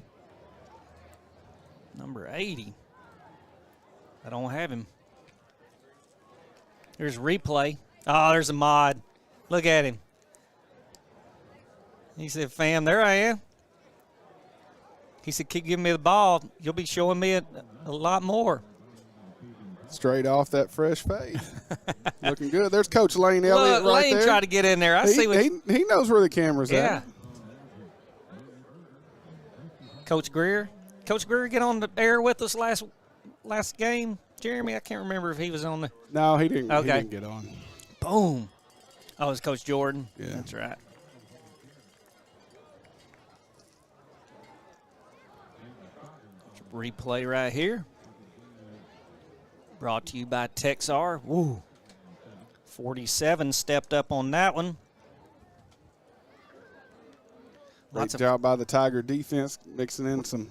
Number 80. I don't have him. Here's replay. Oh, there's a mod. Look at him. He said, fam, there I am. He said, keep giving me the ball. You'll be showing me a lot more. Straight off that fresh fade. Looking good. There's Coach Lane Elliott right Lane there. tried to get in there. He knows where the camera's at. Coach Greer. Coach Greer get on the air with us last game. Jeremy, I can't remember if he was on the. No, he didn't. Okay. He didn't get on. Boom. Oh, it was Coach Jordan. Yeah. That's right. Replay right here. Brought to you by Texar. Woo. 47 stepped up on that one. Great job by the Tiger defense mixing in some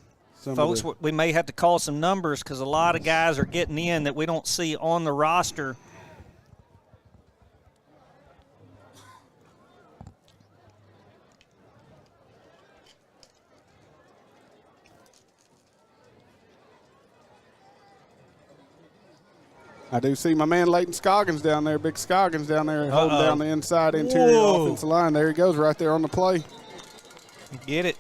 folks, we may have to call some numbers because a lot of guys are getting in that we don't see on the roster. I do see my man Leighton Scoggins down there, big Scoggins down there, holding down the inside interior offensive line. There he goes right there on the play. Get it.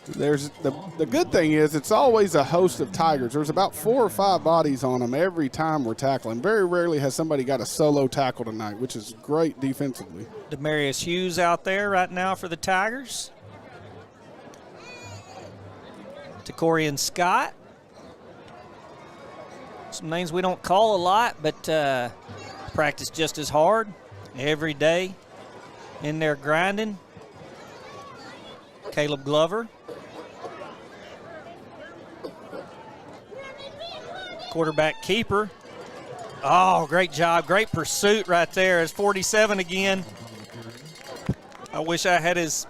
There's the good thing is it's always a host of Tigers. There's about 4 or 5 bodies on them every time we're tackling. Very rarely has somebody got a solo tackle tonight, which is great defensively. Demarius Hughes out there right now for the Tigers. Takorian Scott. Some names we don't call a lot, but practice just as hard every day in there grinding. Caleb Glover. Quarterback keeper. Oh, great job. Great pursuit right there. It's 47 again. I wish I had his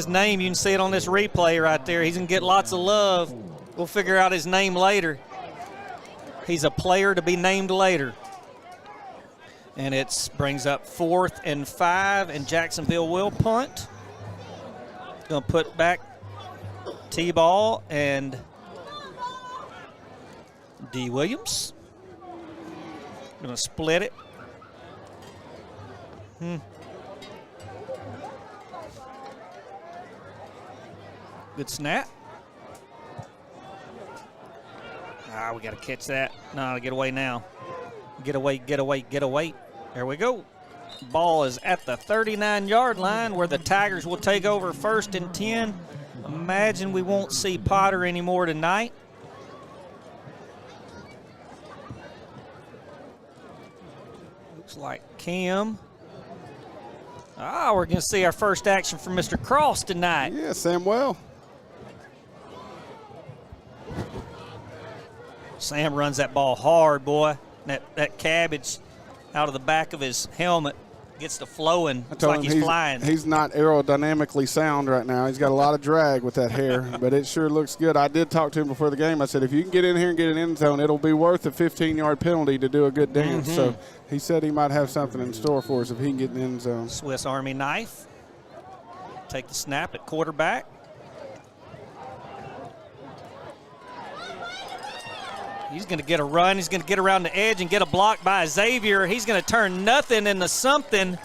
name. You can see it on this replay right there. He's going to get lots of love. We'll figure out his name later. He's a player to be named later. And it brings up 4th and 5, and Jacksonville will punt. Going to put back T-ball and D. Williams. Gonna split it. Good snap. We got to catch that. No, get away now. Get away, get away, get away. There we go. Ball is at the 39-yard line where the Tigers will take over 1st and 10. Imagine we won't see Potter anymore tonight. Looks like Cam. We're going to see our first action from Mr. Cross tonight. Yeah, Samuel. Sam runs that ball hard, boy. That cabbage out of the back of his helmet gets to flowing. It's like he's flying. He's not aerodynamically sound right now. He's got a lot of drag with that hair, but it sure looks good. I did talk to him before the game. I said, if you can get in here and get an end zone, it'll be worth a 15-yard penalty to do a good dance. So he said he might have something in store for us if he can get in the end zone. Swiss Army knife. Take the snap at quarterback. He's going to get a run. He's going to get around the edge and get a block by Xavier. He's going to turn nothing into something.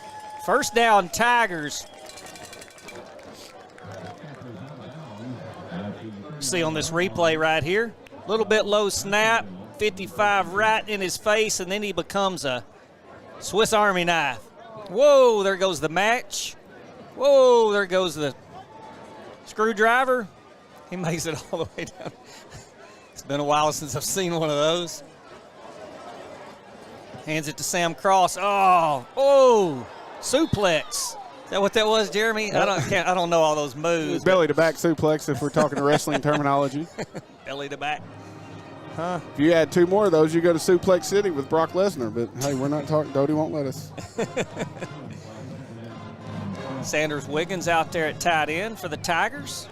First down, Tigers. See on this replay right here. A little bit low snap. 55 right in his face, and then he becomes a Swiss Army knife. Whoa, there goes the match. Whoa, there goes the screwdriver. He makes it all the way down. It's been a while since I've seen one of those. Hands it to Sam Cross. Oh, suplex. Is that what that was, Jeremy? I don't know all those moves. Belly to back suplex if we're talking wrestling terminology. Belly to back. If you add 2 more of those, you go to Suplex City with Brock Lesnar. But, hey, we're not talking. Doty won't let us. Sanders Wiggins out there at tight end for the Tigers.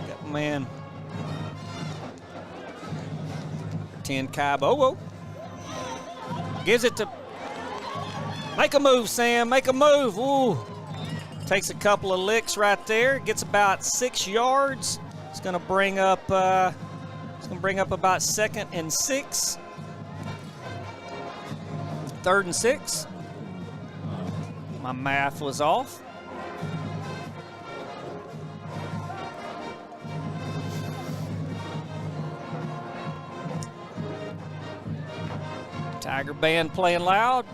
Got man 10 Cabo. Gives it to. Make a move, Sam. Make a move. Ooh. Takes a couple of licks right there. Gets about 6 yards. It's going to bring up. About 2nd and 6. 3rd and 6. My math was off. Tiger band playing loud.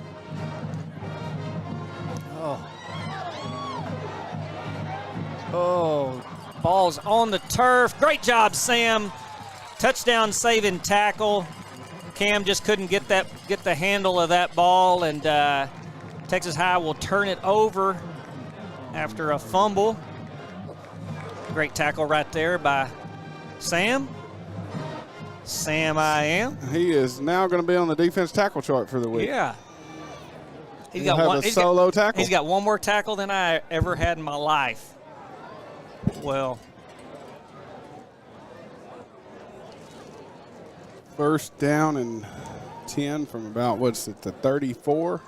Oh, ball's on the turf. Great job, Sam. Touchdown saving tackle. Cam just couldn't get the handle of that ball, and Texas High will turn it over after a fumble. Great tackle right there by Sam. Sam I am. He is now going to be on the defense tackle chart for the week. Yeah. He's got solo tackle. He's got one more tackle than I ever had in my life. Well, first down and 10 from about, the 34?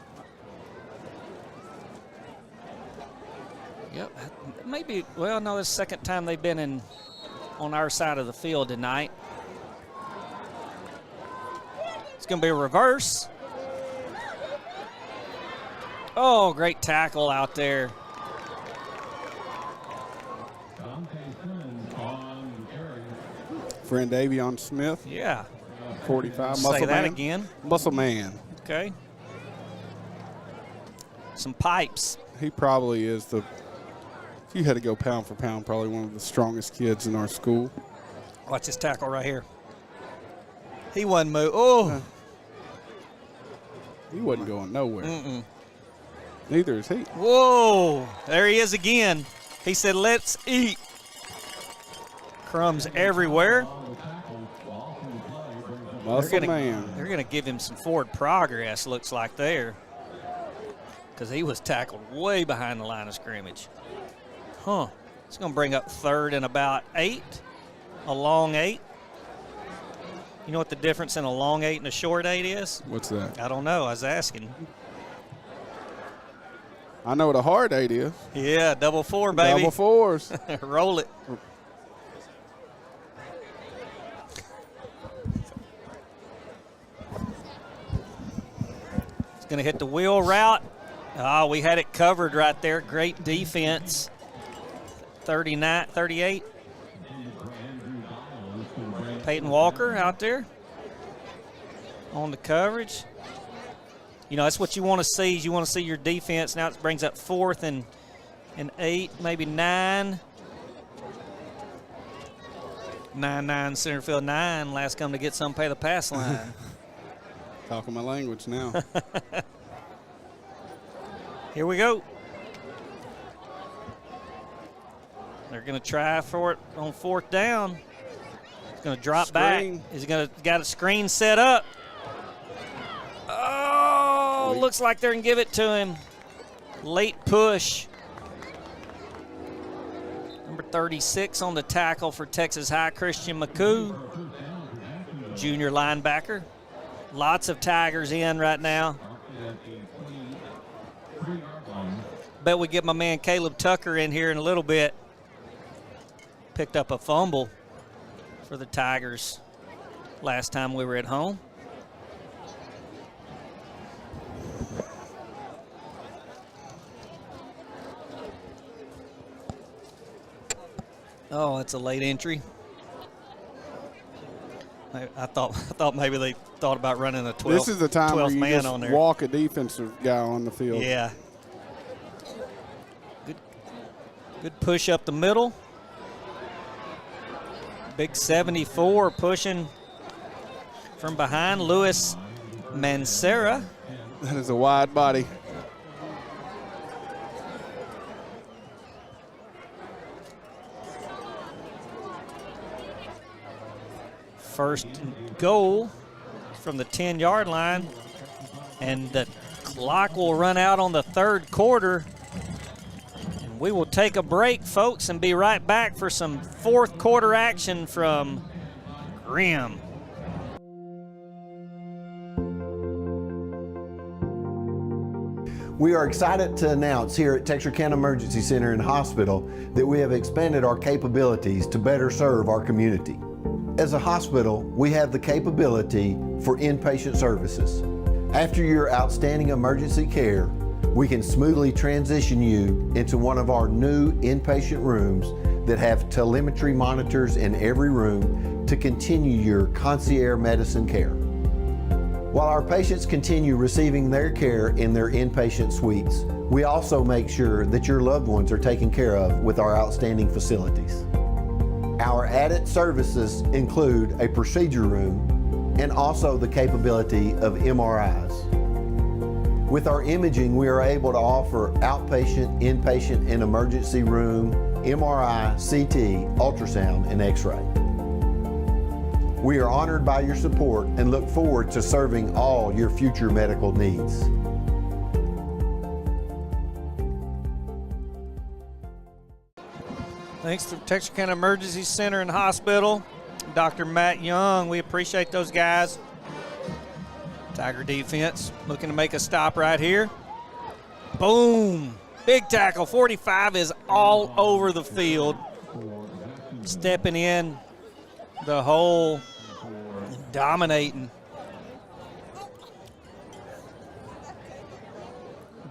Yep, maybe, well, no, it's the second time they've been on our side of the field tonight. It's going to be a reverse. Oh, great tackle out there. Friend Davion Smith. Yeah. 45. Muscle Say that man. again. Muscle man. Okay. Some pipes. He probably is if you had to go pound for pound, probably one of the strongest kids in our school. Watch this tackle right here. He wasn't moving. Oh. He wasn't going nowhere. Mm-mm. Neither is he. Whoa. There he is again. He said, let's eat. Crumbs everywhere. Muscle man. They're going to give him some forward progress, looks like there. Because he was tackled way behind the line of scrimmage. It's going to bring up 3rd and about 8. A long 8. You know what the difference in a long 8 and a short 8 is? What's that? I don't know. I was asking. I know what a hard 8 is. Yeah, double 4, baby. Double 4s. Roll it. It's going to hit the wheel route. Oh, we had it covered right there. Great defense. 38. Peyton Walker out there on the coverage. You know, that's what you want to see. You want to see your defense. Now it brings up 4th and 8, maybe 9. 9 center field 9. Last come to get some, pay the pass line. Talking my language now. Here we go. They're going to try for it on 4th down. He's going to drop back. He's going to got a screen set up. Oh, looks like they're going to give it to him. Late push. Number 36 on the tackle for Texas High, Christian McCoo, junior linebacker. Lots of Tigers in right now. Bet we get my man Caleb Tucker in here in a little bit. Picked up a fumble for the Tigers last time we were at home. Oh, it's a late entry. I thought maybe they thought about running a 12th. This is the time where you man just on there. walk a defensive guy on the field. Yeah. Good push up the middle. Big 74 pushing from behind. Luis Mancera. That is a wide body. First goal from the 10-yard line, and the clock will run out on the 3rd quarter. And we will take a break, folks, and be right back for some 4th quarter action from Grimm. We are excited to announce here at Texarkana Emergency Center and Hospital that we have expanded our capabilities to better serve our community. As a hospital, we have the capability for inpatient services. After your outstanding emergency care, we can smoothly transition you into one of our new inpatient rooms that have telemetry monitors in every room to continue your concierge medicine care. While our patients continue receiving their care in their inpatient suites, we also make sure that your loved ones are taken care of with our outstanding facilities. Our added services include a procedure room and also the capability of MRIs. With our imaging, we are able to offer outpatient, inpatient, and emergency room, MRI, CT, ultrasound, and X-ray. We are honored by your support and look forward to serving all your future medical needs. Thanks to Texarkana Emergency Center and Hospital, Dr. Matt Young. We appreciate those guys. Tiger defense looking to make a stop right here. Boom. Big tackle. 45 is all over the field. Stepping in the hole, dominating.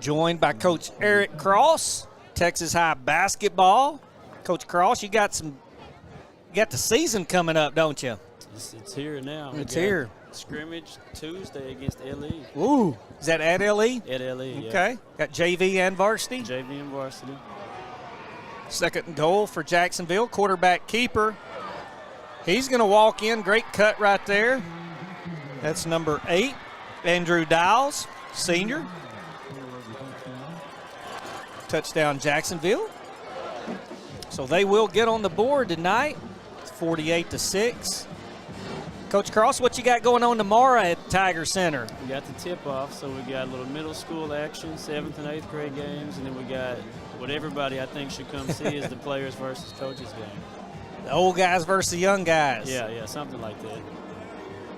Joined by Coach Eric Cross, Texas High basketball. Coach Cross, you got the season coming up, don't you? It's here now. It's here. Scrimmage Tuesday against LE. Ooh, is that at LE? At LE, yeah. Okay. Got JV and varsity? JV and varsity. Second and goal for Jacksonville. Quarterback keeper. He's going to walk in. Great cut right there. That's number 8, Andrew Dials, senior. Touchdown Jacksonville. So they will get on the board tonight. It's 48-6. Coach Cross, what you got going on tomorrow at Tiger Center? We got the tip-off, so we got a little middle school action, 7th and 8th grade games, and then we got what everybody I think should come see is the players versus coaches game. The old guys versus the young guys. Yeah, something like that.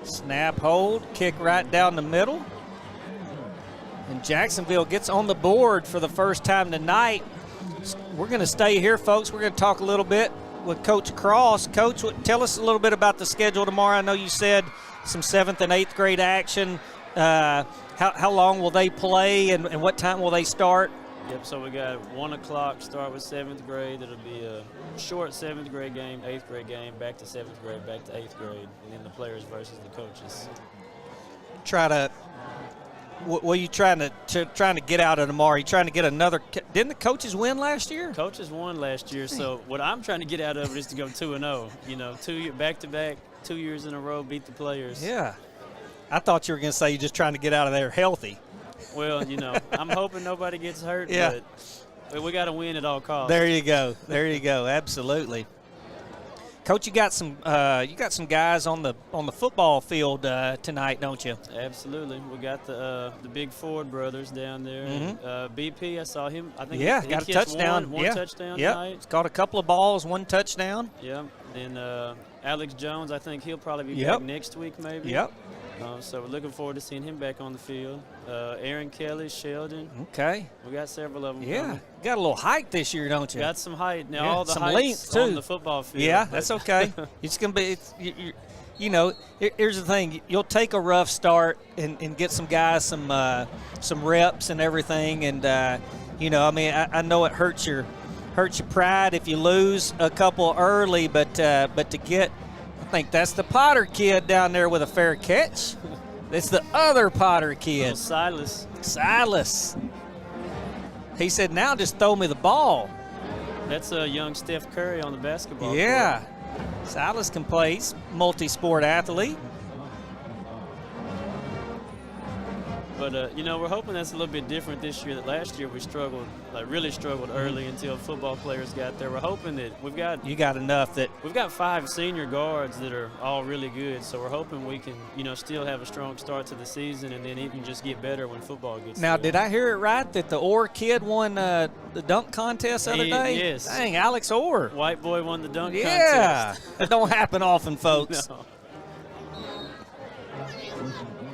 Snap, hold, kick right down the middle. And Jacksonville gets on the board for the first time tonight. We're going to stay here, folks. We're going to talk a little bit with Coach Cross. Coach, tell us a little bit about the schedule tomorrow. I know you said some 7th and 8th grade action. How long will they play, and what time will they start? Yep, so we got 1 o'clock start with 7th grade. It'll be a short 7th grade game, 8th grade game, back to 7th grade, back to 8th grade, and then the players versus the coaches. What are you trying to get out of tomorrow? You trying to get another? Didn't the coaches win last year? Coaches won last year, so what I'm trying to get out of it is to go 2-0. You know, back-to-back, 2 years in a row, beat the players. Yeah. I thought you were going to say you're just trying to get out of there healthy. Well, you know, I'm hoping nobody gets hurt, yeah. but we got to win at all costs. There you go. There you go. Absolutely. Coach, you got some guys on the football field tonight, don't you? Absolutely. We got the big Ford brothers down there. Mm-hmm. BP, I saw him. I think he got a touchdown. One touchdown tonight. He's caught a couple of balls, 1 touchdown. Yep. Then Alex Jones, I think he'll probably be back next week maybe. Yep. So we're looking forward to seeing him back on the field. Aaron Kelly, Sheldon. Okay. We got several of them. Yeah. Coming. Got a little height this year, don't you? Got some height. Now all the some heights length too on the football field. Yeah, that's okay. It's gonna be. You know, here's the thing. You'll take a rough start and get some guys some reps and everything, and you know, I mean, I know it hurts your pride if you lose a couple early, but to get. I think that's the Potter kid down there with a fair catch. It's the other Potter kid. Oh, Silas. He said, now just throw me the ball. That's a young Steph Curry on the basketball court. Yeah. Silas can play. He's a multi-sport athlete. But, you know, we're hoping that's a little bit different this year. That last year we struggled, really struggled early until football players got there. We're hoping that you got enough that we've got 5 senior guards that are all really good. So we're hoping we can, you know, still have a strong start to the season and then even just get better when football gets Now, there. did I hear it right that the Orr kid won the dunk contest the other day? Yes. Dang, Alex Orr. White boy won the dunk contest. Yeah. That don't happen often, folks. No.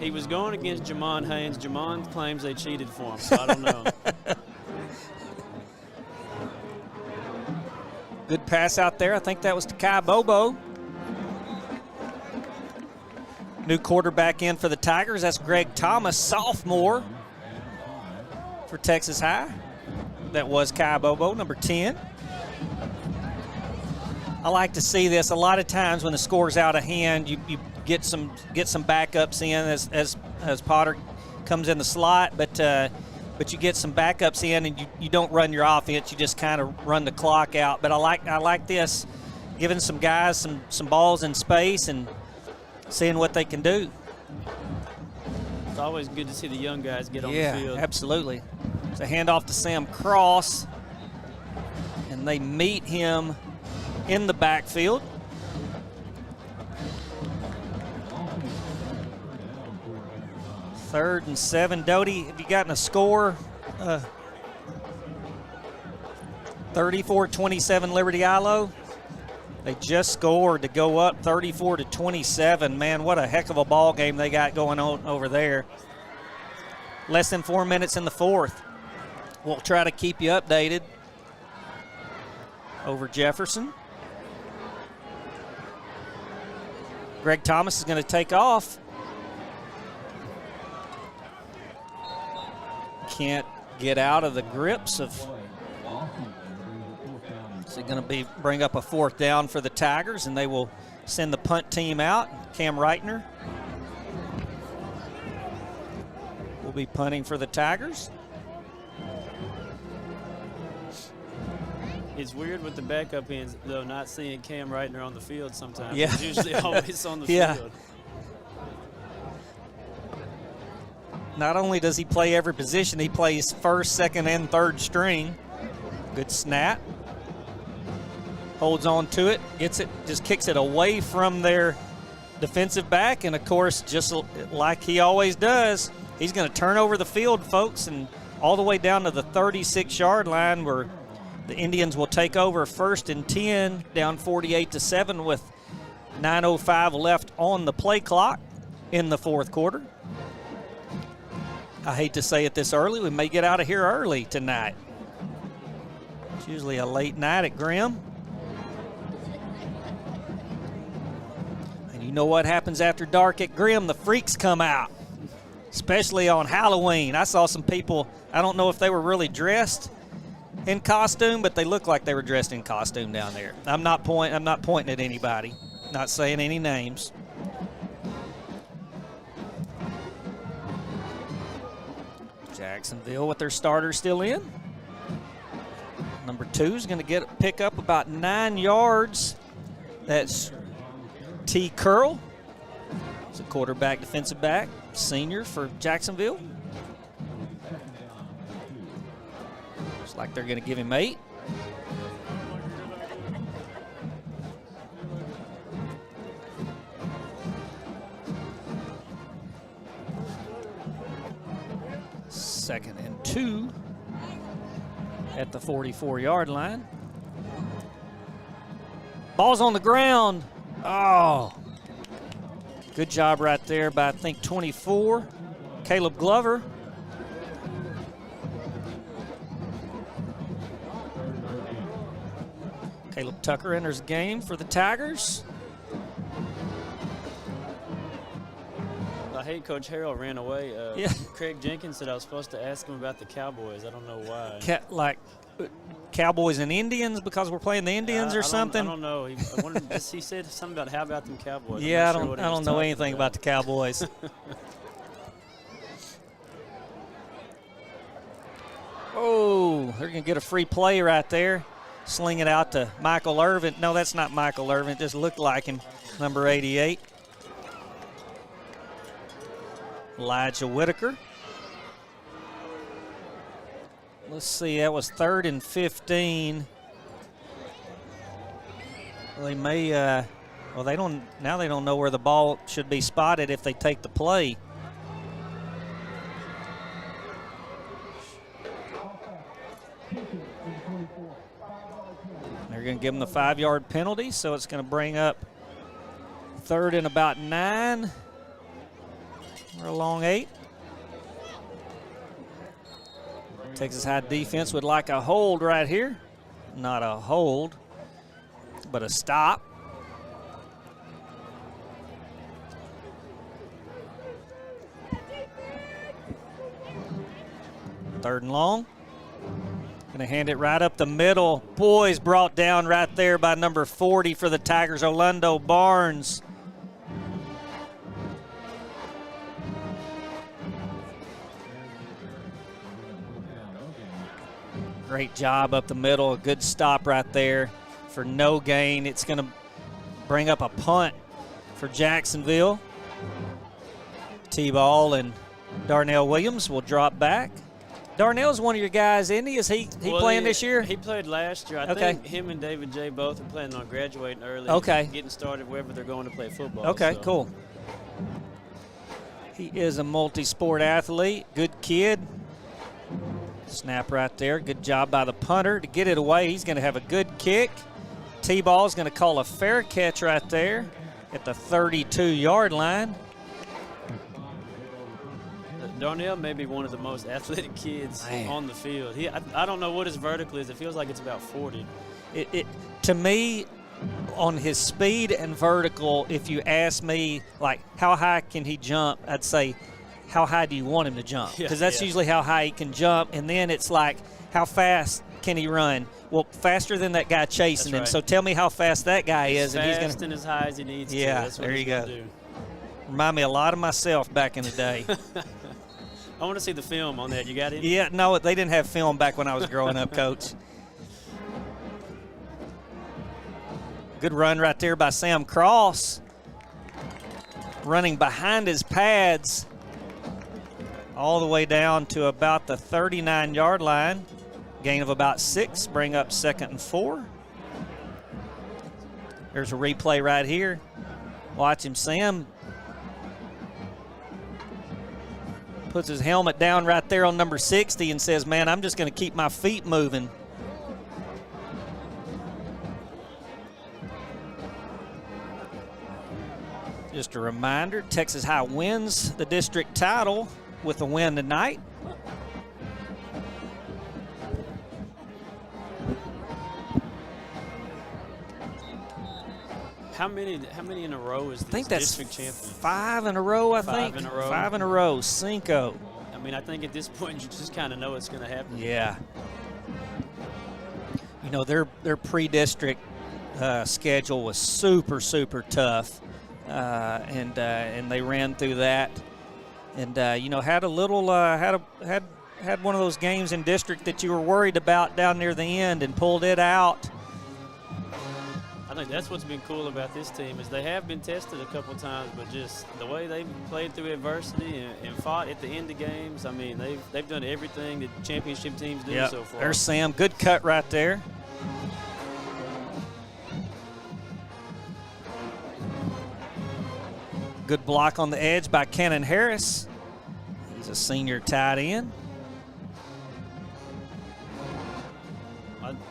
He was going against Jamon Haynes. Jamon claims they cheated for him, so I don't know. Good pass out there. I think that was to Kai Bobo. New quarterback in for the Tigers. That's Greg Thomas, sophomore for Texas High. That was Kai Bobo, number 10. I like to see this. A lot of times when the score's out of hand, you get some backups in as Potter comes in the slot, but you get some backups in and you don't run your offense. You just kind of run the clock out. But I like this, giving some guys some balls in space and seeing what they can do. It's always good to see the young guys get on the field. Yeah, absolutely. It's a handoff to Sam Cross, and they meet him in the backfield. Third and 7. Doty, have you gotten a score? 34-27 Liberty Ilo. They just scored to go up 34-27. Man, what a heck of a ball game they got going on over there. Less than 4 minutes in the fourth. We'll try to keep you updated over Jefferson. Greg Thomas is going to take off. Can't get out of the grips of. It's going to bring up a 4th down for the Tigers, and they will send the punt team out. Cam Reitner will be punting for the Tigers. It's weird with the backup ends, though, not seeing Cam Reitner on the field sometimes. Yeah. He's usually always on the Yeah. field. Not only does he play every position, he plays first, second, and third string. Good snap. Holds on to it, gets it, just kicks it away from their defensive back, and of course, just like he always does, he's going to turn over the field, folks, and all the way down to the 36-yard line where the Indians will take over 1st and 10, down 48-7 with 9:05 left on the play clock in the fourth quarter. I hate to say it this early, we may get out of here early tonight. It's usually a late night at Grimm. And you know what happens after dark at Grimm? The freaks come out, especially on Halloween. I saw some people, I don't know if they were really dressed in costume, but they looked like they were dressed in costume down there. I'm not pointing at anybody, not saying any names. Jacksonville with their starters still in. Number 2 is going to pick up about 9 yards. That's T. Curl. He's a quarterback, defensive back, senior for Jacksonville. Looks like they're going to give him 8. Second and 2 at the 44-yard line. Ball's on the ground. Oh, good job right there by, I think, 24, Caleb Glover. Caleb Tucker enters the game for the Tigers. I hate Coach Harrell ran away. Yeah. Craig Jenkins said I was supposed to ask him about the Cowboys. I don't know why. Like Cowboys and Indians because we're playing the Indians or something? I don't know. He said something about how about them Cowboys. Yeah, I don't know anything about the Cowboys. Oh, they're going to get a free play right there. Sling it out to Michael Irvin. No, that's not Michael Irvin. It just looked like him, number 88. Elijah Whitaker. Let's see, that was 3rd and 15. Well, they may, they don't know where the ball should be spotted if they take the play. They're going to give them the 5-yard penalty, so it's going to bring up 3rd and about 9. We're along 8. Texas High defense would like a hold right here. Not a hold, but a stop. Third and long. Going to hand it right up the middle. Boys brought down right there by number 40 for the Tigers, Orlando Barnes. Great job up the middle. A good stop right there for no gain. It's going to bring up a punt for Jacksonville. T-Ball and Darnell Williams will drop back. Darnell's one of your guys, isn't he? Is he playing this year? He played last year. I think him and David J. both are planning on graduating early. Okay. Getting started wherever they're going to play football. Okay, so. Cool. He is a multi-sport athlete. Good kid. Snap right there. Good job by the punter to get it away. He's going to have a good kick. T-Ball is going to call a fair catch right there at the 32-yard line. Darnell may be one of the most athletic kids on the field. I don't know what his vertical is. It feels like it's about 40. To me, on his speed and vertical, if you ask me, like, how high can he jump, I'd say, how high do you want him to jump? Because that's usually how high he can jump. And then it's like, how fast can he run? Well, faster than that guy chasing him. So tell me how fast that guy is. And he's fast and as high as he needs to. That's what there you go. Do. Remind me a lot of myself back in the day. I want to see the film on that. You got it? Yeah, no, they didn't have film back when I was growing up, Coach. Good run right there by Sam Cross. Running behind his pads all the way down to about the 39-yard line. Gain of about 6, bring up 2nd and 4. There's a replay right here. Watch him, Sam. Puts his helmet down right there on number 60 and says, man, I'm just going to keep my feet moving. Just a reminder, Texas High wins the district title with a win tonight. How many in a row is this I think that's district champion? 5 in a row, I think. 5 in a row. 5 in a row, cinco. I mean, I think at this point you just kind of know it's going to happen. Yeah. You know, their pre-district schedule was super, super tough, and they ran through that, and you know, had a little had one of those games in district that you were worried about down near the end and pulled it out. I think that's what's been cool about this team is they have been tested a couple times, but just the way they've played through adversity and fought at the end of games, I mean, they've done everything that championship teams do so far. There's Sam. Good cut right there. Good block on the edge by Cannon Harris. He's a senior tight end.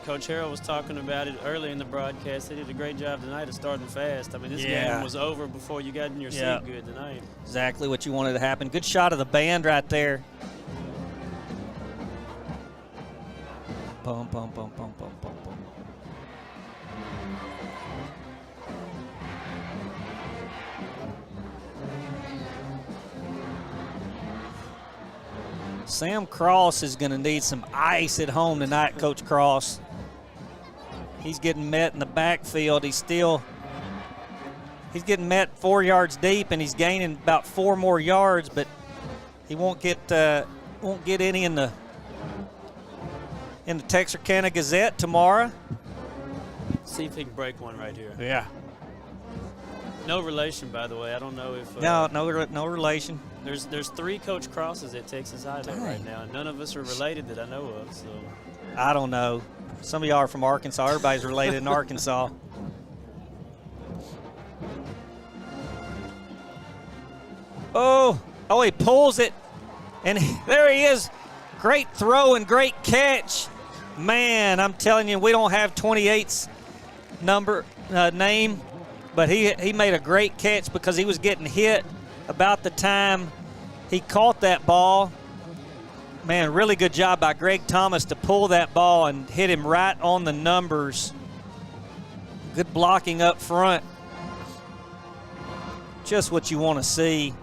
Coach Harrell was talking about it early in the broadcast. They did a great job tonight of starting fast. I mean, this game was over before you got in your seat good tonight. Exactly what you wanted to happen. Good shot of the band right there. Bum, bum, bum, bum, bum, bum, bum. Sam Cross is going to need some ice at home tonight, Coach Cross. He's getting met in the backfield. He's getting met 4 yards deep, and he's gaining about 4 more yards, but he won't get any in the Texarkana Gazette tomorrow. See if he can break one right here. Yeah. No relation, by the way. I don't know if no relation. There's 3 Coach Crosses at Texas High right now, and none of us are related that I know of. So I don't know. Some of y'all are from Arkansas. Everybody's related in Arkansas. Oh, he pulls it, and there he is. Great throw and great catch. Man, I'm telling you, we don't have 28's name, but he made a great catch because he was getting hit about the time he caught that ball. Man, really good job by Greg Thomas to pull that ball and hit him right on the numbers. Good blocking up front. Just what you want to see.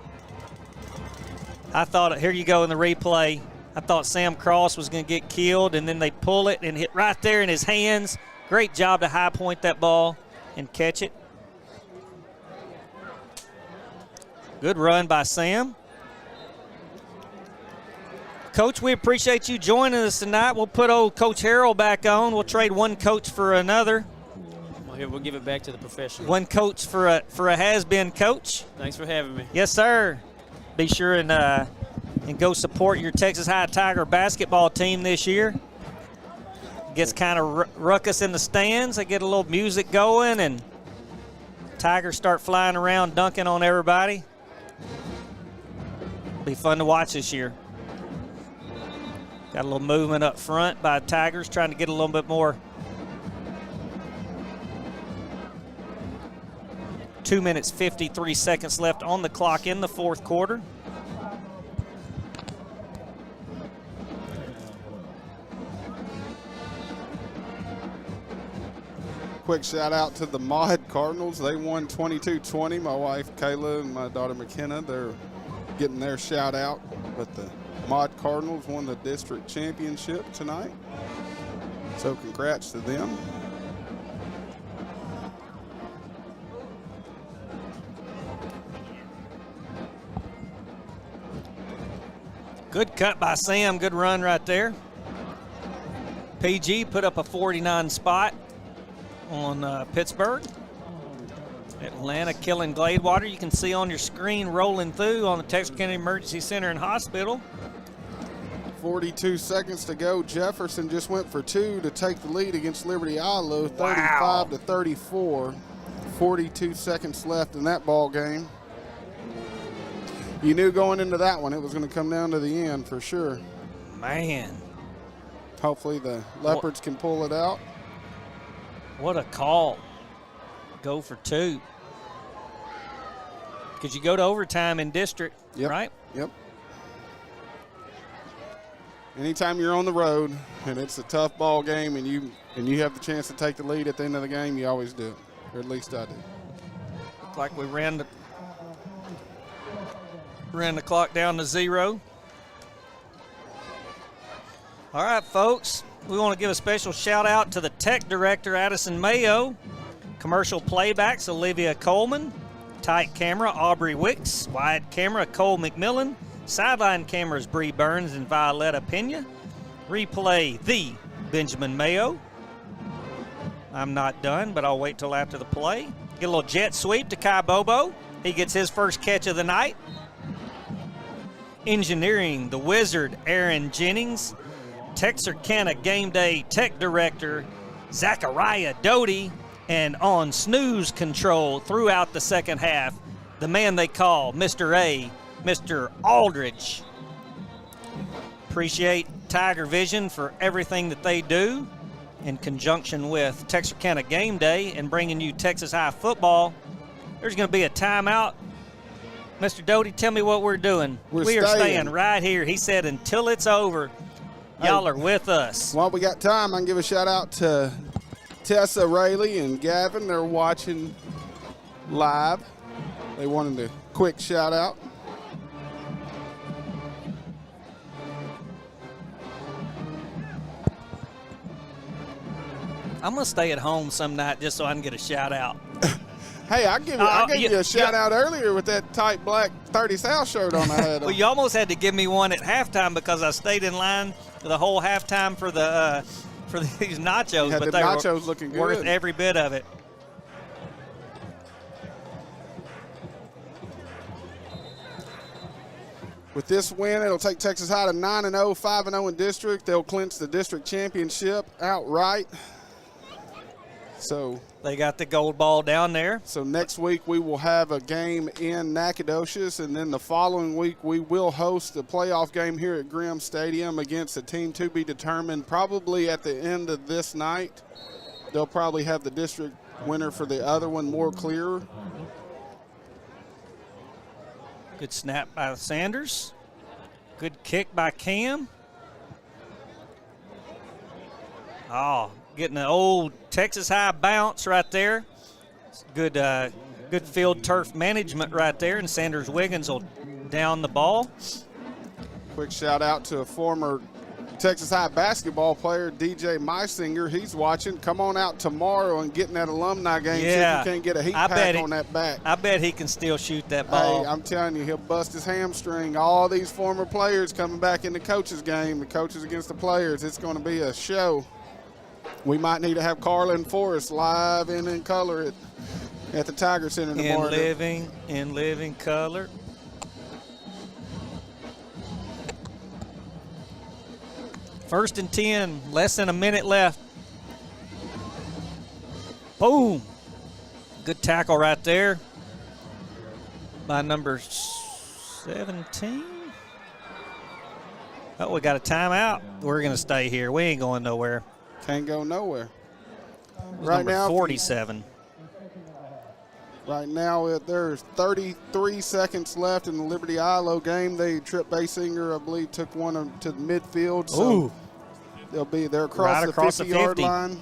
I thought, here you go in the replay, I thought Sam Cross was going to get killed, and then they pull it and hit right there in his hands. Great job to high point that ball and catch it. Good run by Sam. Coach, we appreciate you joining us tonight. We'll put old Coach Harrell back on. We'll trade one coach for another. Well, here, we'll give it back to the professional. One coach for a has-been coach. Thanks for having me. Yes, sir. Be sure and go support your Texas High Tiger basketball team this year. Gets kind of ruckus in the stands. They get a little music going, and Tigers start flying around, dunking on everybody. Be fun to watch this year. Got a little movement up front by Tigers, trying to get a little bit more. 2 minutes, 53 seconds left on the clock in the fourth quarter. Quick shout out to the Mod Cardinals. They won 22-20. My wife Kayla and my daughter McKenna, they're getting their shout out. But the Mod Cardinals won the district championship tonight. So congrats to them. Good cut by Sam. Good run right there. PG put up a 49 spot on Pittsburgh. Atlanta killing Gladewater. You can see on your screen rolling through on the Texarkana Emergency Center and Hospital. 42 seconds to go. Jefferson just went for 2 to take the lead against Liberty Ilo, 35-34. 42 seconds left in that ball game. You knew going into that one it was going to come down to the end for sure. Man. Hopefully the Leopards can pull it out. What a call. Go for 2. Because you go to overtime in district, right? Yep. anytime you're on the road and it's a tough ball game and you have the chance to take the lead at the end of the game, you always do it, or at least I do. Looked like we ran the clock down to 0. All right, folks, we want to give a special shout out to the tech director, Addison Mayo, commercial playbacks, Olivia Coleman, tight camera, Aubrey Wicks, wide camera, Cole McMillan, sideline cameras, Bree Burns and Violetta Pena, replay, the Benjamin Mayo. I'm not done, but I'll wait till after the play. Get a little jet sweep to Kai Bobo. He gets his first catch of the night. Engineering, the wizard, Aaron Jennings. Texarkana Game Day Tech Director, Zachariah Doty. And on snooze control throughout the second half, the man they call Mr. A, Mr. Aldridge. Appreciate TigerVision for everything that they do in conjunction with Texarkana Game Day and bringing you Texas High football. There's going to be a timeout. Mr. Doty, tell me what we're doing. We are staying right here. He said until it's over, y'all are with us. While we got time, I can give a shout out to Tessa, Rayleigh, and Gavin. They're watching live. They wanted a quick shout out. I'm going to stay at home some night just so I can get a shout out. Hey, I gave you a shout out earlier with that tight black 30 South shirt on I had. Well, you almost had to give me one at halftime because I stayed in line the whole halftime for these nachos, but they nachos were looking good. Worth every bit of it. With this win, it'll take Texas High to 9-0, 5-0 in district. They'll clinch the district championship outright. So they got the gold ball down there. So next week we will have a game in Nacogdoches, and then the following week we will host the playoff game here at Grimm Stadium against a team to be determined probably at the end of this night. They'll probably have the district winner for the other one more clear. Good snap by Sanders. Good kick by Cam. Oh, getting an old Texas High bounce right there. Good field turf management right there, and Sanders Wiggins will down the ball. Quick shout out to a former Texas High basketball player, DJ Meisinger. He's watching. Come on out tomorrow and get in that alumni game. Yeah. See if you can't get a heat pack on that back. I bet he can still shoot that ball. Hey, I'm telling you, he'll bust his hamstring. All these former players coming back in the coaches game, the coaches against the players. It's going to be a show. We might need to have Carlin Forrest live and in color at the Tiger Center tomorrow. In living color. First and 10, less than a minute left. Boom. Good tackle right there by number 17. Oh, we got a timeout. We're going to stay here. We ain't going nowhere. Can't go nowhere. Right now, 47. Right now, there's 33 seconds left in the Liberty Ilo game. They tripped Basinger, I believe, took one to the midfield. So they're across the 50-yard line.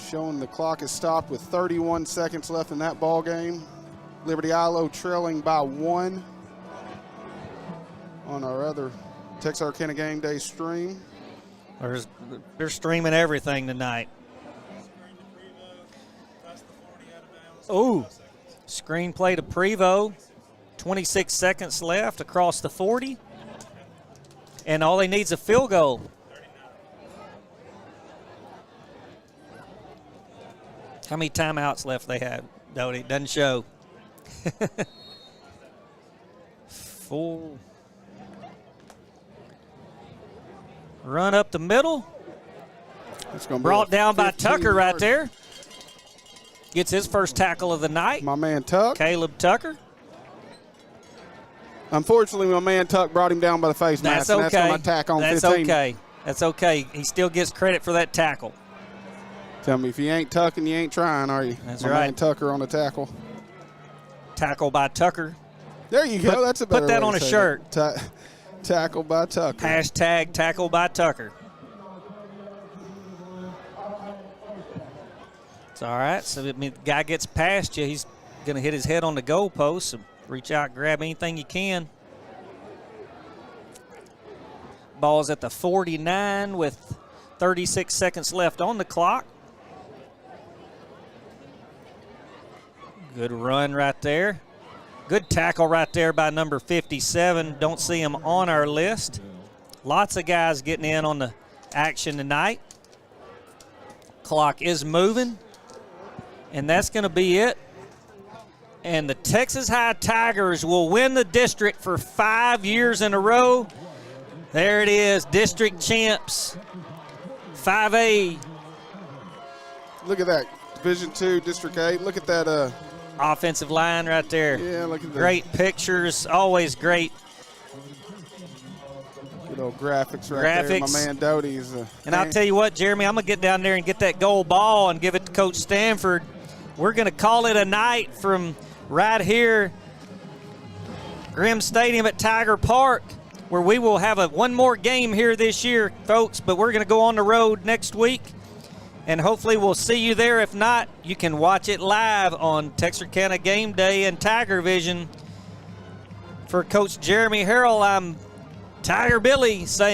Showing the clock is stopped with 31 seconds left in that ball game. Liberty Ilo trailing by 1 on our other Texarkana Game Day stream. They're streaming everything tonight. Oh, screenplay to Prevost. 26 seconds left across the 40. And all they need is a field goal. How many timeouts left they have, Doty? Doesn't show. 4. Run up the middle. It's gonna be brought down by Tucker right there. Gets his first tackle of the night. My man Tuck. Caleb Tucker. Unfortunately, my man Tuck brought him down by the face mask. That's okay. That's going to tack on 15. That's okay. That's okay. He still gets credit for that tackle. Tell me, if you ain't tucking, you ain't trying, are you? That's my right. Man Tucker on the tackle. Tackle by Tucker. There you go. That's a better Put that way on to a say shirt. Tackle by Tucker. Hashtag tackle by Tucker. It's all right. So I mean, the guy gets past you, he's going to hit his head on the goalpost. So reach out, grab anything you can. Ball's at the 49 with 36 seconds left on the clock. Good run right there. Good tackle right there by number 57. Don't see him on our list. Lots of guys getting in on the action tonight. Clock is moving. And that's going to be it. And the Texas High Tigers will win the district for 5 years in a row. There it is, district champs, 5A. Look at that, Division II, District 8. Look at that. Offensive line right there. Yeah, look at that. Great pictures, always great. Good old graphics right there. My man Doty's. And I'll tell you what, Jeremy, I'm going to get down there and get that gold ball and give it to Coach Stanford. We're going to call it a night from right here, Grimm Stadium at Tiger Park, where we will have one more game here this year, folks, but we're going to go on the road next week, and hopefully we'll see you there. If not, you can watch it live on Texarkana Gameday and TigerVision. For Coach Jeremy Harrell, I'm Tiger Billy saying,